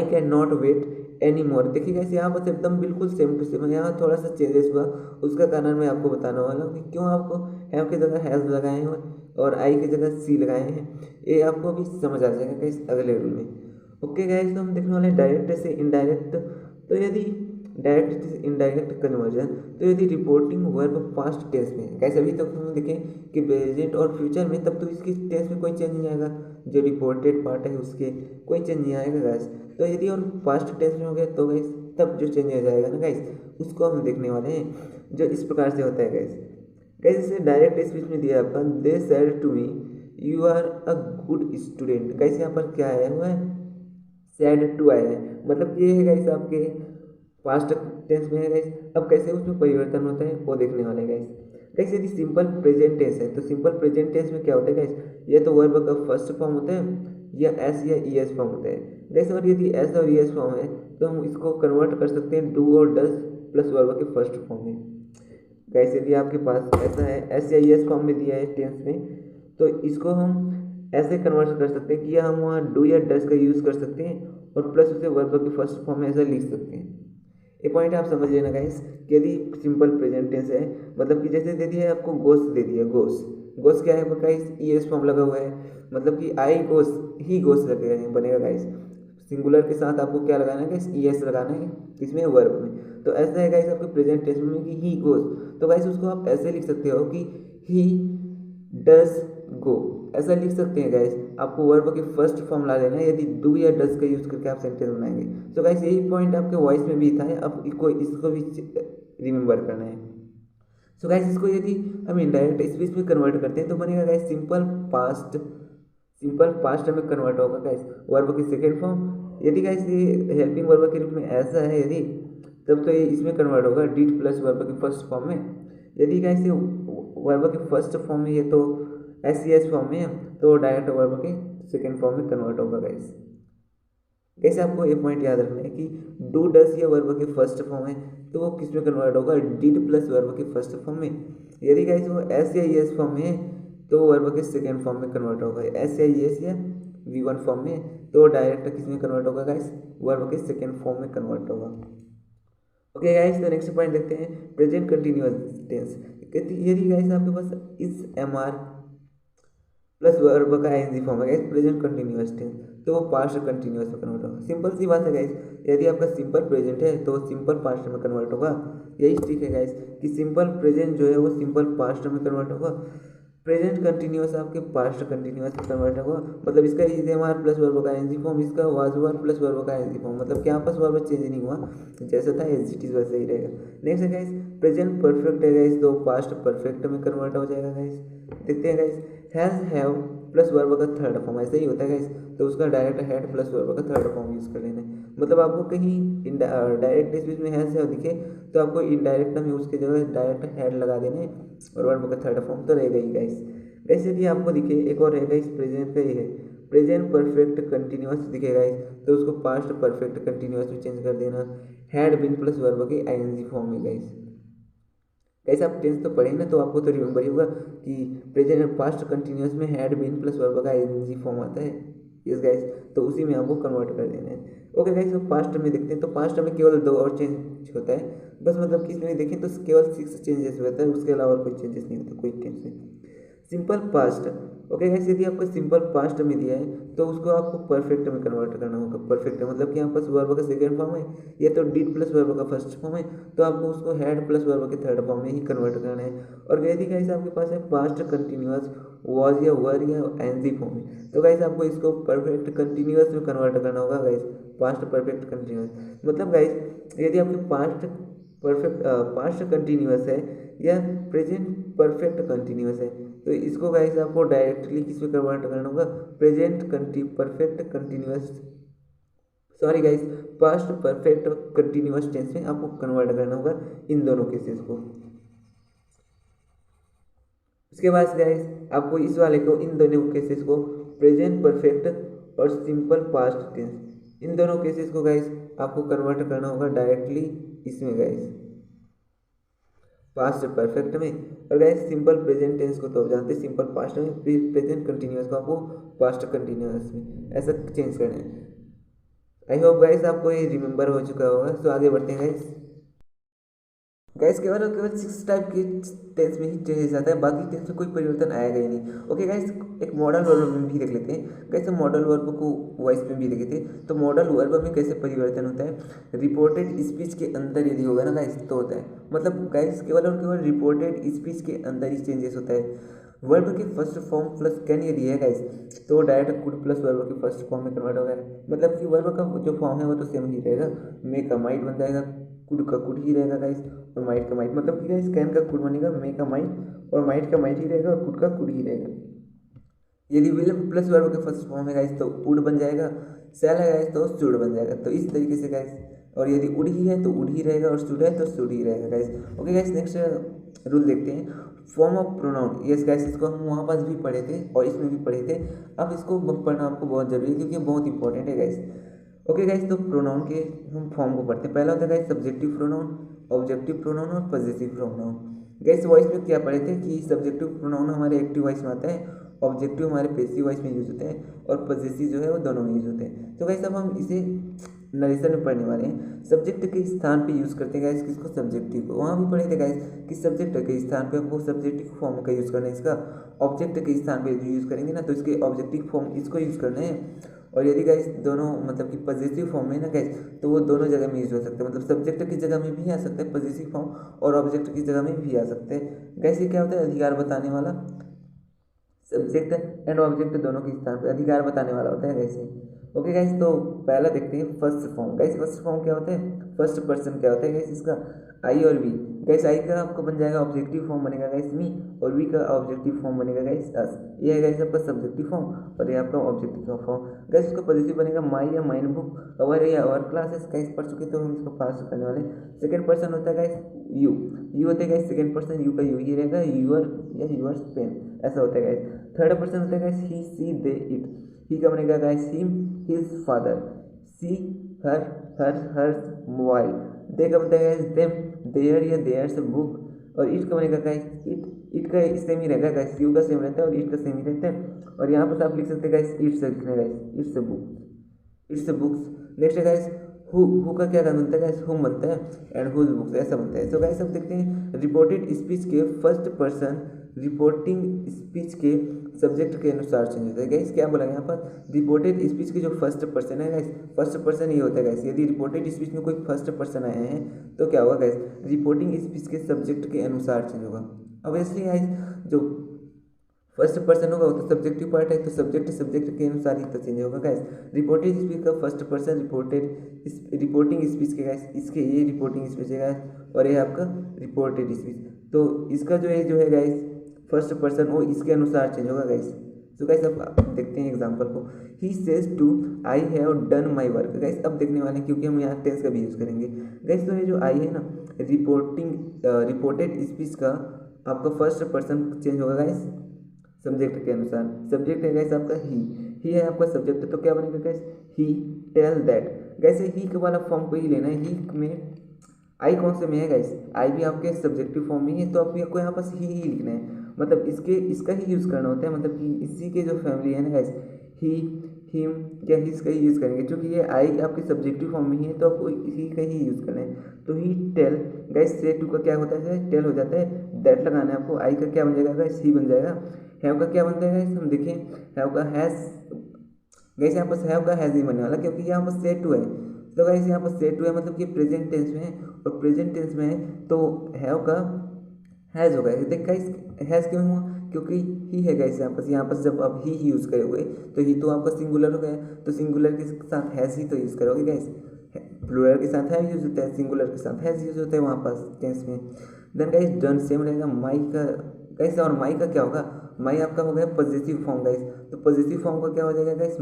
can not wait any more. देखिए गाइस यहाँ पर एकदम बिल्कुल सेम टू सेम, यहाँ थोड़ा सा चेंजेस हुआ, उसका कारण मैं आपको बताने वाला हूँ कि क्यों आपको हैव की जगह हैज़ लगाए हैं और आई की जगह सी लगाए हैं, ये आपको भी समझ आ जाएगा गाइस अगले रूल में। ओके गाइस, तो हम देखने वाले हैं डायरेक्ट से इनडायरेक्ट। तो यदि डायरेक्ट से इनडायरेक्ट कन्वर्जन, तो यदि रिपोर्टिंग वर्ब पास्ट टेंस में, कैसे अभी तक हम देखें कि प्रेजेंट और फ्यूचर में, तब तो इसकी टेंस में कोई चेंज नहीं आएगा, जो रिपोर्टेड पार्ट है उसके कोई चेंज नहीं आएगा गाइस। तो यदि और पास्ट टेंस में हो गया तो गाइस तब जो चेंज हो जाएगा ना गाइस, उसको हम देखने वाले हैं, जो इस प्रकार से होता है गाइस। गाइस इसे डायरेक्ट स्पीच में दिया आपका, they said to me you are a good student. Guys यहाँ पर क्या आया हुआ है? सेड टू आया है, मतलब ये है गाइस आपके पास्ट टेंस में है गाइस। अब कैसे उसमें परिवर्तन होता है वो देखने वाले गाइस। गाइस यदि सिंपल प्रेजेंट टेंस है, तो सिंपल प्रेजेंट टेंस में क्या होता है गाइस, ये तो वर्ब का फर्स्ट फॉर्म होता है या एस या ई एस फॉर्म होता है गाइस। और यदि एस और ई एस फॉर्म है तो हम इसको कन्वर्ट कर सकते हैं डू और डज प्लस वर्ब के फर्स्ट फॉर्म में। गाइस यदि आपके पास ऐसा है एस या ई एस फॉर्म में दिया है टेंस में, तो इसको हम ऐसे कन्वर्ट कर सकते हैं कि हम वहाँ डू या डज का यूज़ कर सकते हैं और प्लस उसे वर्ब के फर्स्ट फॉर्म में ऐसा लिख सकते हैं। ये पॉइंट आप समझ लेना गाइस कि यदि सिंपल प्रेजेंट टेंस है, मतलब कि जैसे दे दिया है आपको गोस, दे दिया गोस, गोस क्या है गाइस, ई एस फॉर्म लगा हुआ है, मतलब कि आई गोस, ही गोस लगेगा बनेगा गाइस। सिंगुलर के साथ आपको क्या लगाना है गाइस, ईएस लगाना है किसमें, वर्ब में। तो ऐसा है गाइस आपके प्रेजेंट टेंस में कि ही गोज, तो गाइस उसको आप ऐसे लिख सकते हो कि ही डज गो, ऐसा लिख सकते हैं गाइस। आपको वर्ब के फर्स्ट फॉर्म ला लेना है, यदि डू या डज का यूज करके आप सेंटेंस बनाएंगे। तो गाइस यही पॉइंट आपके वॉइस में भी था, अब इसको भी रिमेंबर करना है। सो गाइस इसको यदि हम इनडायरेक्ट स्पीच में कन्वर्ट करते हैं तो बनेगा guys simple past, simple past में कन्वर्ट होगा गाइस वर्ब की सेकेंड फॉर्म। यदि गाइस ये हेल्पिंग वर्ब के रूप में ऐसा है यदि, तब तो ये इसमें कन्वर्ट होगा डिड प्लस वर्ब की फर्स्ट फॉर्म में। यदि गाइस ये वर्ब की फर्स्ट फॉर्म में ये तो एस फॉर्म में है, तो डायरेक्ट वर्ब के सेकेंड फॉर्म में कन्वर्ट होगा गाइस। कैसे आपको ये पॉइंट याद रखना है कि डू डस ये वर्ब के फर्स्ट फॉर्म है, तो वो किस में कन्वर्ट होगा, डिड प्लस वर्ब के फर्स्ट फॉर्म में। यदि गाइस वो एस या एस फॉर्म में है तो वर्ब के सेकेंड फॉर्म में कन्वर्ट होगा, एस या एस या V1 फॉर्म में तो डायरेक्ट किस में कन्वर्ट होगा गाइस, वर्ब के सेकेंड फॉर्म में कन्वर्ट होगा। ओके गाइस, तो नेक्स्ट पॉइंट देखते हैं प्रेजेंट कंटिन्यूअस टेंस। यदि गाइस आपके पास इस MR प्लस वर्ब का आईएनजी फॉर्म है गाइस प्रेजेंट कंटिन्यूअस टेंस, तो वो पास्ट कंटिन्यूअस में कन्वर्ट होगा। सिंपल सी बात है गाइस, यदि आपका सिंपल प्रेजेंट है तो सिंपल पास्ट में कन्वर्ट होगा। यही ट्रिक है गाइस कि सिंपल प्रेजेंट जो है वो सिंपल पास्ट में कन्वर्ट होगा, प्रेजेंट कंटिन्यूअस आपके पास्ट कंटिन्यूअस में कन्वर्ट होगा। मतलब इसका इज एमआर प्लस वर्ब का आईएनजी फॉर्म, इसका वाज वर प्लस वर्ब का आईएनजी फॉर्म, मतलब क्या आपस वर्ब चेंज नहीं हुआ, जैसा था एज इट इज वैसे ही रहेगा। नेक्स्ट है गाइस प्रेजेंट परफेक्ट है गाइस, तो पास्ट परफेक्ट में कन्वर्ट हो जाएगा गाइस। देखते हैं guys has have plus verb का थर्ड फॉर्म ऐसे ही होता है गाइस, तो उसका डायरेक्ट हैड प्लस वर्ब का थर्ड फॉर्म यूज कर लेना है। मतलब आपको कहीं डायरेक्ट स्पीच में हैज हैव दिखे तो आपको इनडायरेक्ट में उसके जगह डायरेक्ट हैड लगा देने और वर्ब का थर्ड फॉर्म तो रहेगा ही गाइस। गाइस यदि आपको दिखे एक और रहेगा इस प्रेजेंट का, ये है प्रेजेंट परफेक्ट कंटिन्यूअस दिखेगा गाइस, तो उसको पास्ट परफेक्ट कंटिन्यूअस में चेंज कर देना, हैड बीन प्लस वर्ब के आईएनजी फॉर्म में गाइस। गाइस आप टेंस तो पढ़ेंगे ना, तो आपको तो रिमेंबर ही होगा कि प्रेजेंट पास्ट कंटिन्यूअस में हैड बीन प्लस वर्ब का आईएनजी फॉर्म आता है। यस गाइस, तो उसी में आपको कन्वर्ट कर देना है। ओके गाइस, अब पास्ट में देखते हैं, तो पास्ट में केवल 2 और चेंज होता है बस, मतलब कि इसमें देखें तो केवल 6 चेंजेस होता है, उसके अलावा कोई चेंजेस नहीं होता कोई टेंस में। सिंपल पास्ट, ओके गाइस यदि आपको सिंपल पास्ट में दिया है तो उसको आपको परफेक्ट में कन्वर्ट करना होगा। परफेक्ट मतलब कि यहाँ पास वर्ब का सेकेंड फॉर्म है, ये तो डिड प्लस वर्ब का फर्स्ट फॉर्म है, तो आपको उसको हैड प्लस वर्ब के थर्ड फॉर्म में ही कन्वर्ट करना है। और यदि गाइस आपके पास है पास्ट कंटिन्यूअस वॉज या वर या एनजी फॉर्म में, तो गाइस आपको इसको परफेक्ट कंटिन्यूअस में कन्वर्ट करना होगा गाइस, पास्ट परफेक्ट कंटिन्यूअस। मतलब गाइस यदि आपके पास्ट कंटिन्यूअस है या प्रेजेंट परफेक्ट कंटिन्यूअस है, तो इसको गाइस आपको डायरेक्टली किस में कन्वर्ट करना होगा, perfect continuous, sorry guys past perfect continuous tense में आपको कन्वर्ट करना होगा इन दोनों केसेस को। उसके बाद गाइस आपको इस वाले को, इन दोनों केसेस को प्रेजेंट परफेक्ट और सिंपल पास्ट टेंस, इन दोनों केसेस को गाइस आपको कन्वर्ट करना होगा डायरेक्टली इसमें गाइस, पास्ट परफेक्ट में। और गाइस सिंपल प्रेजेंट टेंस को तो आप जानते हैं सिंपल पास्ट में, फिर प्रेजेंट कंटिन्यूअस को आपको पास्ट कंटिन्यूअस में ऐसा चेंज करना है। आई होप गाइस आपको ये रिमेंबर हो चुका होगा। तो आगे बढ़ते हैं गाइस। गाइस केवल और केवल 6 टाइप के टेंस में ही चेंजेस आता है, बाकी टेंस में कोई परिवर्तन आएगा ही नहीं। ओके गाइस, एक मॉडल वर्ब में भी देख लेते हैं। गाइस हम मॉडल वर्ब को वॉइस में भी देखे थे, तो मॉडल वर्ब में कैसे परिवर्तन होता है, रिपोर्टेड स्पीच के अंदर यदि होगा ना गाइस तो होता है। मतलब गाइस केवल और केवल रिपोर्टेड स्पीच के अंदर ही चेंजेस होता है। वर्ब के फर्स्ट फॉर्म प्लस कैन यदि है गाइस, तो डायरेक्ट कुड प्लस वर्ब के फर्स्ट फॉर्म में कन्वर्ट होगा। मतलब कि वर्ब का जो फॉर्म है वो तो सेम ही रहेगा, मे का माइट बन जाएगा, कुड का कुड ही रहेगा गाइस, और माइट का माइट, मतलब कि गाइस कैन का कुड बनेगा, मे का माइट, और माइट का माइट ही रहेगा, और कुड का कुड ही रहेगा। यदि विल प्लस वर्ब के फर्स्ट फॉर्म है गाइस तो उड बन जाएगा, सेल है गाइस तो शुड बन जाएगा। तो इस तरीके से गाइस, और यदि उड ही है तो उड ही रहेगा, और शुड है तो शुड ही रहेगा guys. Okay guys, next rule देखते हैं, form of pronoun. Yes guys, इसको हम वहाँ पास भी पढ़े थे और इसमें भी पढ़े थे, अब इसको पढ़ना आपको बहुत जरूरी है क्योंकि बहुत इंपॉर्टेंट है गाइस। ओके गाइस, तो प्रोनाउन के हम फॉर्म को पढ़ते हैं। पहला होता है guys subjective pronoun, objective pronoun और पॉजेसिव प्रोनाउन। गाइस वॉइस में क्या पढ़े थे कि सब्जेक्टिव प्रोनाउन हमारे एक्टिव वॉइस में आता है, ऑब्जेक्टिव हमारे पैसिव वॉइस में यूज होते हैं, और पॉजेसिव जो है वो दोनों में यूज होते हैं। तो गाइस अब हम इसे नरेशन में पढ़ने वाले हैं। सब्जेक्ट के स्थान पे यूज़ करते हैं गाइस किसको, सब्जेक्टिव को। वहाँ भी पढ़े थे गाइस कि सब्जेक्ट के स्थान पे आपको सब्जेक्टिव फॉर्म का यूज़ करना है इसका, ऑब्जेक्ट के स्थान पे यूज़ करेंगे ना तो इसके ऑब्जेक्टिव फॉर्म इसको यूज़ करना है। और यदि गाइस दोनों मतलब कि पॉजिटिव फॉर्म में ना गाइस तो वो दोनों जगह में यूज हो सकता है, मतलब सब्जेक्ट की जगह में भी आ सकता है पॉजिटिव फॉर्म और ऑब्जेक्ट की जगह में भी आ सकते हैं। गाइस ये क्या होता है, अधिकार बताने वाला, सब्जेक्ट एंड ऑब्जेक्ट दोनों के स्थान पे अधिकार बताने वाला होता है कैसे। ओके गाइस, तो पहला देखते हैं first form. Guys first form क्या होता है, फर्स्ट पर्सन क्या होता है गाइस इसका, आई और वी। गाइस आई का आपको बन जाएगा ऑब्जेक्टिव फॉर्म बनेगा गाइस मी, और वी का ऑब्जेक्टिव फॉर्म बनेगा गाइस अस। ये है गाइस आपका सब्जेक्टिव फॉर्म और ये आपका ऑब्जेक्टिव फॉर्म। गाइस इसका पॉजिटिव बनेगा माई या माइन बुक, अवर या अवर क्लासेस। गाइस पढ़ चुके तो हम इसको फास्ट करने वाले। सेकंड पर्सन होता है गाइस यू, यू होता है गाइस सेकंड पर्सन, यू का यू ही रहेगा, यूर या यूअर्स पेन, ऐसा होता है गाइस। थर्ड पर्सन होता है guys he C they it, ही का बनेगा गाइस हिम हिज फादर, सी हर हर्स मोबाइल, दे का बनता है गाइस देम देयर या देयर्स बुक, और इट का बनेगा गाइस इट का सेम ही रहेगा गाइस, यू का सेम रहता है और इट का सेम ही रहता है। और यहाँ पर आप लिख सकते हैं गाइस इट्स लिखना है guys, it's a book, it's a books. Next है गाइस हु का क्या बनता है गाइस, हुम बनता है एंड हुज बुक्स ऐसा बनता है। सो गाइस अब देखते हैं रिपोर्टेड स्पीच के फर्स्ट पर्सन रिपोर्टिंग स्पीच के सब्जेक्ट के अनुसार चेंज होता है। गाइस क्या बोला यहाँ पर, रिपोर्टेड स्पीच के जो फर्स्ट पर्सन है गाइस, फर्स्ट पर्सन ये होता है गाइस, यदि रिपोर्टेड स्पीच में कोई फर्स्ट पर्सन आए हैं तो क्या होगा गाइस, रिपोर्टिंग स्पीच के सब्जेक्ट के अनुसार चेंज होगा। ऑब्वियसली गाइस जो फर्स्ट पर्सन होगा वो तो सब्जेक्टिव पार्ट है, तो सब्जेक्ट के अनुसार ही तो चेंज होगा गाइस। रिपोर्टेड स्पीच का फर्स्ट पर्सन रिपोर्टिंग स्पीच के गाइस, इसके ये रिपोर्टिंग स्पीच है गाइस और ये आपका रिपोर्टेड स्पीच, तो इसका जो है गाइस फर्स्ट पर्सन वो इसके अनुसार चेंज होगा गाइस। तो गाइस अब देखते हैं एग्जांपल को, he says to I have done my work. Guys अब देखने वाले हैं क्योंकि हम यहाँ टेंस का भी यूज़ करेंगे गाइस। तो ये जो आई है ना रिपोर्टेड स्पीच का आपका फर्स्ट पर्सन चेंज होगा गाइस सब्जेक्ट के अनुसार। सब्जेक्ट है गाइस आपका ही है आपका सब्जेक्ट, तो क्या बनेगा guys he tell that. Guys he के वाला फॉर्म को ही लेना है, ही में आई कौन से में है गाइस, आई भी आपके सब्जेक्टिव फॉर्म में है, तो आपको यहाँ पास ही लिखना है, मतलब इसका ही यूज़ करना होता है, मतलब कि इसी के जो फैमिली है ना गाइस ही हिम या हिज का ही यूज़ करेंगे, क्योंकि ये आई आपके सब्जेक्टिव फॉर्म में ही है तो आपको ही का ही यूज़ करना है। तो ही टेल गाइस, से टू का क्या होता है टेल हो जाता है, दैट लगाना है आपको। आई का क्या बन जाएगा गाइस, ही बन जाएगा। हैव का क्या बनता है गाइस, हम देखें हैव का हैज़, गाइस यहाँ पर हैव का हैज़ ही बनने वाला क्योंकि यहाँ पर से टू है, तो गाइस यहाँ पर से टू है मतलब कि प्रेजेंट टेंस में है, और प्रेजेंट टेंस में है तो हैव का हैज़ होगा। देख गाइस हैज़ क्यों हुआ, क्योंकि ही है गाइस यहाँ पर जब आप ही यूज़ करोगे तो ही तो आपका सिंगुलर हो गया, तो सिंगुलर के साथ हैज़ ही तो यूज़ करोगे गाइस, प्लूरल के साथ हैव यूज होता है, सिंगुलर के साथ हैज़ यूज होता है वहाँ पर टेंस में। देन गाइस डन सेम रहेगा माई का गाइस, और माई का क्या होगा, माई आपका हो गया पॉजिटिव फॉर्म गाइस, तो पॉजिटिव फॉर्म का क्या हो जाएगा गाइस,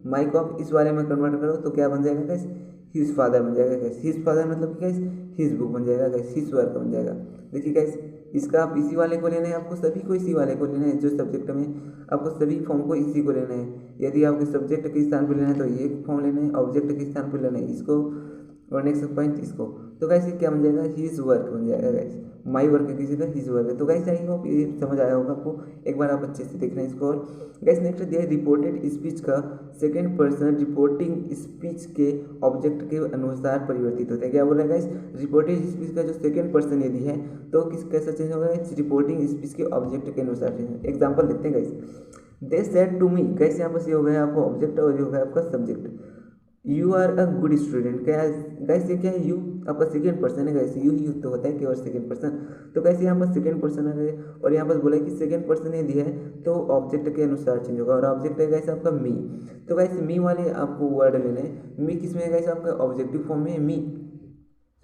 माई को आप इस वाले में कन्वर्ट करो तो क्या बन जाएगा गाइस, हिज फादर बन जाएगा गाइस, हिज फादर मतलब कि गाइस हिज बुक बन जाएगा गाइस, हिज वर्क बन जाएगा। देखिए गाइस इसका आप इसी वाले को लेना है, आपको सभी को इसी वाले को लेना है, जो सब्जेक्ट में आपको सभी फॉर्म को इसी को लेना है। यदि आपको सब्जेक्ट के स्थान पर लेना है तो ये फॉर्म लेना है, ऑब्जेक्ट के स्थान पर लेना है इसको, और नेक्स्ट पॉइंट इसको। तो गाइस ये क्या बन जाएगा, हिज वर्क बन जाएगा गाइस, माई वर्क की जगह हिज वर्क है। तो गाइस आई होप ये समझ आया होगा आपको, एक बार आप अच्छे से देख रहे हैं इसको। और गाइस नेक्स्ट दिया है रिपोर्टेड स्पीच का सेकंड पर्सन रिपोर्टिंग स्पीच के ऑब्जेक्ट के अनुसार परिवर्तित होता है। क्या बोल रहा है गाइस, रिपोर्टेड स्पीच का जो सेकंड पर्सन यदि है तो कैसा चेंज होगा, रिपोर्टिंग स्पीच के ऑब्जेक्ट के अनुसार चेंज। एग्जाम्पल देखते हैं guys, they said to me, guys यहाँ पर ये हो गया आपको ऑब्जेक्ट और ये हो गया आपका subject. You are a good student, क्या गाइस ये क्या है, यू आपका सेकंड पर्सन है गाइस, यू तो होता है केवल सेकंड पर्सन, तो गाइस यहाँ पर सेकंड पर्सन आ गए और यहाँ पर बोला है कि सेकंड पर्सन ये दिया है तो ऑब्जेक्ट के अनुसार चेंज होगा, और ऑब्जेक्ट है गाइस आपका मी। तो गाइस मी वाले आपको वर्ड लेने हैं, मी किसमें है गाइस आपका ऑब्जेक्टिव फॉर्म में है मी,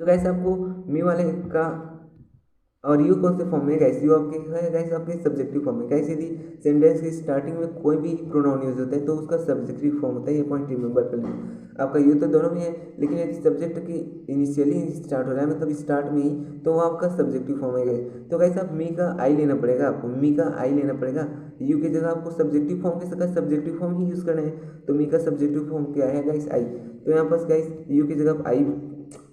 तो गाइस आपको मी वाले का, और यू कौन से फॉर्म में गाइस, यू आपके है गाइस आपके सब्जेक्टिव फॉर्म में। गाइस यदि सेंटेंस की स्टार्टिंग में कोई भी प्रोनाउन यूज होता है तो उसका सब्जेक्टिव फॉर्म होता है, ये पॉइंट रिमेंबर कर लें। आपका यू तो दोनों में है, लेकिन यदि सब्जेक्ट की इनिशियली स्टार्ट हो रहा है मतलब स्टार्ट में ही, तो वो आपका सब्जेक्टिव फॉर्म है गाइस। तो गाइस आप मी का आई लेना पड़ेगा, आपको मी का आई लेना पड़ेगा, यू की जगह आपको सब्जेक्टिव फॉर्म के साथ सब्जेक्टिव फॉर्म ही यूज़ करना है, तो मी का सब्जेक्टिव फॉर्म क्या है गाइस आई, तो यहाँ पर गाइस यू की जगह आप आई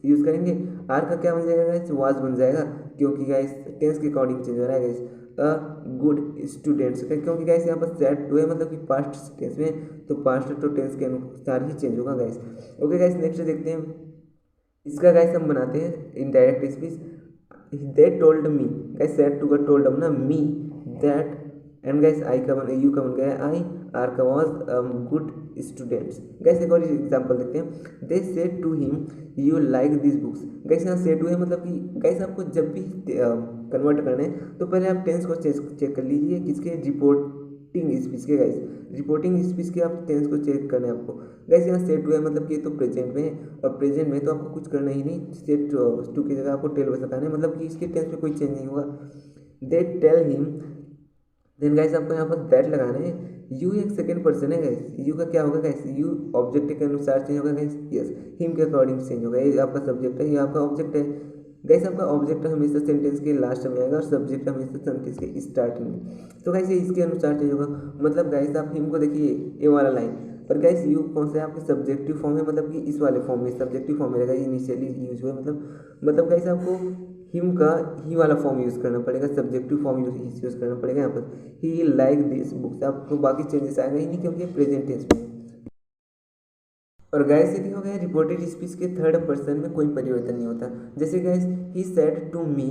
यूज़ करेंगे। आर का क्या बन जाएगा गाइस, वाज बन जाएगा, क्योंकि गाइस टेंस के अकॉर्डिंग चेंज हो रहा है गाइस। अ गुड स्टूडेंट्स, क्योंकि गाइस यहाँ पर सेड टू है मतलब कि पास्ट टेंस में, तो पास्ट टू टेंस के अनुसार ही चेंज होगा गाइस। ओके गाइस, नेक्स्ट देखते हैं इसका गाइस हम बनाते हैं indirect speech. They told me, guys said to का टोल्ड हम ना me that, and guys I का बन यू का बन गया आई, आर का वाज गुड स्टूडेंट्स। गाइस एक और एग्जांपल देखते हैं। They said to him you like this books. Guys यहाँ सेड टू है मतलब कि गाइस आपको जब भी कन्वर्ट करना है तो पहले आप टेंस को चेक कर लीजिए किसके, रिपोर्टिंग स्पीच के। गाइस रिपोर्टिंग स्पीच के आप टेंस को चेक करना है आपको। गाइस यहाँ सेड टू है मतलब कि ये तो प्रेजेंट में है, और प्रेजेंट में तो आपको कुछ करना ही नहीं, सेड टू की जगह आपको टेल बस लगाना है, मतलब कि इसके टेंस में कोई चेंज नहीं होगा। They tell him, then guys आपको यहाँ पर दैट लगाना है। यू एक सेकंड पर्सन है गाइस, यू का क्या होगा गाइस, यू ऑब्जेक्ट के अनुसार चेंज होगा गाइस, यस हिम के अकॉर्डिंग चेंज होगा। ये आपका सब्जेक्ट है, ये आपका ऑब्जेक्ट है। गाइस आपका ऑब्जेक्ट हमेशा सेंटेंस के लास्ट में आएगा और सब्जेक्ट हमेशा सेंटेंस के स्टार्टिंग में, तो गाइस ये इसके अनुसार चेंज होगा। मतलब गाइस आप हिम को देखिए ये वाला लाइन, और गाइस यू कौन सा है आपके सब्जेक्टिव फॉर्म है, मतलब कि इस वाले फॉर्म में सब्जेक्टिव फॉर्म में रहेगा, इनिशियली यूज हुआ मतलब गाइस आपको हिम का ही वाला फॉर्म यूज़ करना पड़ेगा, सब्जेक्टिव फॉर्म यूज़ करना पड़ेगा यहाँ पर। ही लाइक दिस बुक्स, आपको बाकी चेंजेस आएगा ही नहीं क्योंकि प्रेजेंट टेंस में। और गाइस यदि हो गया रिपोर्टेड स्पीच के थर्ड पर्सन में कोई परिवर्तन नहीं होता, जैसे guys he said to me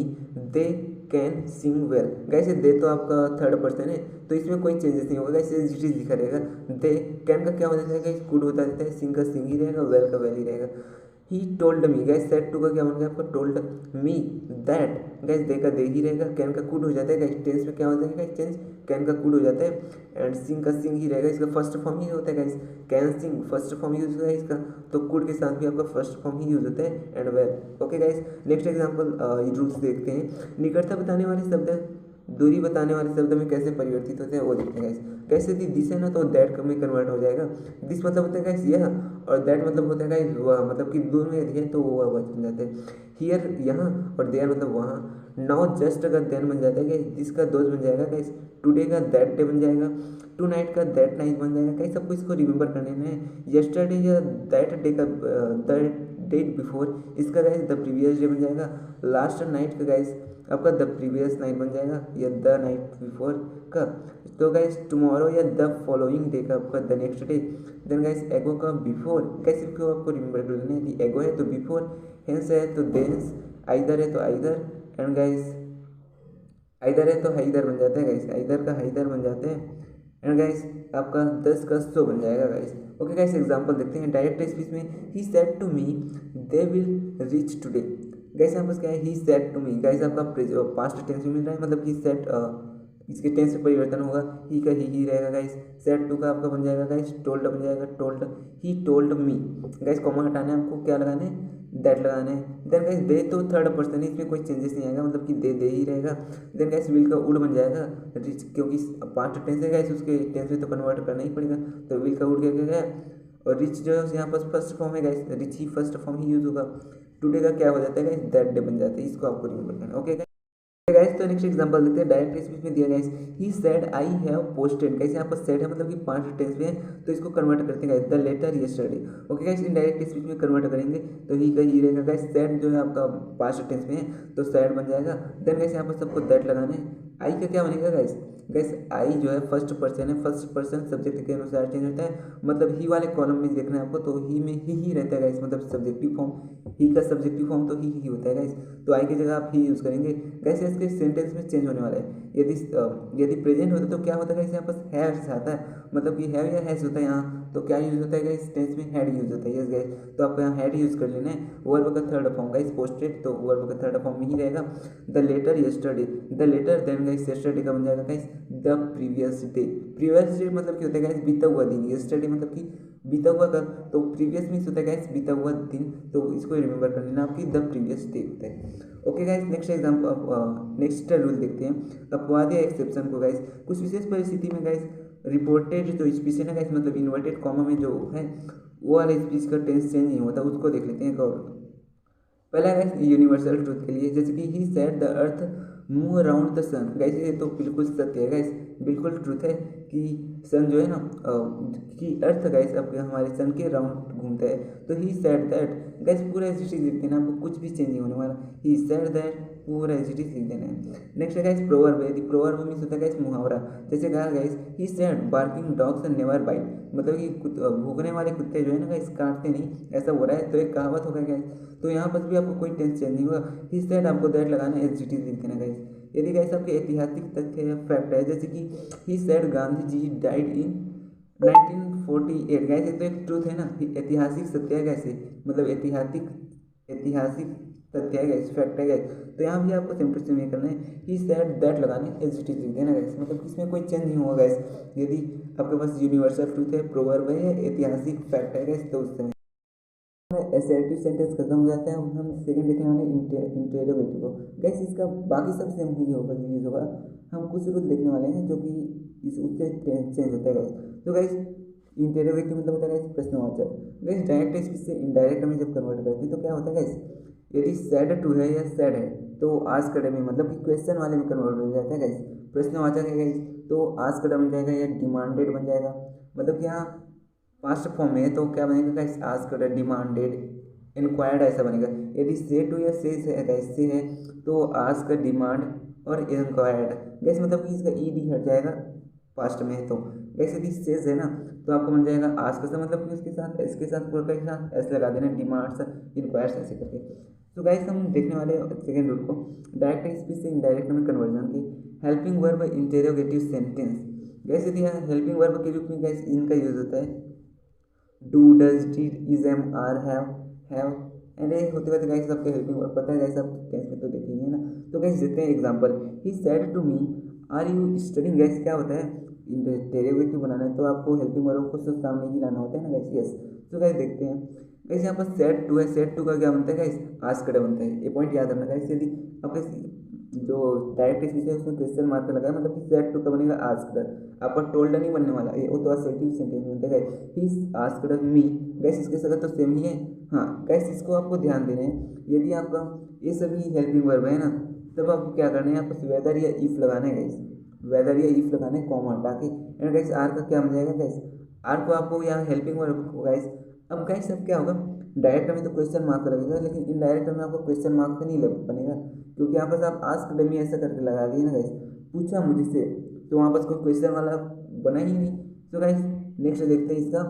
they can sing well. Guys they तो आपका थर्ड पर्सन है तो इसमें कोई चेंजेस नहीं होगा, गाइस इट इज लिखा रहेगा। दे कैन का क्या हो जाता है गाइस, कुड होता रहता है, सिंग का सिंग ही रहेगा, वेल का वेल ही रहेगा। He told me, guys said to का क्या बन गया आपका, told me that, guys they का दे ही रहेगा, कैन का कुड हो जाता है, गाइस टेंस में क्या हो जाएगा गाइस चेंज, कैन का कुड हो जाता है, एंड सिंग का सिंग ही रहेगा, इसका फर्स्ट फॉर्म ही होता है guys, can sing first form use होता है इसका, तो कुड के साथ भी आपका फर्स्ट फॉर्म ही यूज होता है, and well. Okay guys, next example rules देखते हैं। निकटता बताने वाले शब्द दूरी बताने वाले शब्द में कैसे परिवर्तित होते हैं वो देखते हैं गाइस। कैसे यदि दिस है ना तो दैट में कन्वर्ट हो जाएगा। दिस मतलब होता है गाइस यह, और दैट मतलब होता है गाइस वह, मतलब कि दोनों यदि है तो वह बन जाते हैं। हियर यहाँ, और देयर मतलब वहाँ। नाउ जस्ट का देन बन जाता है गाइस, दिस का दोज बन जाएगा गाइस, टुडे का दैट डे बन जाएगा, टू नाइट का दैट नाइट बन जाएगा गाइस। सबको इसको रिमेंबर करने में है। यस्टरडे या दैट डे का दैट डेट बिफोर, इसका गाइस द प्रीवियस डे बन जाएगा। लास्ट नाइट का गाइस आपका द प्रीवियस नाइट बन जाएगा, या द नाइट बिफोर का। तो गाइस टुमारो या द फॉलोइंग डे का आपका the next day. Then guys ago का बिफोर, गाइस इसको आपको रिमेंबर कर लेना है कि एगो है तो बिफोर, हेंस है तो देंस, आइदर है तो आइदर, एंड गाइस आइदर है तो हाइदर बन जाता है गाइस, आइदर का हाइदर बन जाते हैं, एंड गाइस आपका 10 का 100 बन जाएगा गाइस। ओके गाइस, एग्जांपल देखते हैं डायरेक्ट स्पीच में। He said to me they will reach today. Guys यहाँ पर क्या है, he said to me, guys आपका पास्ट टेंस में मिल रहा है, मतलब ही सेड इसके टेंस में परिवर्तन होगा, ही का ही रहेगा गाइस। सेड टू का आपका बन जाएगा गाइस टोल्ड बन जाएगा, told he told me. Guys comma हटाना है आपको, क्या लगाना है, दैट लगाना है। देन गाइस दे तो थर्ड पर्सन है, इसमें कोई चेंजेस नहीं आएगा, मतलब कि दे ही रहेगा। देन गाइस विल का वुड बन जाएगा, रिच क्योंकि पास्ट टेंस है गाइस, उसके टेंस में तो कन्वर्ट करना ही पड़ेगा, तो विल का वुड क्या गया। और रिच जो है यहाँ पर फर्स्ट फॉर्म है गाइस, रिच ही फर्स्ट फॉर्म ही यूज होगा। टुडे का क्या हो जाता है गाइस, दैट डे बन जाता है, इसको आपको रिमेंबर करना है। ओके गाइस, तो नेक्स्ट एग्जांपल देखते हैं डायरेक्ट स्पीच में दिया guys. He said I have posted, guys यहाँ पर सेड है मतलब कि पास्ट टेंस में है, तो इसको कन्वर्ट करते हैं guys the letter yesterday. Okay guys, indirect speech में कन्वर्ट करेंगे तो ही का ही रहेगा गाइस। सेड जो है आपका पास्ट टेंस में है तो सेड बन जाएगा। देन गाइस यहाँ पर सबको दैट लगाना है। आई का क्या बनेगा गाइस, गाइस आई जो है फर्स्ट पर्सन है, फर्स्ट पर्सन सब्जेक्ट के अनुसार चेंज होता है, मतलब ही वाले कॉलम में देखना है आपको, तो ही में ही रहता है गाइस, मतलब सब्जेक्टिव फॉर्म, ही का सब्जेक्टिव फॉर्म तो ही होता है गाइस, तो आई की जगह आप ही यूज करेंगे गाइस। इसके सेंटेंस में चेंज होने वाला है, यदि प्रेजेंट होता तो क्या होता है गाइस, यहाँ पर हैव आता है, मतलब कि हैव या हैज होता है यहाँ, तो क्या यूज होता है गाइस, टेंस में हैड यूज होता है, यस गाइस, तो आपको यहाँ हैड यूज कर लेना है। वर्ब का थर्ड फॉर्म गाइस पोस्टेड, तो वर्ब का थर्ड फॉर्म में ही रहेगा। The letter yesterday, the letter then guys yesterday का बन जाएगा guys the previous day. Previous day मतलब क्या होता है गाइस, बीता हुआ दिन, यस्टरडे मतलब कि बीता हुआ कल, तो प्रीवियस मीन्स होता है गाइस बीता हुआ दिन, तो इसको रिमेंबर कर लेना आपकी द प्रीवियस डे होता है। Okay guys, next example next rule देखते हैं अपवाद या एक्सेप्शन को गाइस। कुछ विशेष परिस्थिति में गाइस रिपोर्टेड जो स्पीच है ना गाइस, मतलब इन्वर्टेड कॉमा में जो है वो वाला स्पीच का टेंस चेंज नहीं होता, उसको देख लेते हैं। एक और पहला है यूनिवर्सल ट्रूथ के लिए, जैसे कि he said the earth move around the sun. Guys ये तो बिल्कुल सत्य है गाइस, बिल्कुल ट्रूथ है कि सन जो है ना कि अर्थ गाइस अब हमारे सन के राउंड घूमता है, तो ही सेड दैट। गाइस पूरा ऐसी चीज देखते हैं ना, आपको कुछ भी चेंज नहीं होने वाला। ही सेड दैट पूरा एजिटी लिख देना है। नेक्स्ट है गाइस प्रोवर्ब। यदि प्रोवर्ब मीन्स होता है गाइस मुहावरा। जैसे कहा guys he said barking dogs never bite, मतलब कि भूखने वाले कुत्ते जो है ना गाइस काटते नहीं, ऐसा हो रहा है। तो एक कहावत होगा गाइस। तो यहाँ पर भी आपको कोई टेंस चेंज नहीं होगा, ही सेड आपको दैट लगाना, एजिटी लिख देना गाइस। यदि गाइस आपके ऐतिहासिक तथ्य या फैक्ट है, जैसे कि he said Gandhi ji died in 1948, guys ये तो एक ट्रूथ है ना, ऐतिहासिक सत्य है गाइस, मतलब ऐतिहासिक तथ्य है गाइस, फैक्ट है गाइस। तो यहाँ भी आपको सेम टू सेम ये करना है, ही सेड दैट लगाने, एज इट इज लिख देना गाइस, मतलब इसमें कोई चेंज नहीं होगा गाइस। यदि आपके पास यूनिवर्सल ट्रूथ है, प्रोवर्ब है, ऐतिहासिक फैक्ट है गाइस, तो उससे असर्टिव सेंटेंस खत्म हो जाता है। हम सेकंड देखने वाले इंटेरोगेटिव को। गैस इसका बाकी सब सेम ही होगा, यूज होगा। हम कुछ रूल देखने वाले हैं जो कि इस उससे चेंज होता है गैस। तो गैस इंटेरोगेटिव मतलब होता है गैस प्रश्नवाचक। गैस डायरेक्ट स्पीच से इनडायरेक्ट में जब कन्वर्ट करते हैं तो क्या होता है गैस, यदि सैड टू है या सैड है तो आज कड़े में मतलब कि क्वेश्चन वाले में कन्वर्ट हो जाता है गैस। प्रश्नवाचक है गैस तो आज कड़ा बन जाएगा या डिमांडेड बन जाएगा, मतलब कि यहाँ पास्ट फॉर्म में है तो क्या बनेगा गाइस, आस्क्ड, डिमांडेड, इंक्वायर्ड ऐसा बनेगा। यदि से टू या से है गाइस, से है तो आस्क, डिमांड और इंक्वायर्ड गाइस, मतलब कि इसका ईडी हट जाएगा पास्ट में है तो। गाइस यदि सेज है ना तो आपको बन जाएगा आस्क से, मतलब कि उसके साथ इसके साथ पूरा के साथ ऐसे लगा देना, डिमांड्स, इंक्वायर्स ऐसे करके। तो गाइस हम देखने वाले सेकेंड रूल को, डायरेक्ट स्पीच से इनडायरेक्ट में कन्वर्जन की। Helping verb interrogative sentence. Guys यदि यहाँ हेल्पिंग वर्ब के रूप में गाइस इनका यूज होता है do, does, did, is, am, are, have and ये होते होते गाइस आपके हेल्पिंग वर्ब पता है गाइस, आप टेंस में तो देखेंगे ना। तो गाइस देते हैं example, he said to me are you studying. Guys क्या होता है, डेरिवेटिव बनाना है तो आपको हेल्पिंग वर्ब को सिर्फ सामने ही लाना होता है ना गाइस, यस। तो गाइस देखते हैं गाइस यहाँ पर सेड टू है, सेड टू का क्या बनता है गाइस, आस्क्ड बनता है। ये पॉइंट याद रखना गाइस। यदि आपके जो डायरेक्ट स्पीच है उसमें क्वेश्चन मार्क लगा है, मतलब कि सेड टू का बनेगा आस्क्ड, आपका टोल्ड नहीं बनने वाला, ये वो तो असर्टिव सेंटेंस बनता है guys. He asked me, gas इसके साथ तो सेम ही है। हाँ गैस इसको आपको ध्यान देना है, यदि आपका ये सभी हेल्पिंग वर्ब है ना तब आपको क्या करना है, आपको वेदर या इफ लगाना है गाइस, वेदर या इफ लगाना है कॉमा हटा के। एंड गाइस आर का क्या बन जाएगा गाइस, आर को आपको यहाँ हेल्पिंग वर्ब गाइस। अब गाइस अब क्या होगा, डायरेक्ट में तो क्वेश्चन मार्क लगेगा, लेकिन इनडायरेक्ट में आपको क्वेश्चन मार्क नहीं लग बनेगा, क्योंकि यहाँ पर आप आस्क्ड मी ऐसा करके लगा दिए ना गाइस, पूछा मुझसे, तो वहाँ पर कोई क्वेश्चन वाला बना ही नहीं। तो गाइस नेक्स्ट देखते हैं इसका।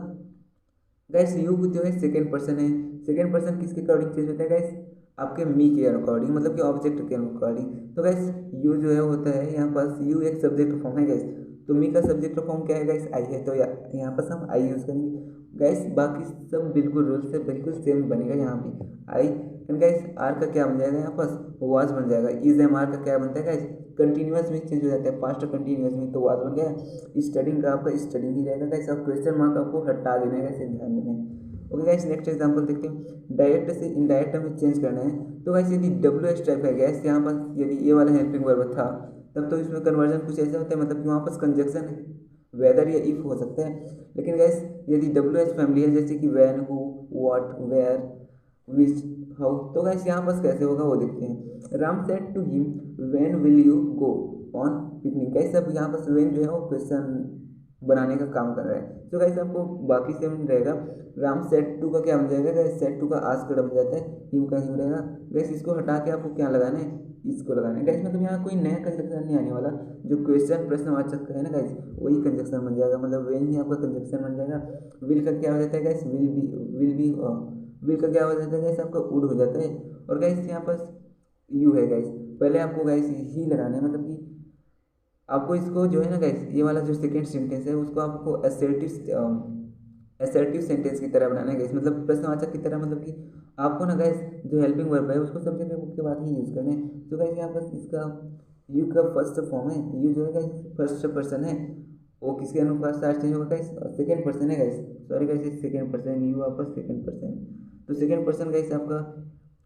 गाइस यू जो है सेकेंड पर्सन है, सेकेंड पर्सन किसके अकॉर्डिंग चेंज होता है गाइस, आपके मी के अकॉर्डिंग, मतलब कि ऑब्जेक्ट के अकॉर्डिंग। तो गाइस यू जो है होता है यहाँ पास, यू एक सब्जेक्ट फॉर्म है गाइस, तो मी का सब्जेक्ट फॉर्म क्या है गाइस, आई है, तो यहाँ पर हम आई यूज़ करेंगे गाइस। बाकी सब बिल्कुल रूल से बिल्कुल सेम बनेगा यहाँ भी आई। एंड गाइस आर का क्या बन जाएगा यहाँ पास, वाज बन जाएगा। इज एम आर का क्या बनता है गाइस, कंटिन्यूअस में चेंज हो जाता है, पास्ट कंटिन्यूअस में, तो वाज बन गया। स्टडिंग का आपका स्टडिंग ही रहेगा गाइस, आप क्वेश्चन मार्क आपको हटा देना है गाइस, ध्यान देना है। ओके गाइस नेक्स्ट एग्जांपल देखते हैं, डायरेक्ट से इनडायरेक्ट में चेंज करना है। तो गाइस यदि डब्ल्यू एस टाइप है गैस, यहाँ पर यदि ये वाला हेल्पिंग वर्ब था तब तो इसमें कन्वर्जन कुछ ऐसा होता है, मतलब कि वहाँ पर कंजक्शन है, वेदर या इफ हो सकता है। लेकिन गैस यदि डब्ल्यू एस फैमिली है, जैसे कि when, who, what, where, which, how, तो गैस यहाँ पर कैसे होगा वो देखते हैं। Ram said to him when will you go on picnic. Guys अब यहाँ पर व्हेन जो है वो क्वेश्चन बनाने का काम कर रहा है। तो गैस आपको बाकी सेम रहेगा। राम सेट टू का क्या बन जाएगा गैस, सेट टू का आस्क्ड बन जाता है, हिम का हिम रहेगा। गैस इसको हटा के आपको क्या लगाना है, इसको लगाना है गैस, मतलब यहाँ कोई नया कंजक्शन नहीं आने वाला, जो क्वेश्चन प्रश्नवाचक है ना गैस वही कंजक्शन बन जाएगा, मतलब वेन ही आपका कंजक्शन बन जाएगा। विल का क्या हो जाता है गैस, विल का क्या हो जाता है गैस, आपका वुड हो जाता है। और गैस यहाँ पर यू है गैस, पहले आपको गैस ही लगाना है, मतलब कि आपको इसको जो है ना गाइस, ये वाला जो सेकेंड सेंटेंस है उसको आपको असर्टिव सेंटेंस की तरह बनाना है गाइस, मतलब प्रश्नवाचक की तरह, मतलब कि आपको ना गाइस जो हेल्पिंग वर्ब है उसको सब्जेक्ट के बाद ही यूज़ करना है। तो गाइस यहाँ पर इसका यू का फर्स्ट फॉर्म है, यू जो है गाइस फर्स्ट पर्सन है, वो किसके अनुसार चेंज होगा गाइस, सेकेंड पर्सन है guys, sorry guys second person, you आपका सेकेंड पर्सन, तो सेकेंड पर्सन गाइस आपका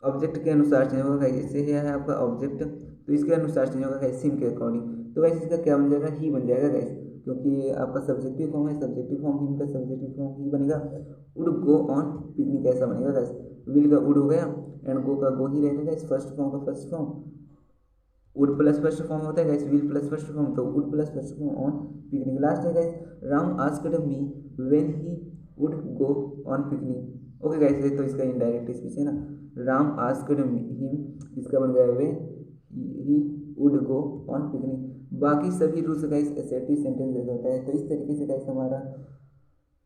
ऑब्जेक्ट के अनुसार चेंज होगा गाइस, इससे है आपका ऑब्जेक्ट तो इसके अनुसार चेंज होगा गाइस, सिम के अकॉर्डिंग। तो गाइस इसका क्या बन जाएगा, ही बन जाएगा गाइस, क्योंकि आपका सब्जेक्टिव फॉर्म है, सब्जेक्टिव फॉर्म हिम का सब्जेक्टिव फॉर्म ही बनेगा। वुड गो ऑन पिकनिक ऐसा बनेगा गाइस, विल का वुड हो गया एंड गो का गो ही रहेगा गाइस, फर्स्ट फॉर्म का first form, would plus first form होता है guys, will plus first form, तो would plus first form on picnic. Last है guys, Ram asked me when he would go on picnic. Okay guys ये तो इसका indirect speech है ना, Ram asked him, इसका बन गया when he would go on picnic. बाकी सभी रूल्स गाइस एसर्टिव सेंटेंस दे देता है। तो इस तरीके से गाइस हमारा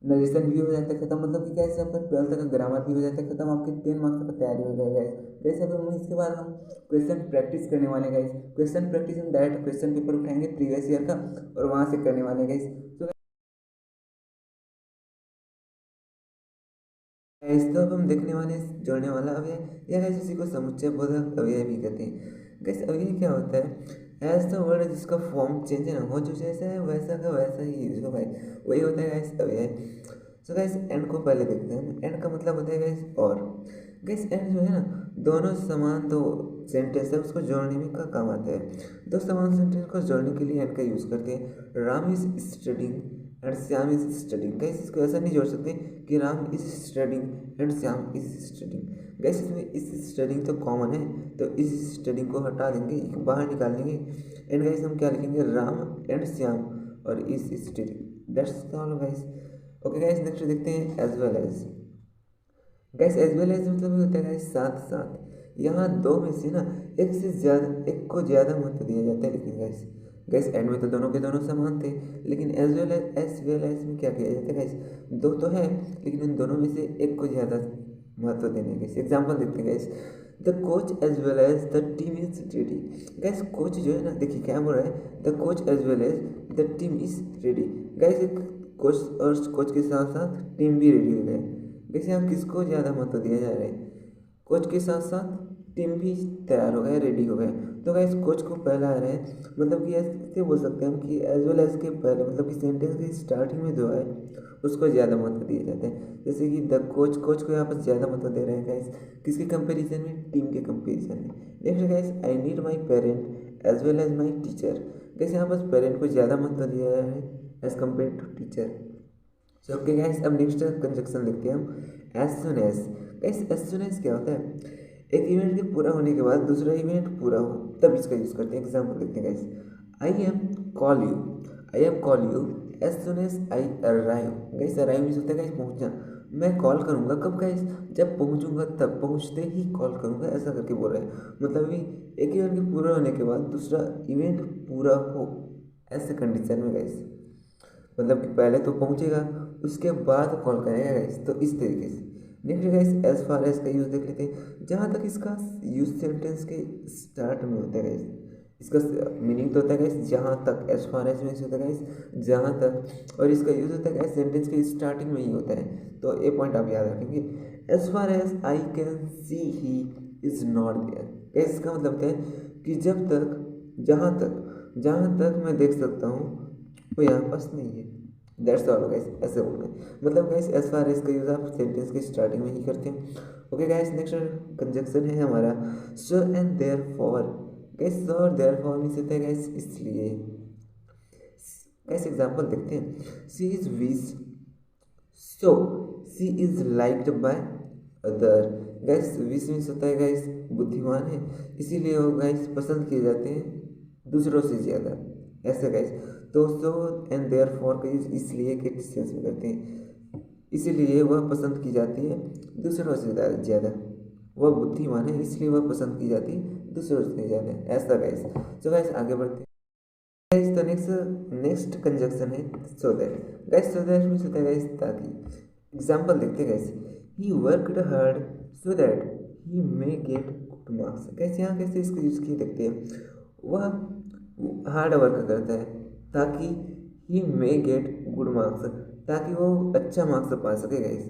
नरेशन भी हो जाता है खत्म, मतलब कि कैसे आपका 12th का ग्रामर भी हो जाता है खत्म, आपके 10 मार्क्स का तैयारी हो जाएगा गाइस। जैसे अब हम इसके बाद हम क्वेश्चन प्रैक्टिस करने वाले गाइस। क्वेश्चन प्रैक्टिस हम डायरेक्ट क्वेश्चन पेपर उठाएंगे प्रीवियस ईयर का और वहाँ से करने वाले गाइस। तो गाइस तो अब हम देखने वाले जोड़ने वाला अवयव या गाइस उसी को समुच्चय बोधक अवयव भी कहते हैं। गाइस अवयव क्या होता है, एज द वर्ड जिसका फॉर्म चेंज है ना, हो जो जैसा है वैसा का वैसा ही यूज हो भाई, वही होता है गाइस अवयव। सो गाइस एंड को पहले देखते हैं। एंड का मतलब होता है गाइस और। गाइस एंड जो है ना, दोनों समान दो सेंटेंस है उसको जोड़ने में का काम आता है। दो समान सेंटेंस को जोड़ने के लिए एंड का यूज करते हैं। Ram is studying and Shyam is studying. Guys इसको ऐसा नहीं जोड़ सकते कि Ram is studying and Shyam is studying. Guys इसमें इस स्टडिंग तो कॉमन है, तो इस स्टडिंग को हटा देंगे, बाहर निकाल देंगे। एंड गाइस हम क्या लिखेंगे, राम एंड श्याम और is studying. That's all guys. Okay guys next देखते हैं as well as. Guys as well as मतलब होता है गाइस साथ साथ। यहाँ दो में से ना एक से ज़्यादा, एक को ज़्यादा महत्व दिया जाता है। लेकिन गाइस गाइस एंड में तो दोनों के दोनों समान थे, लेकिन एज वेल एज में क्या किया जाता है गाइस, दो तो है लेकिन उन दोनों में से एक को ज़्यादा महत्व देने के। एग्जाम्पल देखते हैं guys, the coach as well as the team is ready. Guys coach जो है ना, देखिए क्या बोल रहा है, the coach as well as the team is ready. Guys एक कोच और कोच के साथ साथ टीम भी रेडी हो गए। वैसे यहाँ किसको ज़्यादा महत्व दिया जा रहा है, कोच के साथ साथ टीम भी तैयार हो गए, रेडी हो गए। तो गाइस कोच को पहला आ रहा है, मतलब कि ऐसे बोल सकते हैं हम कि एज वेल एज के पहले, मतलब कि सेंटेंस की स्टार्टिंग में जो है उसको ज़्यादा महत्व दिया जाता है। जैसे कि द कोच, कोच को यहाँ पर ज़्यादा महत्व दे रहे हैं गाइस, किसके कंपेरिजन में, टीम के कंपेरिजन में। Next guys, I need my parent as well as my teacher. Guys यहाँ पर पेरेंट को ज़्यादा महत्व दिया है as compare to teacher. So okay guys, अब नेक्स्ट कंजक्शन लिखते हैं हम, as soon as. Guys as soon as क्या होता है, एक इवेंट के पूरा होने के बाद दूसरा इवेंट पूरा हो तब इसका यूज़ करते हैं। एग्जाम्पल देखते हैं guys, I am call you, I am call you as soon as I arrive. Guys arrive means होता है गाइस पहुंचना। मैं कॉल करूंगा कब गाइस, जब पहुंचूंगा तब, पहुंचते ही कॉल करूंगा, ऐसा करके बोल रहे हैं। मतलब अभी एक इवेंट के पूरा होने के बाद दूसरा इवेंट पूरा हो, ऐसे कंडीशन में गाइस, मतलब कि पहले तो पहुंचेगा उसके बाद कॉल करेगा गाइस। तो इस तरीके से। Next guys, as far as का यूज़ देख लेते हैं। जहाँ तक इसका यूज सेंटेंस के स्टार्ट में होता है गाइस, इसका मीनिंग तो होता है गाइस जहाँ तक, एज फार एज में होता है गाइस जहाँ तक, और इसका यूज होता है गाइस सेंटेंस के स्टार्टिंग में ही होता है। तो ये पॉइंट आप याद रखेंगे। As far as I can see he is not there. Guys इसका मतलब होता है कि जब तक, जहाँ तक मैं देख सकता हूँ वो यहाँ पास नहीं है। दैट्स ऑल गाइस, ऐसे बोलना है। मतलब गाइस एज फार एज का यूज़ आप सेंटेंस के स्टार्टिंग में ही करते हैं। ओके गाइस, नेक्स्ट कंजक्शन है हमारा so and therefore. Guys so और देयरफॉर मींस होता है गाइस इसलिए। गाइस एग्जांपल देखते हैं, she is wish so she is liked by other. Guys wish means होता है गाइस बुद्धिमान है, इसीलिए वो गाइस पसंद किए जाते हैं दूसरों से ज़्यादा, ऐसे गाइस। तो सो एंड देयरफॉर का यूज इसलिए के सेंस में करते हैं, इसीलिए वह पसंद की जाती है दूसरों से ज़्यादा। वह बुद्धिमान है इसलिए वह पसंद की जाती है दूसरों से ज़्यादा, ऐसा गाइस। तो गाइस आगे बढ़ते हैं गाइस। तो नेक्स्ट कंजक्शन है so that. Guys so that means होता है गाइस ताकि। एग्जांपल देखते हैं guys, he worked hard so that he may get good marks. Guys यहाँ कैसे इसको यूज़ किए देखते हैं, वह हार्ड वर्क करता है ताकि ही मे गेट गुड मार्क्स, ताकि वो अच्छा मार्क्स पा सके गाइस।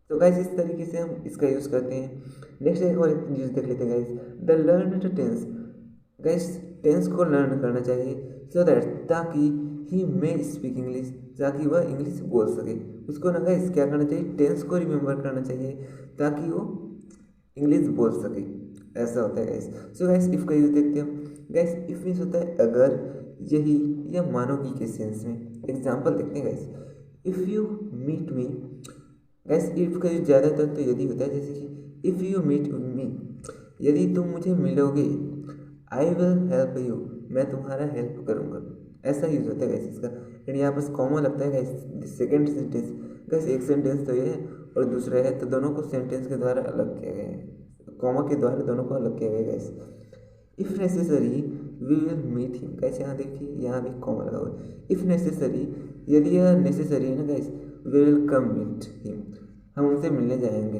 तो गाइस इस तरीके से हम इसका यूज़ करते हैं। नेक्स्ट एक और यूज़ देख लेते हैं guys, the learn tense. Guys tense को लर्न करना चाहिए सो दैट, ताकि ही मे स्पीक इंग्लिश, ताकि वह इंग्लिश बोल सके। उसको ना गाइस क्या करना चाहिए, टेंस को रिमेंबर करना चाहिए ताकि वो इंग्लिश बोल सके, ऐसा होता है गाइस। सो गाइस इफ़ का यूज़ देखते हैं हम। गाइस इफ़ मीन्स होता है अगर, यही या मानो कि के सेंस में। एग्जाम्पल देखते हैं guys, if you meet me. Guys if का यूज ज़्यादातर तो यदि होता है, जैसे कि इफ़ यू मीट मी, यदि तुम मुझे मिलोगे, आई विल हेल्प यू, मैं तुम्हारा हेल्प करूँगा, ऐसा यूज होता है गाइस इसका। एंड यहाँ पर कॉमा लगता है गाइस सेकेंड सेंटेंस। गाइस एक सेंटेंस तो ये है और दूसरा है, तो दोनों को सेंटेंस के द्वारा अलग किया गया है, कॉमा के द्वारा दोनों को अलग किया गया है guys. If necessary we will meet him. Guys यहाँ देखिए, यहाँ भी कॉमा लगा हुआ है। इफ़ नेसेसरी, यदि यह नेसेसरी है ना guys, we will come meet him, हम उनसे मिलने जाएंगे।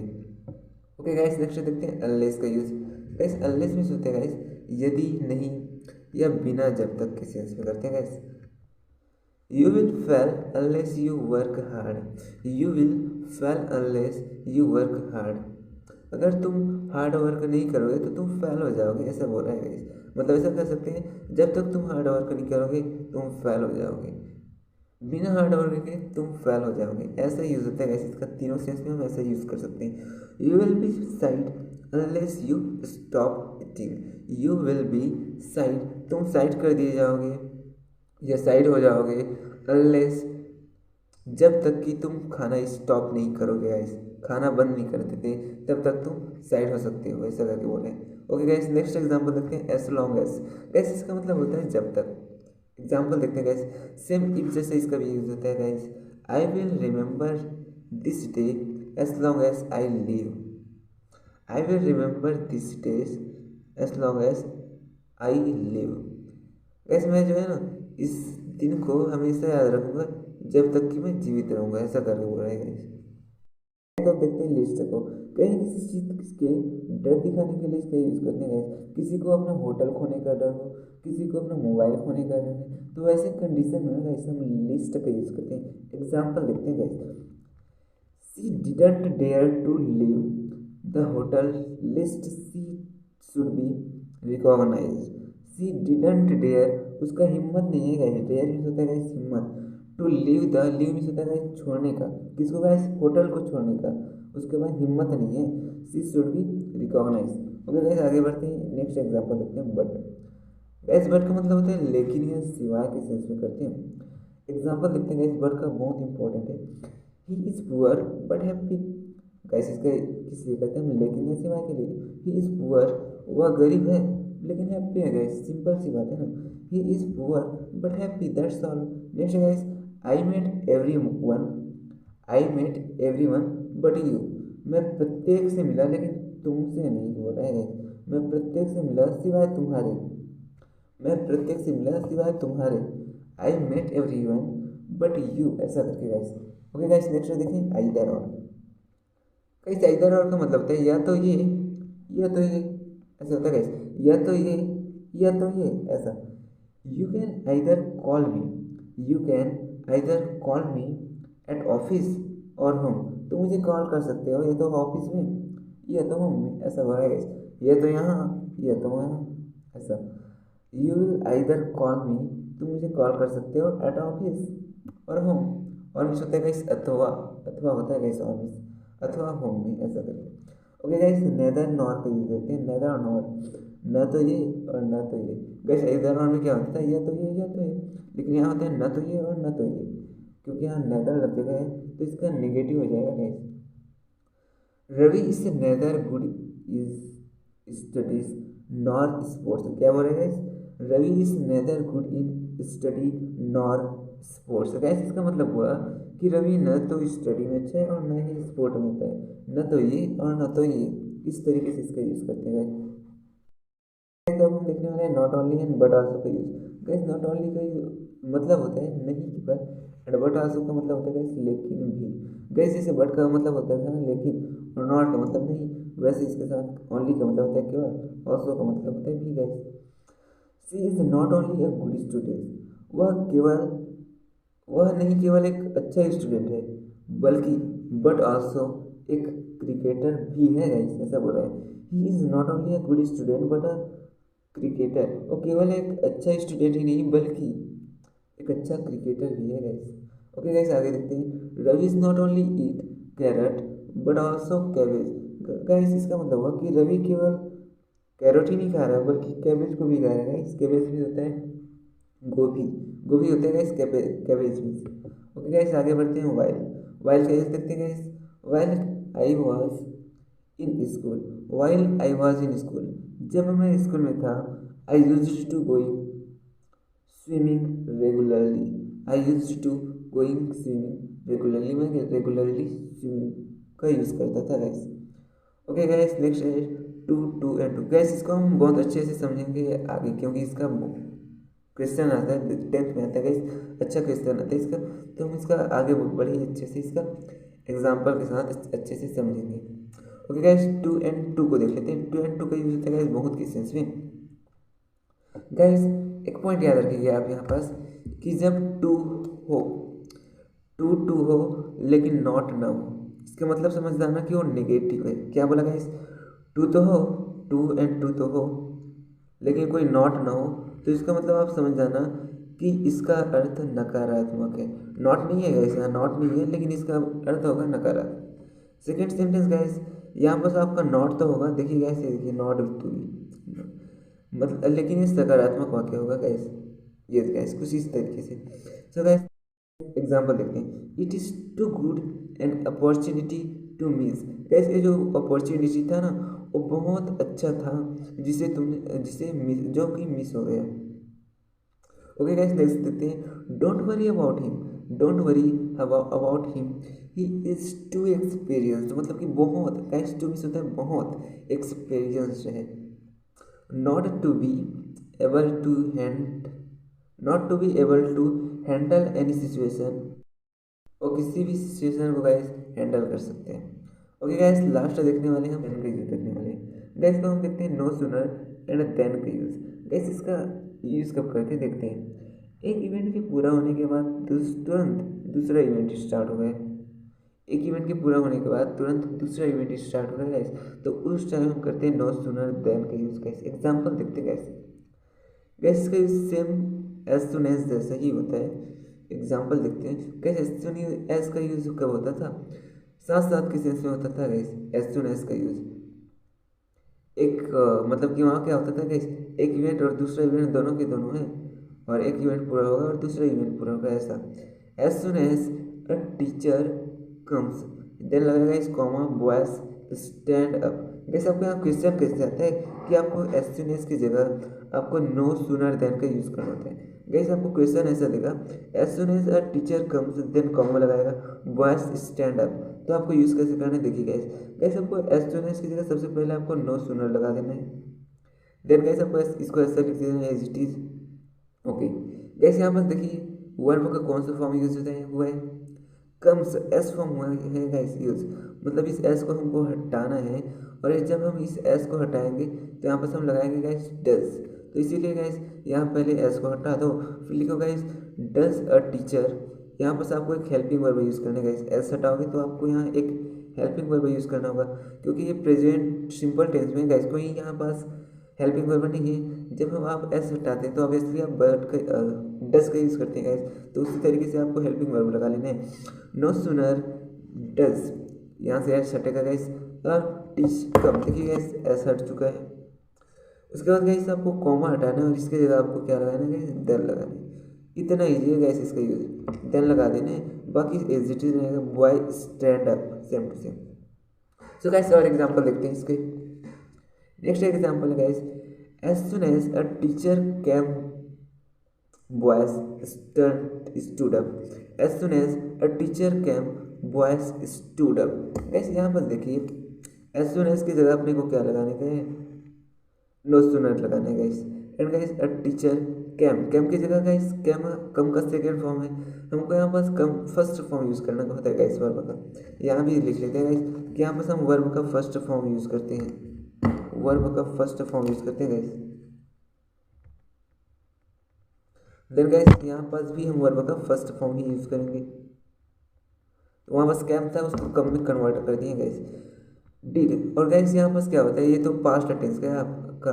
ओके गाइस, नेक्स्ट देखते हैं अनलेस का यूज। गाइस अनलेस मीन्स होता है गाइस यदि, नहीं या बिना जब तक के सेंस में करते हैं guys. You will fail unless you work hard. You will fail unless you work hard. अगर तुम हार्ड वर्क नहीं करोगे तो तुम फेल हो जाओगे, ऐसा बोल रहा है गाइस। मतलब ऐसा कर सकते हैं, जब तक तुम हार्ड वर्क नहीं करोगे तुम फेल हो जाओगे, बिना हार्ड वर्क के तुम फेल हो जाओगे। ऐसा यूज होता है गाइस, इसका तीनों सेंस में हम ऐसा यूज कर सकते हैं। You will be side unless you stop eating. You will be side, तुम साइड कर दिए जाओगे या साइड हो जाओगे, अनलेस जब तक कि तुम खाना स्टॉप नहीं करोगे गाइस, खाना बंद नहीं कर देते तब तक तुम साइड हो सकते हो, ऐसा करके बोले। ओके गाइस, नेक्स्ट एग्जांपल देखते हैं एज लॉन्ग एज। गाइस इसका मतलब होता है जब तक। एग्जांपल देखते हैं गाइस, सेम इफ जैसे इसका भी यूज होता है guys. I will remember this day as long as I live. I will remember this days as long as I live. Guys मैं जो है ना इस दिन को हमेशा याद रखूंगा जब तक कि मैं जीवित रहूंगा, ऐसा करके बोल रहा है गाइस। तो देखते हैं लिस्ट को। कहीं किसी चीज के डर दिखाने के लिए इसका यूज करते हैं गाइस। किसी को अपना होटल खोने का डर हो, किसी को अपना मोबाइल खोने का डर है, तो ऐसे कंडीशन में गाइस हम लिस्ट का यूज करते हैं। एग्जाम्पल देखते हैं guys, she didn't dare to leave the hotel lest she should be recognised. She didn't dare, उसका हिम्मत नहीं है गाइस, डेयर मीन्स होता है गाइस हिम्मत। To leave the, leave means होता है गाइस छोड़ने का, किसको गाइस, होटल को छोड़ने का, उसके बाद हिम्मत नहीं है। She should be recognise. Okay guys आगे बढ़ते हैं, नेक्स्ट एग्जांपल देखते हैं बट। गाइस बट का मतलब होता है लेकिन या सिवाय के सेंस में करते हैं। एग्जांपल देखते हैं गाइस, बट का बहुत इंपॉर्टेंट है। ही is poor but happy. Guys इसका किस लिए कहते हैं हम, लेकिन या सिवाय के लिए। ही इज पुअर, वह गरीब है लेकिन हैप्पी है गाइस, सिंपल सी बात है ना। He is poor but happy, that's all. Next guys, I met everyone, I met everyone but you. मैं प्रत्येक से मिला लेकिन तुमसे नहीं, हो रहा है। मैं प्रत्येक से मिला सिवाय तुम्हारे, मैं प्रत्येक से मिला सिवाय तुम्हारे। I met everyone but you, ऐसा करके गाइस। ओके गाइस नेक्स्ट देखिए either or. Guys either or का मतलब होता है या तो ये या तो ये, ऐसा होता है गाइस, या तो ये या तो ये, ऐसा। You can either call me, you can either call me at office और होम। तो मुझे कॉल कर सकते हो या तो ऑफिस में या तो होम में, ऐसा हो रहा है गाइस। या तो यहाँ या तो यहाँ, ऐसा। यू विल आइदर कॉल मी, तुम मुझे कॉल कर सकते हो एट ऑफिस और होम। और मिस होता है गाइस अथवा, अथवा होता है गाइस ऑफिस अथवा होम में, ऐसा करके। ओके गाइस, नेदर नॉर का यूज करते हैं, नेदर और नॉर, न तो ये और न तो ये। गाइस इधर नॉर में क्या होता है, या तो ये या तो ये, लेकिन यहाँ होता है न तो ये और न तो ये, क्योंकि यहाँ नेदर लग जगह है तो इसका नेगेटिव हो जाएगा guys. Ravi is neither good is studies nor sports. क्या बोल रहे हैं, Ravi is neither good in study nor sports. Guys इसका मतलब हुआ कि रवि न तो स्टडी में अच्छा है और न ही स्पोर्ट में अच्छा है, न तो ये और न तो ये, इस तरीके से इसका यूज करते हैं। तो अब हम देखने वाले हैं not only and but also का यूज। गैस नॉट ओनली का मतलब होता है नहीं केवल, एंड बट आल्सो का मतलब होता है गैस लेकिन भी। गैस जैसे बट का मतलब होता है ना लेकिन, और नॉट का मतलब नहीं, वैसे इसके साथ ओनली का मतलब होता है केवल, ऑल्सो का मतलब होता है भी guys. She is not only a good student, वह नहीं केवल एक अच्छा स्टूडेंट है बल्कि बट आल्सो एक क्रिकेटर भी है गाइस, ऐसा बोल रहा है। ही is not only a good student but a cricketer, वो केवल एक अच्छा स्टूडेंट ही नहीं बल्कि एक अच्छा क्रिकेटर भी है गाइस। ओके गाइस आगे देखते हैं, Ravi is not only eat carrot but also cabbage. Guys इसका मतलब हुआ कि रवि केवल कैरोट ही नहीं खा रहा बल्कि कैबेज को भी खा रहा है गाइस। कैबेज भी होता है गोभी, गोभी होता है गाइस कैबेज भी। ओके गाइस आगे बढ़ते हैं, वाइल। वाइल का यूज देखते हैं guys, while I was in school, while I was in school, जब मैं स्कूल में था। I used to going swimming regularly, I used to going swimming regularly, मैं रेगुलरली स्विमिंग का यूज़ करता था गाइस। ओके गाइस, नेक्स्ट है too too and to. Guys इसको हम बहुत अच्छे से समझेंगे आगे, क्योंकि इसका क्वेश्चन आता है 10th में आता है गाइस, अच्छा क्वेश्चन आता है इसका। तो हम इसका आगे बड़ी अच्छे से इसका एग्जाम्पल के साथ अच्छे से समझेंगे। Okay guys, too and to को देख लेते हैं। टू एंड टू का यूज होता है गाइस बहुत केसेस में। गाइस एक पॉइंट याद रखिए आप यहाँ पास कि जब टू हो, टू टू हो लेकिन नॉट ना हो, इसका मतलब समझ जाना कि वो नेगेटिव है। क्या बोला गाइस, टू तो हो, टू एंड टू तो हो लेकिन कोई नॉट ना हो, तो इसका मतलब आप समझ जाना कि इसका अर्थ नकारात्मक है। नॉट नहीं है गाइस, यहाँ नॉट नहीं है लेकिन इसका अर्थ होगा नकारात्मक। सेकेंड सेंटेंस गाइस, यहाँ पर आपका नॉट तो होगा, देखिए गाइस, देखिए नॉट टू मतलब, लेकिन ये सकारात्मक वाक्य होगा गाइस। ये गाइस कुछ इस तरीके से। सो गाइस एग्जाम्पल देखते हैं। It is too good an opportunity to miss. Guys ये जो अपॉर्चुनिटी था ना, वो बहुत अच्छा था जिसे तुमने जो कि मिस हो गया। ओके गाइस, नेक्स्ट देखते हैं। Don't worry about him, don't worry about him, he is too experienced. मतलब कि बहुत, गाइस टू मिस होता है बहुत एक्सपीरियंस्ड है। Not to be able to hand, not to be able to handle any situation, और किसी भी सिचुएशन को गाइस हैंडल कर सकते हैं। ओके गाइस, लास्ट देखने वाले हैं हम देन का यूज देखने वाले हैं। गाइस तो हम देखते हैं नो सूनर एंड देन का यूज। गाइस इसका यूज कब करते हैं देखते हैं। एक इवेंट के पूरा होने के बाद तुरंत दूसरा इवेंट स्टार्ट हो गया। एक इवेंट के पूरा होने के बाद तुरंत दूसरा इवेंट स्टार्ट हो रहा है गाइस, तो उस टाइम हम करते हैं नो सूनर देन का यूज। गाइस एग्जांपल देखते हैं गाइस। गाइस इसका use same as soon as जैसा ही होता है। एग्जाम्पल देखते हैं। गाइस एज सुन एज का यूज कब होता था, साथ साथ के सेंस में होता था गाइस। एज सुन एज का यूज एक मतलब कि वहाँ क्या होता था गाइस, एक इवेंट और दूसरा इवेंट दोनों के दोनों है, और एक इवेंट पूरा होगा और दूसरा इवेंट पूरा होगा ऐसा। As soon as a teacher comes, then लगेगा इस कॉमा बॉयज स्टैंड अप। जैसे आपको यहाँ क्वेश्चन कैसे आता है कि आपको एज सुन एज की जगह आपको नो सूनर देन का यूज़ करना होता है। गैस आपको क्वेश्चन ऐसा देगा, as soon as a teacher comes, then comma लगाएगा बॉयज स्टैंड अप। तो आपको यूज़ कैसे करना है देखिए गैस। गैस आपको एज सुन एज की जगह सबसे पहले आपको नो सूनर लगा देना है। देन गैस आपको इसको ऐसा लिख देना है as it is. Okay guys, यहाँ पर देखिए वर्ब का कौन सा फॉर्म यूज होता है, वो है कम्स। एस फॉर्म हुआ है गाइस यूज, मतलब इस एस को हमको हटाना है, और जब हम इस एस को हटाएंगे तो यहाँ पर हम लगाएंगे गाइस डज। तो इसीलिए गाइस यहाँ पहले एस को हटा दो, फिर लिखो गाइस डज अ टीचर। यहाँ पर से आपको एक हेल्पिंग वर्ब यूज़ करना है गाइस। एस हटाओगे तो आपको यहाँ एक हेल्पिंग वर्ब यूज़ करना होगा, क्योंकि ये प्रेजेंट सिंपल टेंस में गाइस कोई यहाँ पास हेल्पिंग वर्ब नहीं है। जब हम आप एस हटाते हैं तो ऑब्वियसली आप बर्ड का डज का यूज़ करते हैं गाइस, तो उसी तरीके से आपको हेल्पिंग वर्ब लगा लेना है। नो सूनर डज, यहाँ से एस हटेगा गाइस, और टीच कम, देखिए गाइस एस हट चुका है। उसके बाद गाइस आपको कॉमा हटाना है और इसके जगह आपको क्या लगाना है गाइस, देन लगाना है। इतना ईजी है गाइस इसका यूज, देन लगा देना है, बाकी एज इट इज रहेगा boy stand up, same to same. So guys और एग्जांपल देखते हैं इसके। नेक्स्ट एग्जांपल है guys, as soon as a teacher came boys stood up, as soon as a teacher came boys stood up। Guys यहाँ पर देखिए as soon as की जगह अपने को क्या लगाने का है, नो सूनर लगाना है guys. And guys a teacher came, came की जगह गाइस कैम कम का सेकेंड फॉर्म है, हमको यहाँ पास कम फर्स्ट फॉर्म यूज़ करना होता है गाइस वर्ब का। यहाँ भी लिख लेते हैं गाइस कि यहाँ पास हम वर्ब का फर्स्ट फॉर्म यूज़ करते हैं, वर्ब का फर्स्ट फॉर्म यूज़ करते हैं गाइस। देन गाइस यहाँ पास भी हम वर्ब का फर्स्ट फॉर्म ही यूज़ करेंगे, तो वहाँ बस कैम था उसको कम में कन्वर्ट कर दिए गाइस डिड। और गाइस यहाँ पास क्या होता है, ये तो पास्ट टेंस का है आपका।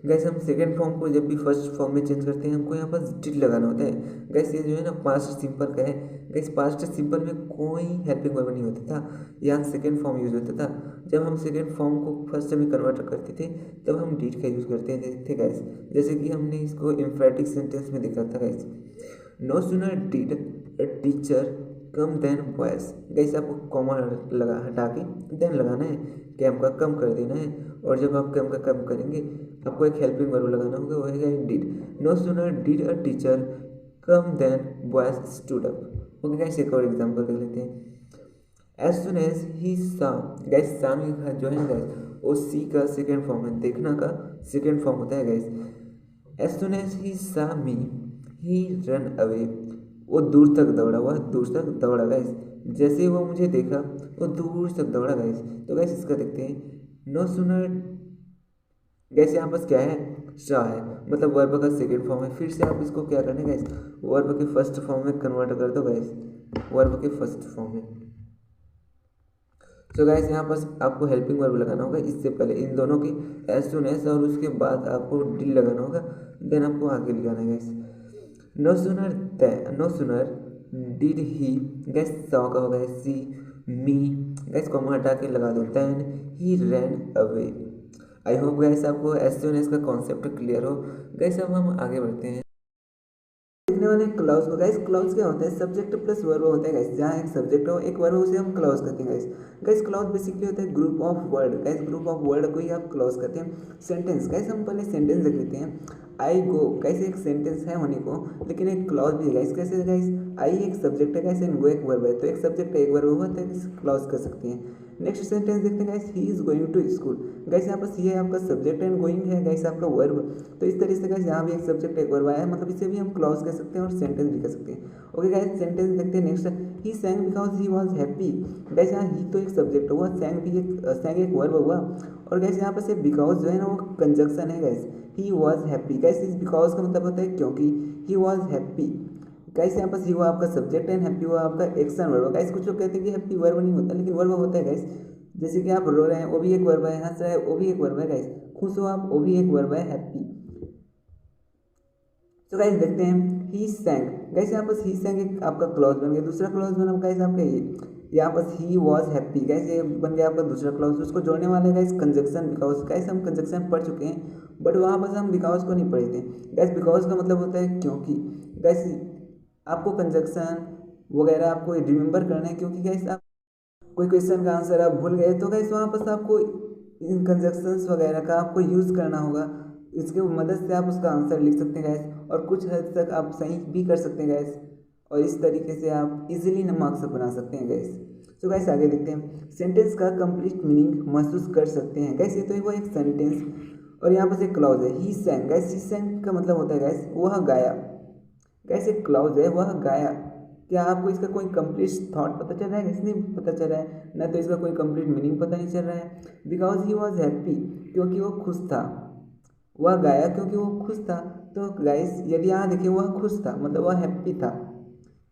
गाइस हम सेकंड फॉर्म को जब भी फर्स्ट फॉर्म में चेंज करते हैं हमको यहाँ पास डिड लगाना होता है। गाइस ये जो है ना पास्ट सिंपल का है। गाइस पास्ट सिंपल में कोई हेल्पिंग वर्ब नहीं होता था, यहाँ सेकंड फॉर्म यूज होता था। जब हम सेकंड फॉर्म को फर्स्ट में कन्वर्ट करते थे तब हम डिड का यूज़ करते थे गाइस, जैसे कि हमने इसको एम्फैटिक सेंटेंस में देखा था guys. No sooner did a teacher come then boys. Guys आपको कॉमा लगा हटा के देन लगाना है, कैम का कम कर देना है, और जब आप कैम का कम करेंगे आपको एक हेल्पिंग वर्ब लगाना होगा, वो है did. No sooner did a teacher come then boys stood up. Okay guys एक और एग्जांपल देख लेते हैं। एज सुन एज ही सा, गाइस सा जो है गाइस वो सी का सेकेंड फॉर्म है, देखना का सेकेंड फॉर्म होता है guys. As soon as he saw me he run away, वो दूर तक दौड़ा, वह दूर तक दौड़ा गाइस। जैसे वो मुझे देखा वो दूर तक दौड़ा गाइस। तो गाइस इसका देखते हैं। नो सुनर गैस यहाँ पास क्या है, सा है, मतलब वर्ब का सेकेंड फॉर्म है। फिर से आप इसको क्या करना है गाइस, वर्ब के फर्स्ट फॉर्म में कन्वर्ट कर दो गाइस, वर्ब के फर्स्ट फॉर्म में। तो गाइस यहाँ पास आपको हेल्पिंग वर्ब लगाना होगा इससे पहले इन दोनों की एज सुन एज, और उसके बाद आपको डिल लगाना होगा, देन आपको आगे लिखाना है guys. No sooner did he, guys saw का होगा सी, मी गैस कॉमा हटा के लगा दो, then he ran away. I hope guys आपको एस सुन एज का कॉन्सेप्ट क्लियर हो। गैस अब हम आगे बढ़ते हैं देखने वाले क्लाउज को। गाइस क्लाउज क्या होता है, सब्जेक्ट प्लस वर्ब होता है गाइस। जहाँ एक सब्जेक्ट हो एक वर्ब हो उसे हम क्लाउज कहते हैं गाइस। गाइस क्लाउज बेसिकली होता है group of word, guys group of word को ही आप क्लाउज कहते हैं। सेंटेंस, गाइस हम पहले सेंटेंस देख लेते हैं। आई गो, गाइस एक सेंटेंस है होने को, लेकिन एक क्लाउज भी है गाइस। कैसे गाइस, आई एक सब्जेक्ट है गाइस एंड गो एक वर्ब है, तो एक सब्जेक्ट है एक वर्ब हुआ तो क्लाउज कर सकते हैं। नेक्स्ट सेंटेंस देखते हैं guys, he is going to school. Guys यहाँ पर ही है आपका सब्जेक्ट एंड गोइंग है गाइस आपका वर्ब। तो इस तरीके से गाइस यहाँ भी एक सब्जेक्ट एक वर्ब आया है, मतलब इसे भी हम क्लॉज कह सकते हैं और सेंटेंस भी कह सकते हैं। ओके गाइस सेंटेंस देखते हैं next. He सैंग because he was happy. Guys यहाँ ही तो एक सब्जेक्ट हुआ, सैंग एक वर्ब हुआ, और गाइस यहाँ पर से बिकॉज जो है ना वो कंजक्शन है guys. He was happy, guys इस बिकॉज का मतलब होता है क्योंकि। ही वॉज हैप्पी, गाइस यहाँ पर ही हुआ आपका सब्जेक्ट एंड हैप्पी हुआ आपका एक्शन वर्ब। गाइस कुछ लोग कहते हैं कि हैप्पी वर्ब नहीं होता, लेकिन वर्ब होता है गाइस। जैसे कि आप रो रहे हैं वो भी एक वर्ब है, हंस रहे हैं वो भी एक वर्ब है गाइस, खुश हो आप वो भी एक वर्ब है हैप्पी। तो गाइस देखते हैं ही सैंग। गाइस यहाँ पर ही सैंग एक आपका क्लॉज बन गया। दूसरा क्लॉज बना गाइस आपका ये यहाँ पर ही वॉज हैप्पी, गाइस ये बन गया आपका दूसरा क्लॉज। उसको जोड़ने वाले गाइस कंजक्शन बिकॉज। गाइस हम कंजक्शन पढ़ चुके हैं, बट वहाँ पर हम बिकॉज को नहीं पढ़े थे गाइस। बिकॉज का मतलब होता है क्योंकि। गाइस आपको कंजक्शन वगैरह आपको रिमेंबर करना है, क्योंकि गाइस आप कोई क्वेश्चन का आंसर आप भूल गए तो गाइस वहाँ पर आपको इन कंजक्शंस वगैरह का आपको यूज़ करना होगा। इसके मदद से आप उसका आंसर लिख सकते हैं गाइस, और कुछ हद तक आप सही भी कर सकते हैं गाइस, और इस तरीके से आप इजीली मार्क्स बना सकते हैं गाइस। तो गाइस आगे देखते हैं। सेंटेंस का कंप्लीट मीनिंग महसूस कर सकते हैं। गाइस ये तो वो एक सेंटेंस, और यहाँ पर एक क्लाउज है ही सैंग। गाइस ही सैंग का मतलब होता है गाइस वह गाया। गाइस एक क्लाउज है वह गाया। क्या आपको इसका कोई कंप्लीट थॉट पता चल रहा है? इसलिए पता चल रहा है ना, तो इसका कोई कंप्लीट मीनिंग पता नहीं चल रहा है। बिकॉज ही वॉज हैप्पी, क्योंकि वो खुश था। वह गाया क्योंकि वो खुश था। तो गाइस यदि यहाँ देखिए वह खुश था मतलब वह हैप्पी था,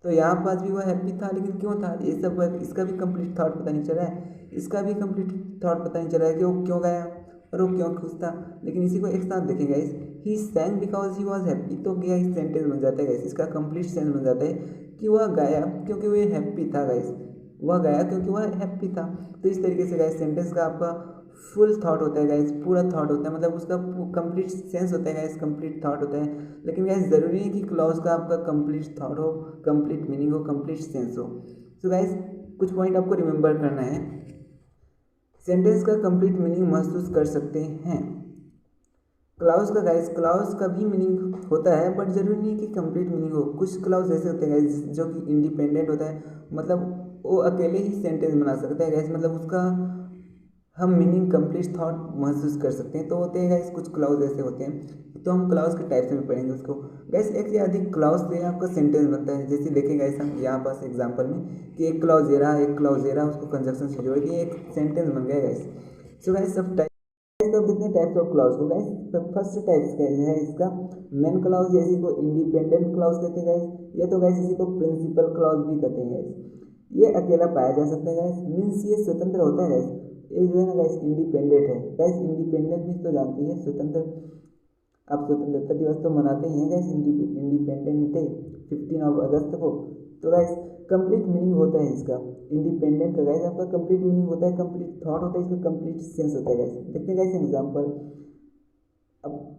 तो यहाँ पास भी वह हैप्पी था, लेकिन क्यों था ये सब इसका भी कंप्लीट थॉट पता नहीं चल रहा है। इसका भी कंप्लीट थॉट पता नहीं चल रहा है कि वो क्यों गाया और वो क्यों खुश था। लेकिन इसी को एक साथ देखें guys, he सैंग because he was happy, तो क्या इस सेंटेंस बन जाता है गाइस, इसका कंप्लीट सेंस बन जाता है कि वह गाया क्योंकि वह हैप्पी था गाइस। वह गाया क्योंकि वह हैप्पी था। तो इस तरीके से गाइस सेंटेंस का आपका फुल थॉट होता है गाइस, पूरा थॉट होता है, मतलब उसका कंप्लीट सेंस होता है गाइस, कंप्लीट थॉट होता है। लेकिन गाइस ज़रूरी है कि क्लॉज का आपका कंप्लीट थॉट हो, कंप्लीट मीनिंग हो, कंप्लीट सेंस हो। तो गाइस कुछ पॉइंट आपको रिमेंबर करना है। सेंटेंस का कंप्लीट मीनिंग महसूस कर सकते हैं। क्लाउज का गाइस, क्लाउज का भी मीनिंग होता है, बट जरूरी नहीं कि कंप्लीट मीनिंग हो। कुछ क्लाउज ऐसे होते हैं गाइस जो कि इंडिपेंडेंट होता है, मतलब वो अकेले ही सेंटेंस बना सकता है गाइस, मतलब उसका हम मीनिंग कंप्लीट थॉट महसूस कर सकते हैं। तो होते हैं गाइस कुछ क्लाउज ऐसे होते हैं, तो हम क्लाउज के टाइप्स में पढ़ेंगे उसको। गाइस एक या अधिक क्लाउज से आपका सेंटेंस बनता है। जैसे देखें गाइस हम यहाँ पास एग्जांपल में कि एक क्लाउज ये रहा, एक क्लाउज ये रहा, उसको कंजक्शन से जोड़ के एक सेंटेंस बन गया गाइस। सो गाइस सब टाइप तो कितने टाइप्स ऑफ क्लाउज को गाइस, फर्स्ट टाइप्स का है इसका मेन क्लाउज, जैसे को इंडिपेंडेंट क्लाउज कहते हैं गाइस, या तो गाइस इसी को प्रिंसिपल क्लाउज भी कहते हैं गाइस। ये अकेला पाया जा सकता है गाइस, मीन्स ये स्वतंत्र होता है गाइस। एक जो है ना गाइस इंडिपेंडेंट है गाइस, इंडिपेंडेंट भी तो जानती है स्वतंत्र। आप स्वतंत्रता दिवस तो मनाते ही हैं गाइस, इंडिपेंडेंट डे 15 अगस्त को। तो गाइस कंप्लीट मीनिंग होता है इसका इंडिपेंडेंट का गाइस, आपका कंप्लीट मीनिंग होता है, कंप्लीट थॉट होता है, इसका कंप्लीट सेंस होता है गाइस। देखते हैं गाइस एग्जांपल। अब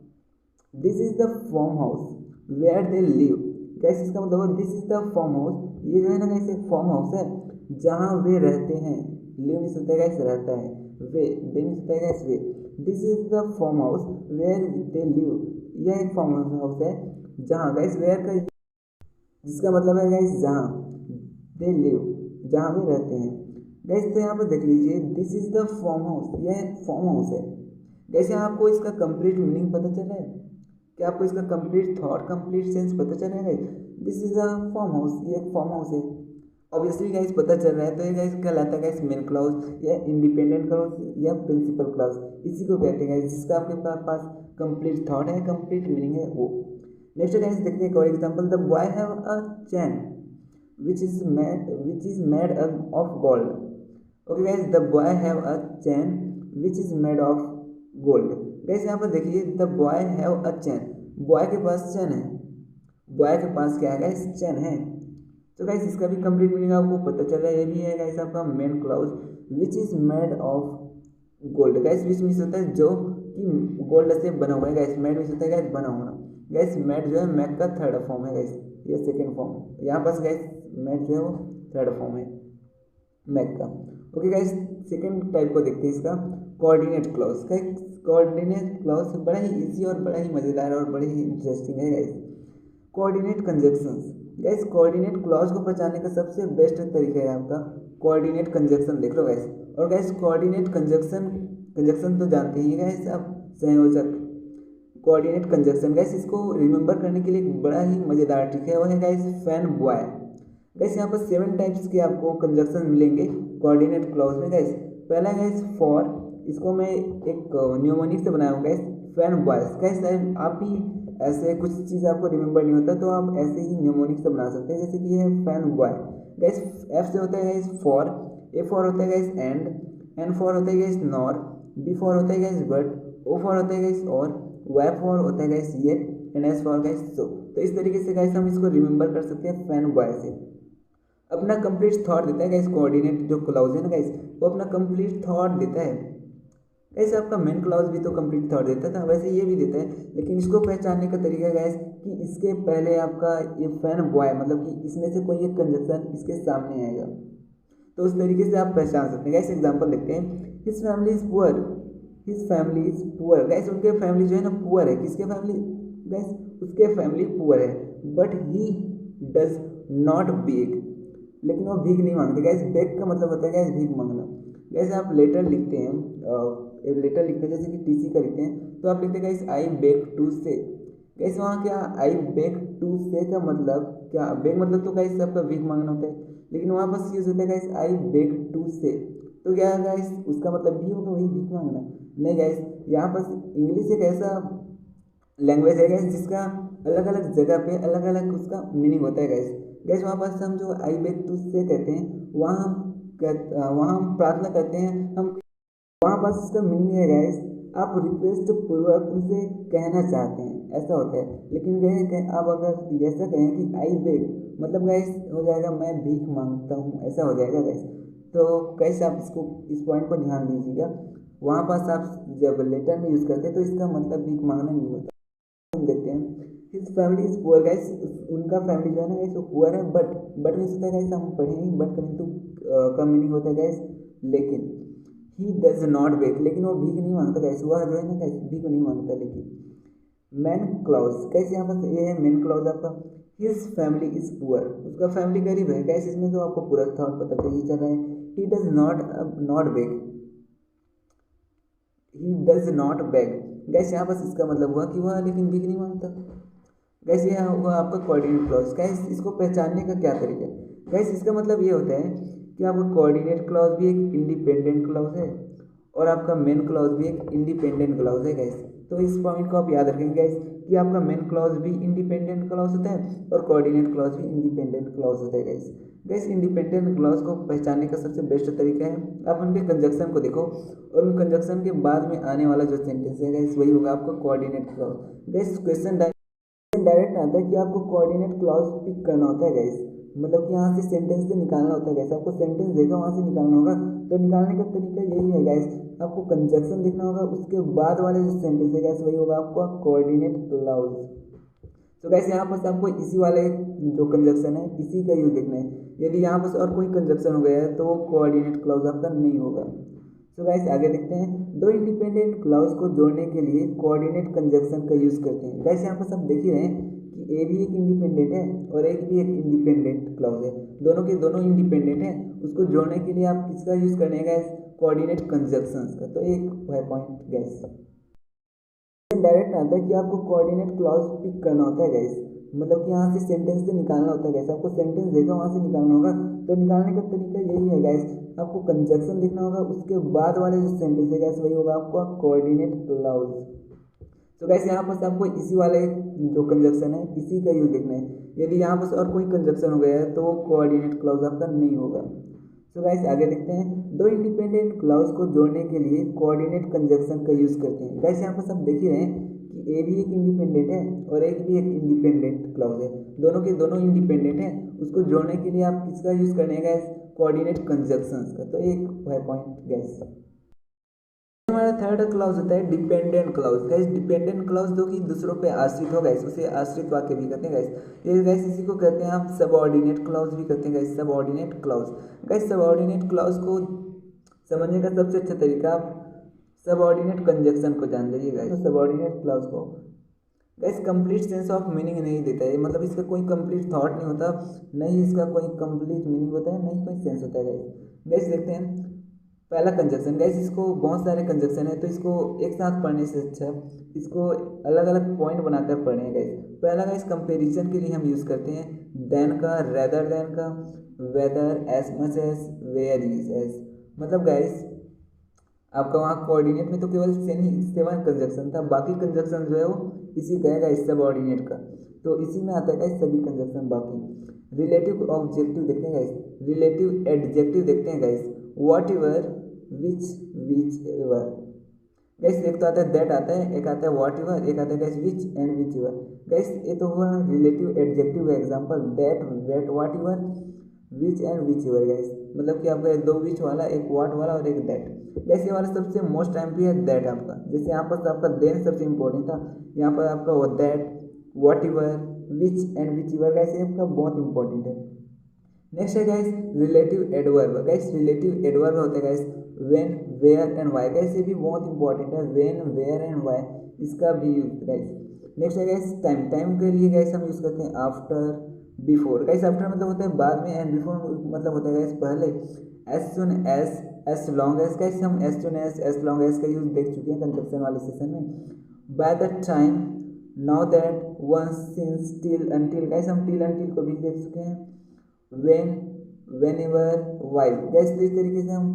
this is the farm house where they live. Guys इसका मतलब this is the farm house, ये जो है ना गाइस एक फार्म हाउस है जहाँ वे रहते हैं। लिव मीन्स होता है गाइस रहता है, वे दे मीन्स होता है गाइस वे। This is the farm house where they live, यह एक फार्म हाउस है जहाँ गाइस वेयर का जिसका मतलब है गाइस जहाँ, दे लिव जहाँ वे रहते हैं। गैस तो यहाँ पर देख लीजिए, this is the farm house, यह फॉर्म हाउस है। गैस यहाँ आपको इसका कंप्लीट मीनिंग पता चल रहा है, क्या आपको इसका कंप्लीट थॉट कंप्लीट सेंस पता चल रहा है? This is a farm house, ये एक फॉर्म हाउस है। ऑब्वियसली गाइस पता चल रहा है, तो ये गाइस कहलाता है गाइस मेन क्लॉज या इंडिपेंडेंट क्लॉज या प्रिंसिपल क्लॉज, इसी को कहते हैं गाइस, जिसका आपके पास कंप्लीट थॉट है, कंप्लीट मीनिंग है वो। नेक्स्ट गाइस देखते हैं एक और example, the boy have a chain which is made of gold. Okay guys, the boy have a chain which is made of gold. guys यहाँ पर देखिए, the boy have a chain, boy के पास चैन है, boy के पास क्या है guys, चैन है। तो गाइस इसका भी कंप्लीट मीनिंग आपको पता चल रहा है, ये भी है गाइस आपका main clause, which is made of gold. Guys which means होता है जो कि गोल्ड से बना हुआ है। गाइस मेड मीन्स होता है गाइस बना होना। गाइस मेड जो है मैक का थर्ड फॉर्म है गाइस, ये सेकेंड फॉर्म, यहाँ पास गाइस मेड जो है वो थर्ड फॉर्म है मैक का। ओके गाइस सेकेंड टाइप को देखते हैं इसका, कोऑर्डिनेट क्लॉज। कोऑर्डिनेट क्लॉज बड़ा ही इजी और बड़ा ही मज़ेदार और बड़े ही इंटरेस्टिंग है guys. Coordinate conjunctions. Guys coordinate clause को पहचानने का सबसे बेस्ट तरीका है आपका कोऑर्डिनेट कंजक्शन, देख लो गाइस। और गाइस कोऑर्डिनेट कंजक्शन तो जानते ही गाइस आप, संयोजक। कोऑर्डिनेट कंजक्शन गाइस इसको रिमेंबर करने के लिए एक बड़ा ही मज़ेदार ट्रिक है, वो है गाइस फैन बॉय। गाइस यहाँ पर 7 टाइप्स के आपको कंजक्शन मिलेंगे कोऑर्डिनेट क्लॉज में गाइस। पहला गाइस फॉर, इसको मैं एक न्यूमोनिक से बनाया हूँ गाइस, फैन बॉयस। गाइस आप भी ऐसे कुछ चीज़ आपको रिमेंबर नहीं होता तो आप ऐसे ही न्यूमोनिक से बना सकते हैं, जैसे कि ये है फैन बॉय। गाइस एफ से होता है गाइस फॉर, ए फॉर होता है गाइस एंड, एन फॉर होता है गाइस नॉर, बी फॉर होता है गाइस बट, ओ फॉर होता है गाइस और, वाई फॉर होता है guys yet, and S for guys so. तो इस तरीके से गाइस हम इसको रिमेंबर कर सकते हैं फैन बॉय से। अपना कंप्लीट थॉट देता है गाइस, कोऑर्डिनेट जो क्लॉज है ना गाइस, वो अपना कंप्लीट थॉट देता है। गाइस आपका मेन क्लॉज भी तो कंप्लीट थॉट देता था, वैसे ये भी देता है, लेकिन इसको पहचानने का तरीका गाइस कि इसके पहले आपका ये फैन बॉय, मतलब कि इसमें से कोई एक कंजक्शन इसके सामने आएगा, तो उस तरीके से आप पहचान सकते हैं। गाइस एग्जांपल देखते हैं, his family is poor, his family is poor. Guys उनके फैमिली जो है ना पुअर है, किसके फैमिली गाइस, उसके फैमिली पुअर है, but he does not beg, लेकिन वो भीख नहीं मांगते। गाइस बेग का मतलब होता है गाइस भीख मांगना। गाइस आप लेटर लिखते हैं, लेटर लिखते हैं जैसे कि टीसी का लिखते हैं, तो आप लिखते हैं गाइस आई बेग टू से। गाइस वहाँ क्या आई बेग टू से का मतलब क्या, बेग मतलब तो गाइस आपका भीख मांगना होता है, लेकिन वहाँ पर यूज होता है गाइस आई बेग टू से, तो क्या गाइस उसका मतलब भी होगा वही भीख मांगना? नहीं गाइस, यहाँ पर इंग्लिश एक ऐसा लैंग्वेज है गाइस जिसका अलग अलग जगह पे अलग अलग उसका मीनिंग होता है गाइस। गाइस वहाँ पर हम जो आई बेग टू से कहते हैं, वहाँ हम प्रार्थना करते हैं, हम वहाँ पास इसका मीनिंग है गाइस आप रिक्वेस्ट पूर्वक उनसे कहना चाहते हैं, ऐसा होता है। लेकिन कहें आप अगर ऐसा कहें कि आई बेग, मतलब गाइस हो जाएगा मैं भीख मांगता हूँ, ऐसा हो जाएगा गाइस। तो गाइस आप इसको इस पॉइंट पर ध्यान दीजिएगा, वहाँ पास आप जब लेटर में यूज़ करते हैं तो इसका मतलब भीख मांगना नहीं होता। हम देखते हैं his family is poor. Guys उनका फैमिली जो है ना गाइस वो पुअर है, बट मीन्स होता है गाइस, हम पढ़ेंगे बट का मीनिंग होता है गाइस लेकिन। ही डज नॉट बेग, लेकिन वो भीख नहीं मांगता गाइस, वह जो है ना गाइस भीख नहीं मांगता। लेकिन मैन क्लॉज, कैसे यहाँ पर ये है मेन क्लॉज आपका, हिज फैमिली इज पुअर, उसका फैमिली गरीब है। गाइस इसमें तो आपको पूरा थॉट पता चल रहा है। He does not beg, he does not beg. Guys यहाँ बस इसका मतलब हुआ कि वह लेकिन भीख नहीं मांगता। गैस ये हुआ आपका कोऑर्डिनेट क्लॉज। गैस इसको पहचानने का क्या तरीका है? गैस इसका मतलब ये होता है कि आपका कोऑर्डिनेट क्लॉज भी एक इंडिपेंडेंट क्लॉज है और आपका मेन क्लॉज भी एक इंडिपेंडेंट क्लॉज है गैस। तो इस पॉइंट को आप याद रखेंगे गैस कि आपका मेन क्लॉज भी इंडिपेंडेंट क्लॉज होता है और कोऑर्डिनेट क्लॉज भी इंडिपेंडेंट क्लॉज होता है गैस। गैस इंडिपेंडेंट क्लॉज को पहचानने का सबसे बेस्ट तरीका है आप उनके कंजक्शन को देखो और उन कंजक्शन के बाद में आने वाला जो सेंटेंस है गैस वही होगा आपका coordinate clause. Gas question direct आता है कि आपको कोऑर्डिनेट क्लॉज पिक करना होता है गैस, मतलब कि यहाँ से सेंटेंस से निकालना होता है गैस। आपको सेंटेंस देगा वहाँ से निकालना होगा, तो निकालने का तरीका यही है गैस, आपको कंजक्शन लिखना होगा, उसके बाद वाले जो सेंटेंस है गैस वही होगा आपका कोऑर्डिनेट क्लॉज। तो गैस यहाँ पर आपको इसी वाले जो कंजक्शन है इसी का यूज देखना है। यदि यहाँ पर और कोई कंजक्शन हो गया है तो वो कोऑर्डिनेट क्लॉज आपका नहीं होगा। तो गाइस आगे देखते हैं, दो इंडिपेंडेंट क्लॉज को जोड़ने के लिए कोऑर्डिनेट कंजक्शन का यूज करते हैं। गाइस यहाँ पर सब देख ही रहे हैं कि ए भी एक इंडिपेंडेंट है और एक भी एक इंडिपेंडेंट क्लॉज है, दोनों के दोनों इंडिपेंडेंट है, उसको जोड़ने के लिए आप किसका यूज़ करने का, कोऑर्डिनेट कंजक्शंस का। तो एक है पॉइंट गैस। डायरेक्ट आता है कि आपको कोऑर्डिनेट क्लॉज पिक करना होता है गैस, मतलब कि यहाँ से सेंटेंस से निकालना होता है गैस, आपको सेंटेंस देगा वहाँ से निकालना होगा। तो निकालने का तरीका यही है गैस, आपको कंजक्शन लिखना होगा, उसके बाद वाले जो सेंटेंस है गैस वही होगा आपका कोऑर्डिनेट क्लॉज। तो गैस यहाँ पर आपको इसी वाले जो कंजक्शन है इसी का यूज देखना है, यदि यहाँ पर और कोई कंजक्शन हो गया है तो वो कोऑर्डिनेट क्लॉज आपका नहीं होगा। तो गाइस आगे देखते हैं, दो इंडिपेंडेंट क्लॉज को जोड़ने के लिए कोऑर्डिनेट कंजक्शन का यूज करते हैं। गाइस यहाँ पर सब देख ही रहे हैं कि ए भी एक इंडिपेंडेंट है और एक भी एक इंडिपेंडेंट क्लॉज है, दोनों के दोनों इंडिपेंडेंट है, उसको जोड़ने के लिए आप किसका यूज करने का, कोऑर्डिनेट कंजक्शंस का। तो एक है पॉइंट गैस। हमारा थर्ड क्लॉज होता है dependent clause. Guys dependent clause जो कि दूसरों पे आश्रित हो गाइस, उसे आश्रित वाक्य भी कहते हैं गाइस। ये गाइस इसी को कहते हैं हम सबऑर्डिनेट क्लॉज भी कहते हैं guys, subordinate clause. Guys subordinate clause को समझने का सबसे अच्छा तरीका आप सबऑर्डिनेट कंजक्शन को जान लीजिए गाइस। तो सबऑर्डिनेट क्लॉज को guys complete sense of meaning नहीं देता है, मतलब इसका कोई कंप्लीट थॉट नहीं होता, नहीं इसका कोई कंप्लीट मीनिंग होता है, नहीं कोई सेंस होता है गाइस। गाइस देखते हैं पहला कंजक्शन। गाइस इसको बहुत सारे कंजक्शन है तो इसको एक साथ पढ़ने से अच्छा इसको अलग अलग पॉइंट बनाकर पढ़ें गाइस। पहला गाइस कंपैरिजन के लिए हम यूज़ करते हैं देन का, रेदर देन का, whether, as much as, where is as. मतलब गाइस आपका वहाँ कोऑर्डिनेट में तो केवल सेवन कंजक्शन था, बाकी कंजक्शन जो है वो इसी का है गाइस, सबऑर्डिनेट का। तो इसी में आता है गाइस सभी कंजक्शन। बाकी रिलेटिव ऑब्जेक्टिव देखते हैं गाइस, रिलेटिव एडजेक्टिव देखते हैं guys, what ever, which ever. Guys एक तो आता है दैट आता है, एक आता है वॉट एवर, एक आता है guys which and whichever. Guys ये तो हुआ रिलेटिव एडजेक्टिव का example, that, what, whatever, which and whichever. Guys मतलब कि आपका दो विच वाला, एक वॉट वाला और एक दैट। गाइस ये वाला सबसे मोस्ट टाइम पे है दैट आपका, जैसे यहाँ पर आपका देन सबसे इंपॉर्टेंट था, यहाँ पर आपका वो that, whatever, which and whichever. Guys ये आपका बहुत इंपॉर्टेंट है। नेक्स्ट है guys relative adverb. Guys relative adverb होता है guys when, where and why. Guys ये भी बहुत इंपॉर्टेंट है, व्हेन, वेयर एंड व्हाई, इसका भी यूज गाइस। नेक्स्ट है गाइस टाइम। टाइम के लिए गाइस हम यूज करते हैं आफ्टर, बिफोर। गाइस आफ्टर मतलब होता है बाद में, एंड बिफोर मतलब होता है गाइस पहले। As soon as, as long as. Guys हम as soon as long as का यूज देख चुके हैं कंजक्शन वाले सेशन में। By the time, now that, once, since, till, until. Guys हम टिल अनटिल को भी देख चुके हैं। when, whenever, while। गैस इस तरीके से हम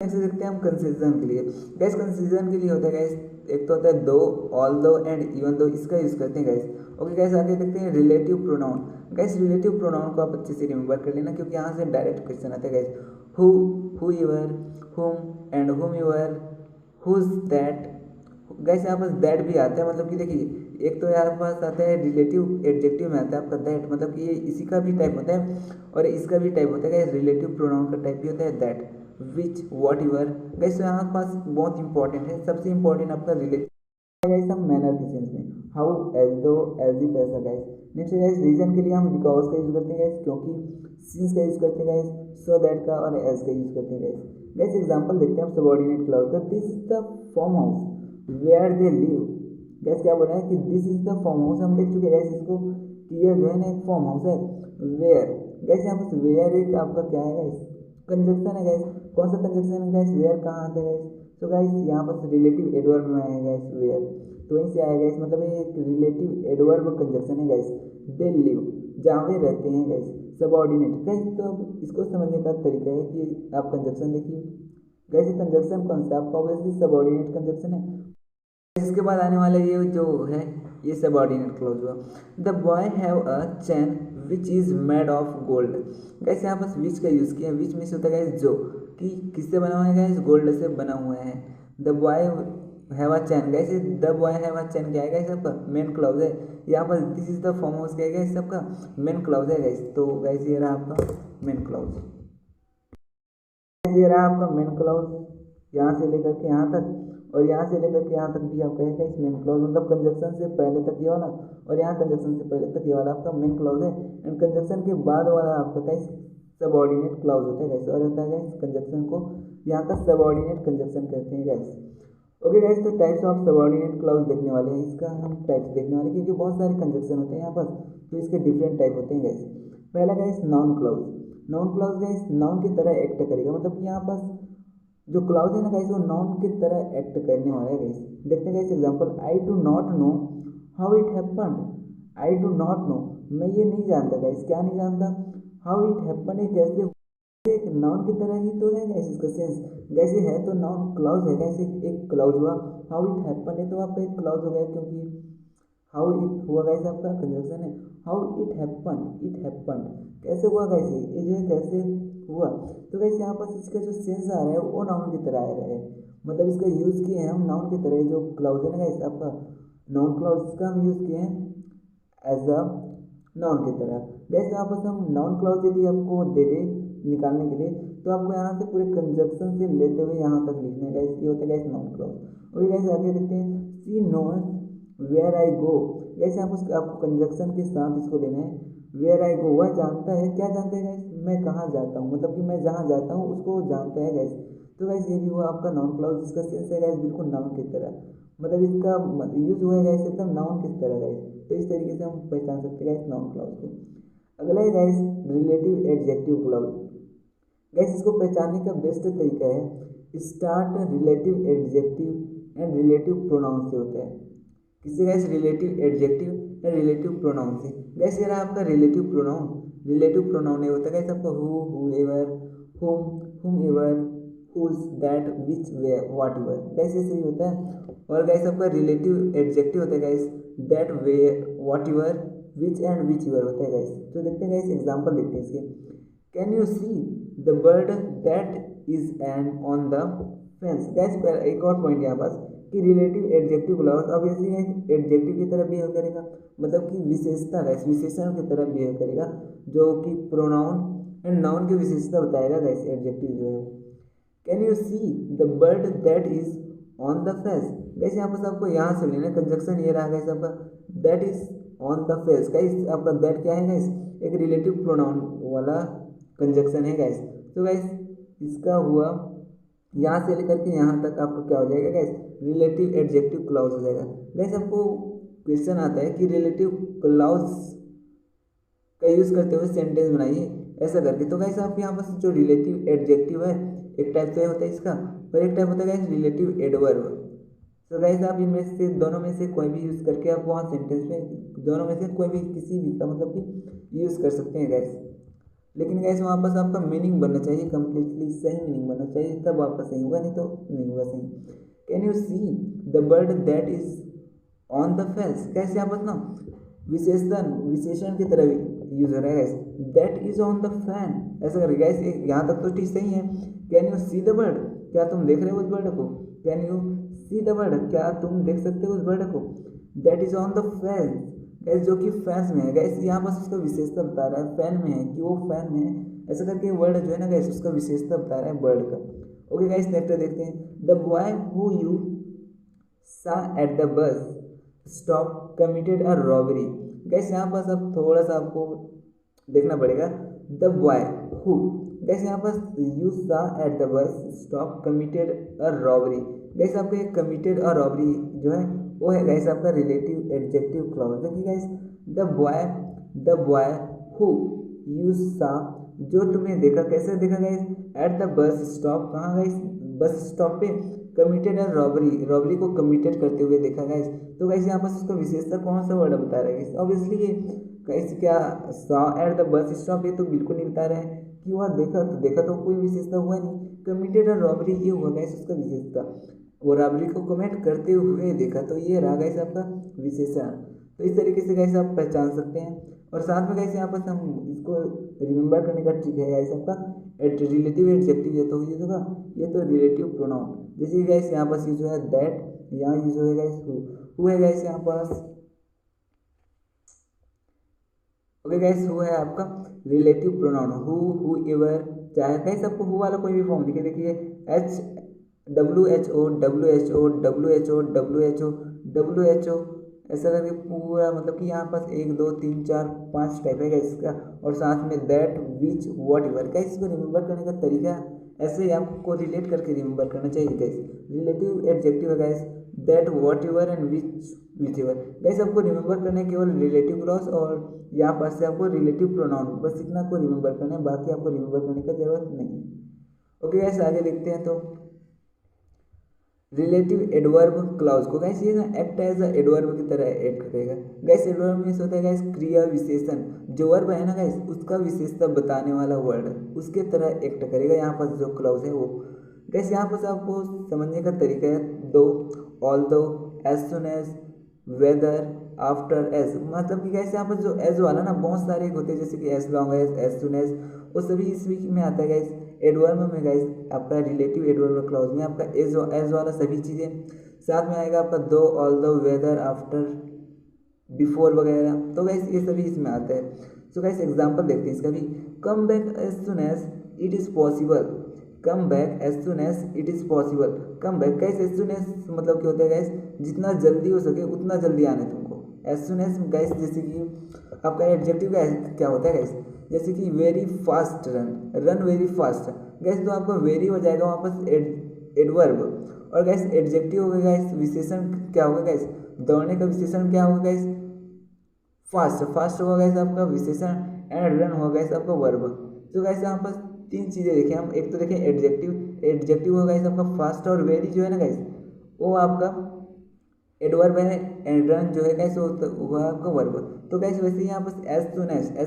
नेक्स्ट देखते हैं हम कंसीजन के लिए। गैस कंसीजन के लिए होता है गैस एक तो होता है दो, ऑल दो एंड इवन दो, इसका यूज करते हैं गैस। ओके गैस आगे देखते हैं relative pronoun. Gas relative pronoun को आप अच्छे से रिमेंबर कर लेना क्योंकि यहाँ से डायरेक्ट क्वेश्चन आता है guys. Who, whoever, whom and whomever, whose that. Guys यहाँ पर दैट भी आता है, मतलब कि देखिए एक तो यहाँ पास आता है रिलेटिव एडजेक्टिव में आता है आपका दैट, मतलब कि ये इसी का भी टाइप होता है और इसका भी टाइप होता है। गैस रिलेटिव प्रोनाउन का टाइप भी होता है that, which, what ever. Gas यहाँ पास बहुत इंपॉर्टेंट है, सबसे इंपॉर्टेंट आपका रिलेटिव गाइस हम मैनर के सेंस में, हाउ, एज दो, एज इफ, ऐसा गाइस। नेक्स्ट गाइस रीजन के लिए हम बिकॉज का यूज करते हैं गाइस, क्योंकि, सिंस का यूज करते हैं गाइस, सो दैट का और एज का यूज करते हैं गाइस। गाइस एग्जांपल देखते हैं हम सबऑर्डिनेट क्लॉज का। This is the farm house where they live. Guys क्या बोल रहे हैं कि this is the farm house, हम देख चुके हैं गैस इसको कि ये जो है ना एक फार्म हाउस है। वेयर, गैस यहाँ पर वेयर एक आपका क्या है गाइस, कंजक्शन है गाइस। कौन सा कंजक्शन है गाइस, वेयर कहाँ आता है गाइस, तो गाइस यहाँ पर रिलेटिव एडवर्ब में आएगा गाइस वेयर, तो वहीं से आएगा गाइस, मतलब ये एक रिलेटिव एडवर्ब कंजक्शन है गाइस। दे लिव, जहाँ वे रहते हैं गाइस, सबऑर्डिनेट गाइस। तो अब इसको समझने का तरीका है कि आप कंजक्शन देखिए गाइस, कंजक्शन कौन सा आपका ऑब्वियसली सबऑर्डिनेट कंजक्शन है। इसके बाद आने वाला ये जो है ये सबऑर्डिनेट क्लॉज हुआ। The boy have a chain which is made of gold. Guys यहाँ पर विच का यूज किया, विच मीन्स होता है गाइस जो, कि किससे बना हुआ है गाइस, गोल्ड से बना हुआ है। The boy have a chain, guys the boy have a chain क्या है गाइस आपका मेन क्लॉज है। यहाँ पर this is the farm house क्या है गाइस सबका मेन क्लॉज है गाइस। तो गाइस ये रहा आपका मेन क्लॉज, ये रहा आपका मेन क्लॉज यहाँ से लेकर के यहाँ तक, और यहाँ से लेकर के यहाँ तक भी आपका है गाइस मेन क्लॉज, मतलब कंजक्शन से पहले तक ये वाला और यहाँ कंजक्शन से पहले तक ये वाला आपका मेन क्लॉज है। एंड कंजक्शन के बाद वाला आपका गाइस सबऑर्डिनेट क्लॉज होता है गाइस, और होता है गाइस कंजक्शन को यहाँ का सबऑर्डिनेट कंजक्शन कहते हैं गाइस। ओके गाइस, तो टाइप्स ऑफ सबऑर्डिनेट क्लाउज देखने वाले हैं। इसका हम टाइप्स देखने वाले हैं क्योंकि बहुत सारे कंजक्शन होते हैं यहाँ पर, तो इसके डिफरेंट टाइप होते हैं गाइस। पहला guys noun clause. Noun clause guys noun की तरह एक्ट करेगा, मतलब कि यहाँ पर जो क्लाउज है ना गाइस वो नाउन की तरह एक्ट करने वाला है गाइस। देखते हैं guys example, I do not know how it happened. I do not know, मैं ये नहीं जानता गाइस, क्या नहीं जानता, हाउ इट हैपेंड, ये कैसे, एक नाउन की तरह ही तो है गैस इसका सेंस। वैसे है तो नाउन क्लाउज है गैस, एक क्लाउज हुआ। हाउ इट हैपन है तो आपका एक क्लाउज हो गया, क्योंकि हाउ इट हुआ गैस आपका कंजक्शन है। How it happen, it happen कैसे हुआ गैस, ये जो है कैसे हुआ। तो गैस यहाँ पर इसका जो सेंस आ रहा है वो नाउन की तरह आ रहा है, मतलब इसका यूज़ किए हैं हम नाउन की तरह। जो क्लाउज है ना गैस आपका नाउन क्लाउज, इसका हम यूज़ किए हैं एज अ नाउन की तरह। गैस यहाँ पर हम नाउन क्लाउज यदि आपको दे दे निकालने के लिए, तो आपको यहाँ से पूरे कंजक्शन से लेते हुए यहाँ तक लिखना है गाइस, ये होता है guys noun clause. Okay guys, आगे देखते हैं, she knows where I go. Guys यहाँ पर आपको कंजक्शन के साथ इसको लेना है। वेयर आई गो, वह जानता है, क्या जानता है गाइस, मैं कहाँ जाता हूँ, मतलब कि मैं जहाँ जाता हूँ उसको जानता है गाइस। तो गाइस ये भी हुआ आपका नाउन क्लाउज, जिसका सेंस है गाइस बिल्कुल नाउन की तरह, मतलब इसका यूज हुआ है गाइस एकदम नाउन की तरह गाइस। तो इस तरीके से हम पहचान सकते हैं गाइस नाउन क्लाउज को। अगला है guys relative adjective clause. Guys इसको पहचानने का बेस्ट तरीका है, start relative adjective and relative pronoun से होता है। किससे guys, relative adjective and relative pronoun से। गाइस ये रहा आपका रिलेटिव प्रोनाउन। रिलेटिव प्रोनाउन ये होता है गाइस आपका who, whoever, whomever, whose, that, which, where, whatever. Guys ये सही होता है। और गाइस आपका रिलेटिव एडजेक्टिव होता है guys that, where, whatever, which and whichever होता है गाइस। तो देखते हैं गाइस एग्जांपल देखते हैं इसके। Can you see the bird that is and on the fence. Gas एक और पॉइंट यहाँ पास कि relative adjective clause obviously adjective की तरह बिहेव करेगा, मतलब कि विशेषता गैस विशेषण की तरह बिहेव करेगा, जो कि प्रोनाउन एंड नाउन की विशेषता बताएगा गैस एडजेक्टिव जो है। Can you see the bird that is on the face. Gas यहाँ पर आपको यहाँ से लेना कंजक्शन, ये रहा गैस आपका that is on the face. Gas आपका दैट क्या है गैस, एक रिलेटिव प्रोनाउन वाला कंजक्शन है गैस। तो गैस इसका हुआ यहाँ से लेकर के यहाँ तक आपको क्या हो जाएगा गैस, रिलेटिव एडजेक्टिव क्लाउज हो जाएगा। गैस आपको क्वेश्चन आता है कि रिलेटिव क्लाउज का यूज़ करते हुए सेंटेंस बनाइए ऐसा करके। तो गैस आप यहाँ पर जो रिलेटिव एडजेक्टिव है, एक टाइप तो होता है इसका, और एक टाइप होता है गैस रिलेटिव एडवर्ब। तो गैस आप इनमें से दोनों में से कोई भी यूज़ करके आप वहाँ सेंटेंस में दोनों में से कोई भी किसी भी का मतलब कि यूज़ कर सकते हैं गैस। लेकिन गैस वहाँ पर आपका मीनिंग बनना चाहिए, कंप्लीटली सही मीनिंग बनना चाहिए, तब आपका सही होगा, नहीं तो नहीं होगा सही। Can you see the bird that is on the fence. कैसे यहाँ पर ना विशेषण विशेषण की तरह यूज हो रहा है gas, that is on the fan ऐसा करके। गैस यहाँ तक तो ठीक सही है। Can you see the bird, क्या तुम देख रहे हो उस बर्ड को। Can you see the bird, क्या तुम देख सकते हो उस बर्ड को। That is on the fan, gas जो कि फैंस में है। गैस यहाँ पर उसका विशेषता बता रहा है, फैन में है कि वो फैन में है, ऐसा करके वर्ड जो है ना गैस उसका विशेषता बता रहा है बर्ड का। ओके गैस नेक्स्ट देखते हैं, द बॉय हु यू सा at the bus stop committed a robbery. Gas यहाँ पर अब थोड़ा सा आपको देखना पड़ेगा, द बॉय हु, गैस यहाँ पर यू सा at the bus stop committed a robbery. Gas आपको एक कमिटेड अ रॉबरी जो है वो है गैस आपका रिलेटिव एडजेक्टिव क्लॉज। देखिए gas the boy who you सा, जो तुमने देखा, कैसे देखा gas, at the bus stop, कहाँ गैस, बस स्टॉप पे, कमिटेड है रॉबरी, रॉबरी को कमिटेड करते हुए देखा गैस। तो गैस यहाँ पर उसका विशेषता कौन सा वर्ड बता रहा है गैस, ऑब्वियसली ये गैस क्या saw at the bus stop, ये तो बिल्कुल नहीं बता रहा है कि वह देखा तो कोई विशेषता हुआ नहीं। कमिटेड है रॉबरी, ये हुआ गैस उसका विशेषता, वो रॉबरी को कमिट करते हुए देखा, तो ये रहा गैस आपका विशेषण। तो इस तरीके से गैस आप पहचान सकते हैं। और साथ में गैस यहाँ पर हम इसको रिमेंबर करने का ट्रिक है गैस आपका रिलेटिव एडजेक्टिव ये तो यूज होगा, ये तो रिलेटिव प्रोनाउन, जैसे गैस यहाँ पर यूज है दैट, यहाँ यूज होगा गैस हु है गैस यहाँ पास। ओके गैस हु है आपका रिलेटिव प्रोनाउन, हु एवर, चाहे गैस आपको हु वाला कोई भी फॉर्म दिखे, देखिए एच WHO ऐसा करके पूरा, मतलब कि यहाँ पास 1 2 3 4 5 टाइप है इसका। और साथ में दैट, विच, वॉट एवर। क्या इसको रिमेंबर करने का तरीका ऐसे ही आपको रिलेट करके रिमेंबर करना चाहिए गाइस। रिलेटिव एडजेक्टिव है guys that what ever and whichever. Guys आपको रिमेंबर करना है केवल रिलेटिव क्लॉज और यहाँ पास से आपको रिलेटिव प्रोनाउन, बस इतना आपको रिमेंबर करना है, बाकी आपको रिमेंबर करने का जरूरत नहीं है। ओके गाइस आगे देखते हैं। तो रिलेटिव एडवर्ब क्लाउज को गाइस ये ना एक्ट एज एडवर्ब की तरह एक्ट करेगा। गाइस एडवर्ब मीन्स होता है गाइस क्रिया विशेषण, जो वर्ब है ना गाइस उसका विशेषता बताने वाला वर्ड उसके तरह एक्ट करेगा। यहाँ पर जो क्लाउज है वो गाइस यहाँ पर आपको समझने का तरीका है though, although, as soon as, whether, after as. मतलब कि गाइस यहाँ पर जो एज वाला ना बहुत सारे होते हैं जैसे कि as long as soon as, वो सभी इस वीक में आता है गाइस। एडवर्ब में गाइस आपका रिलेटिव एडवर्ब क्लॉज में आपका एज वाला सभी चीज़ें साथ में आएगा आपका दो, ऑल दो, वेदर, आफ्टर, बिफोर वगैरह, तो गाइस ये सभी इसमें आता है। सो गाइस एग्जांपल देखते हैं इसका भी। Come back as soon as it is possible, come back as soon as it is possible. Come back guys as soon as मतलब क्या होता है गाइस जितना जल्दी हो सके उतना जल्दी आने तुमको। एज सुन एज गाइस जैसे कि आपका एडजेक्टिव का क्या होता है गाइस, जैसे कि very fast run, run very fast gas, तो आपका वेरी हो जाएगा वापस एडवर्ब। और गैस एडजेक्टिव होगा गैस विशेषण क्या होगा गैस, दौड़ने का विशेषण क्या होगा गैस फास्ट, फास्ट होगा गैस आपका विशेषण, एंड रन होगा गैस आपका वर्ब। तो गैस यहाँ पर तीन चीज़ें देखें हम, एक तो देखें एडजेक्टिव, एडजेक्टिव होगा गैस आपका फास्ट, और वेरी जो है ना गैस वो आपका एडवर्ब है, एंड रन जो है गैस वो आपका वर्ब। तो गैस वैसे ही यहाँ पर एज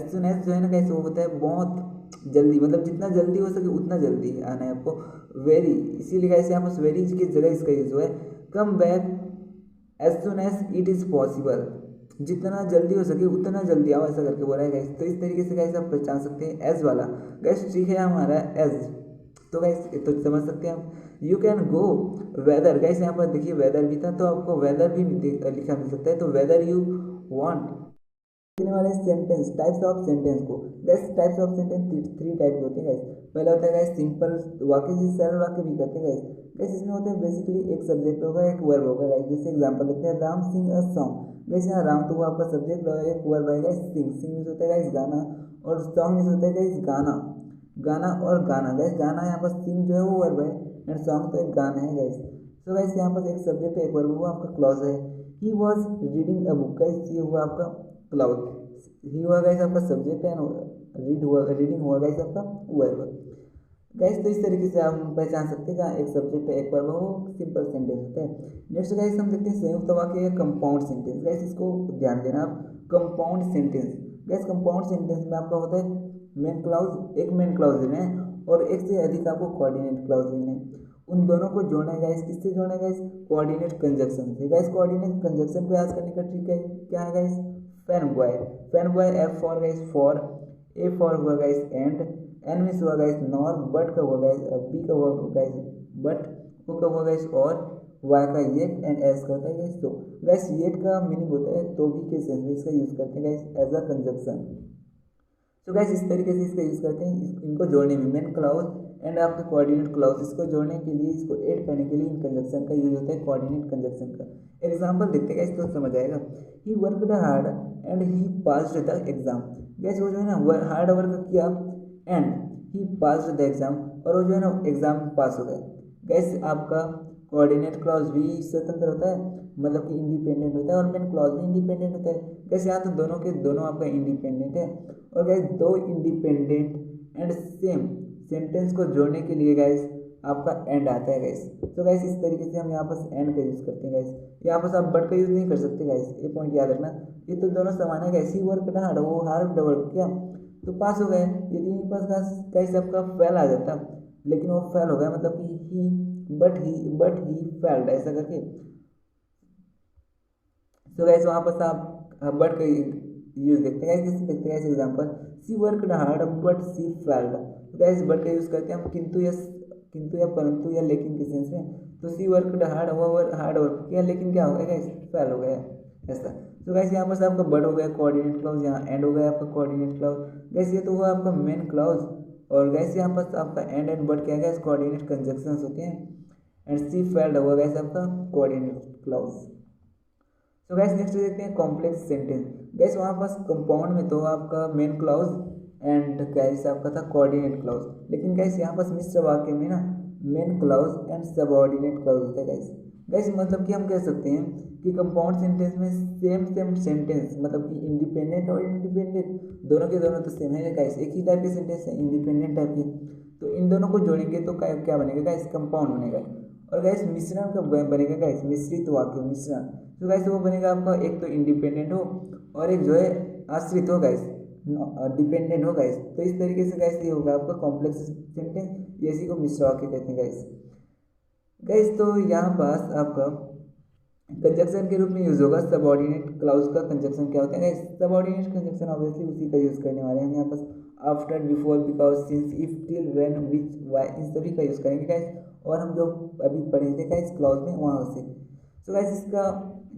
सुन एज जो है ना गैस वो होता है बहुत जल्दी, मतलब जितना जल्दी हो सके उतना जल्दी आना है आपको। वेरी इसीलिए गैस यहाँ पर वेरी की जगह इसका यूज हुआ है। Come back as soon as it is possible, जितना जल्दी हो सके उतना जल्दी आओ ऐसा करके बोला है गैस। तो इस तरीके से गैस आप पहचान सकते हैं एज वाला। गैस ठीक है हमारा एज, तो गैस तो समझ सकते हैं हम। You can go whether, guys यहाँ पर देखिए वेदर भी था तो आपको वेदर भी लिखा मिल सकता है। तो वेदर यू वांट लिखने वाले सेंटेंस, टाइप्स ऑफ सेंटेंस को gas, types of sentence three type के होते हैं गैस। पहला होता है गैस सिंपल वाक्य, जिसे सरल वाक्य भी कहते हैं गैस। गैस इसमें होते हैं बेसिकली एक सब्जेक्ट होगा एक वर्ब होगा गैस। जैसे एग्जांपल देखते हैं राम सिंग अ सॉन्ग। गैस यहाँ राम तो वो आपका सब्जेक्ट होगा, एक वर्ब आएगा सिंग, सिंग मीन्स होता है गैस गाना, और सॉन्ग मीन्स होता है गैस गाना, गाना और गाना। गैस गाना यहाँ पर सिंग जो है वो वर्ब है, एंड सॉन्ग तो एक गाना है गैस। तो गैस यहाँ पर एक सब्जेक्ट है एक वर्ब हुआ आपका क्लॉज है। He was reading a book, gas ये हुआ आपका क्लाउड, ही हुआ गैस आपका सब्जेक्ट है, रीडिंग हुआ गैस आपका वर्ब। गैस तो इस तरीके से आप पहचान सकते हैं जहाँ एक सब्जेक्ट है एक वर्ब हो, सिंपल सेंटेंस होता है। नेक्स्ट गैस हम देखते हैं संयुक्त वाक्य या कंपाउंड सेंटेंस। गैस इसको ध्यान देना आप, compound sentence. Gas compound sentence में आपका होता है मेन क्लाउज, एक मेन क्लाउज लेना है और एक से अधिक आपको कोऑर्डिनेट क्लाउज लेना है। उन दोनों को जोड़ना है गैस, किससे जोड़ना है गैस, कोऑर्डिनेट कंजक्शन से। गैस कोऑर्डिनेट कंजक्शन को याद करने का ट्रिक है क्या है gas, fan boy, fan boy F for gas for, A for हुआ गैस एंड, एन मीन्स हुआ गैस नॉर, बट का हुआ गैस, बी का हुआ गैस बट, ओ का हुआ गैस और, वाई का येट, एंड एस का होता है गैस तो। गैस येट का मीनिंग होता है तो भी के सेंस में इसका यूज करते हैं गैस एज अ कंजक्शन। तो गैस इस तरीके से इसका यूज करते हैं इनको जोड़ने में, मेन क्लाउज एंड आपके कोऑर्डिनेट क्लाउज, इसको जोड़ने के लिए, इसको ऐड करने के लिए इन कंजक्शन का यूज होता है, कोऑर्डिनेट कंजक्शन का। एग्जांपल देखते हैं तो समझ आएगा। He worked hard and he passed the exam. Gas वो जो है ना हार्ड वर्क किया and he passed the exam, और वो जो है ना एग्जाम पास हो गया। गैस आपका कोऑर्डिनेट क्लॉज भी स्वतंत्र होता है, मतलब कि इंडिपेंडेंट होता है, और मेन क्लॉज भी इंडिपेंडेंट होता है। गैस यहाँ तो दोनों के दोनों आपका इंडिपेंडेंट है। और गैस दो इंडिपेंडेंट एंड सेम सेंटेंस को जोड़ने के लिए गैस आपका एंड आता है गैस। तो गैस इस तरीके से हम यहाँ पर एंड का यूज़ करते हैं गैस। यहाँ पर आप बट का यूज़ नहीं कर सकते गैस, ये पॉइंट याद रखना। ये तो दोनों समान है गैस, ही वर्क हार्ड, वो हार्ड वर्क किया तो पास हो गए। यदि इनके पास गैस आपका फेल आ जाता, लेकिन वो फेल हो गया, मतलब कि ही बट ही फेल्ड ऐसा करके। तो गैस वहाँ पर आप बट का यूज देखते हैं, जैसे देखते हैं example, she worked hard but she failed. तो गैस बट का यूज करते हैं हम किंतु या परंतु या लेकिन के सेंस में। तो सी वर्कड हार्ड, वो हार्ड वर्क किया लेकिन क्या हो गया गैस, फेल हो गया ऐसा। तो गैस यहाँ पर से आपका बट हो गया कोऑर्डिनेट क्लाउज, यहाँ एंड हो गया आपका कोऑर्डिनेट क्लाउज। गैस ये तो हुआ आपका मेन क्लाउज, और गैस यहाँ पर आपका एंड बट क्या गैस कोऑर्डिनेट कंजक्शंस होते हैं, एंड सी फेल्ड हुआ गैस आपका कोऑर्डिनेट क्लाउज। तो गैस नेक्स्ट देखते हैं कॉम्प्लेक्स सेंटेंस। गैस वहाँ पास कंपाउंड में तो आपका मेन क्लाउज एंड गाइस आपका था कोऑर्डिनेट क्लाउज। लेकिन गाइस यहाँ पर मिश्र वाक्य में ना main clause and subordinate clause होता है गाइस। गाइस मतलब कि हम कह सकते हैं कि कंपाउंड सेंटेंस में सेम सेंटेंस मतलब कि इंडिपेंडेंट और इंडिपेंडेंट दोनों के दोनों तो सेम है गाइस, एक ही टाइप के सेंटेंस है, इंडिपेंडेंट टाइप के। तो इन दोनों को जोड़ेंगे तो क्या बनेगा गाइस, कंपाउंड बनेगा। और गाइस मिश्रण का बनेगा गाइस मिश्रित वाक्य मिश्रण। तो गाइस वो बनेगा आपका एक तो इंडिपेंडेंट हो और एक जो है आश्रित हो गाइस, डिपेंडेंट हो गाइस। तो इस तरीके से गाइस ये होगा आपका कॉम्प्लेक्स सेंटेंस, इसी को मिश्र वाक्य कहते हैं गाइस। गाइस तो यहाँ पास आपका कंजक्शन के रूप में यूज होगा सबऑर्डिनेट क्लाउज का कंजक्शन क्या होता है गाइस, सबऑर्डिनेट कंजक्शन ऑब्वियसली उसी का यूज करने वाले हैं हम यहाँ पास after, before, because, since, if, till, when, which, why, इन सभी का यूज करेंगे गाइस। और हम जो अभी पढ़े थे गाइस क्लाउज में वहाँ से। तो गाइस इसका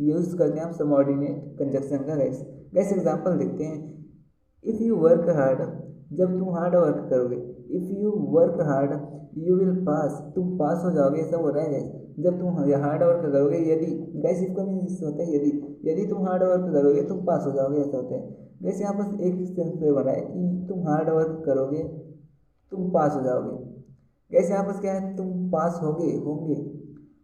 यूज करते हैं हम सबऑर्डिनेट कंजक्शन का गाइस। गाइस एग्जांपल देखते हैं, इफ़ यू वर्क हार्ड, जब तुम हार्ड वर्क करोगे, if you work hard you will pass, तुम पास हो जाओगे, ऐसा हो रहा है गाइस। जब तुम हार्ड वर्क करोगे, यदि गाइस इसका मीन होता है यदि तुम हार्ड वर्क करोगे तुम पास हो जाओगे, ऐसा होता है। वैसे यहाँ पर एक सेंस में बना है कि तुम हार्ड वर्क करोगे तुम पास हो जाओगे। वैसे यहाँ पर क्या है, तुम पास होगे होंगे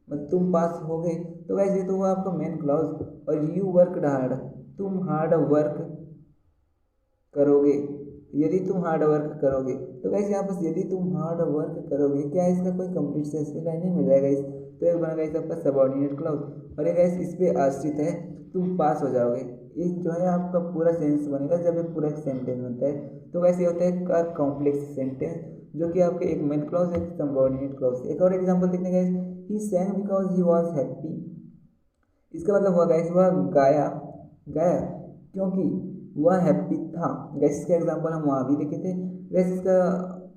मतलब तुम पास हो गए। तो वैसे तो हुआ आपका मेन क्लॉज। और यू वर्क हार्ड, तुम हार्ड वर्क करोगे, यदि तुम हार्ड वर्क करोगे। तो गाइस यहाँ पर यदि तुम हार्ड वर्क करोगे, क्या इसका कोई कंप्लीट सेंस भी नहीं मिल रहा है गाइस। तो एक बना गाइस आपका सबऑर्डिनेट क्लॉज और एक गाइस इस पे आश्रित है, तुम पास हो जाओगे। ये जो है आपका पूरा सेंस बनेगा जब ये पूरा एक सेंटेंस बनता है। तो वैसे होता है कॉम्प्लेक्स सेंटेंस जो कि आपके एक मेन क्लॉज एक सबऑर्डिनेट क्लॉज। एक और एग्जांपल देखने guys, he sang because he was happy. इसका मतलब हुआ गाइस वह गाया गाया क्योंकि वह हैप्पी था। गैस इसका एग्जांपल हम वहाँ भी देखे थे। गैस इसका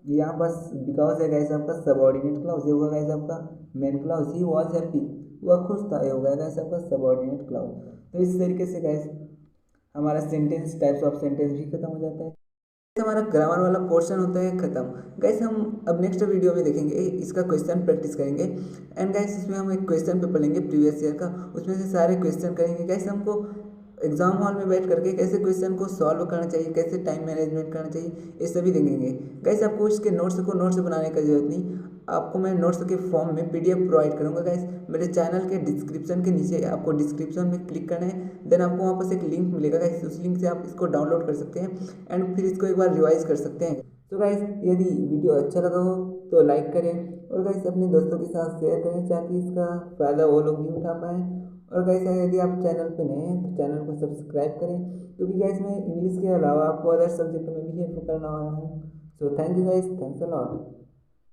यहाँ बस बिकॉज है गैस आपका सबऑर्डिनेट क्लाउज, ये हुआ गैस आपका main clause, he was happy वह खुश था, ये होगा गैस आपका सबऑर्डिनेट क्लाउज। तो इस तरीके से गैस हमारा सेंटेंस टाइप्स ऑफ सेंटेंस भी खत्म हो जाता है। हमारा ग्रामर वाला पोर्शन होता है खत्म। गाइस हम अब नेक्स्ट वीडियो में देखेंगे, इसका क्वेश्चन प्रैक्टिस करेंगे। एंड गाइस इसमें हम एक क्वेश्चन पेपर लेंगे प्रीवियस ईयर का, उसमें से सारे क्वेश्चन करेंगे। गाइस हमको एग्जाम हॉल में बैठ करके कैसे क्वेश्चन को सॉल्व करना चाहिए, कैसे टाइम मैनेजमेंट करना चाहिए, ये सभी देखेंगे। गाइस आपको इसके नोट्स बनाने का जरूरत नहीं, आपको मैं नोट्स के फॉर्म में पीडीएफ प्रोवाइड करूंगा। गाइस मेरे चैनल के डिस्क्रिप्शन के नीचे आपको डिस्क्रिप्शन में क्लिक करना है, देन आपको वहाँ पर एक लिंक मिलेगा गाइस, उस लिंक से आप इसको डाउनलोड कर सकते हैं एंड फिर इसको एक बार रिवाइज कर सकते हैं। तो गाइस यदि वीडियो अच्छा लगा हो तो लाइक करें और गाइस अपने दोस्तों के साथ शेयर करें ताकि इसका फ़ायदा वो लोग भी उठा पाएँ। और गाइस यदि आप चैनल पे नए हैं तो चैनल को सब्सक्राइब करें, क्योंकि गाइस मैं इंग्लिश के अलावा आपको अदर सब्जेक्ट में भी हेल्प करना वाला हूँ। So thank you guys, thanks a lot.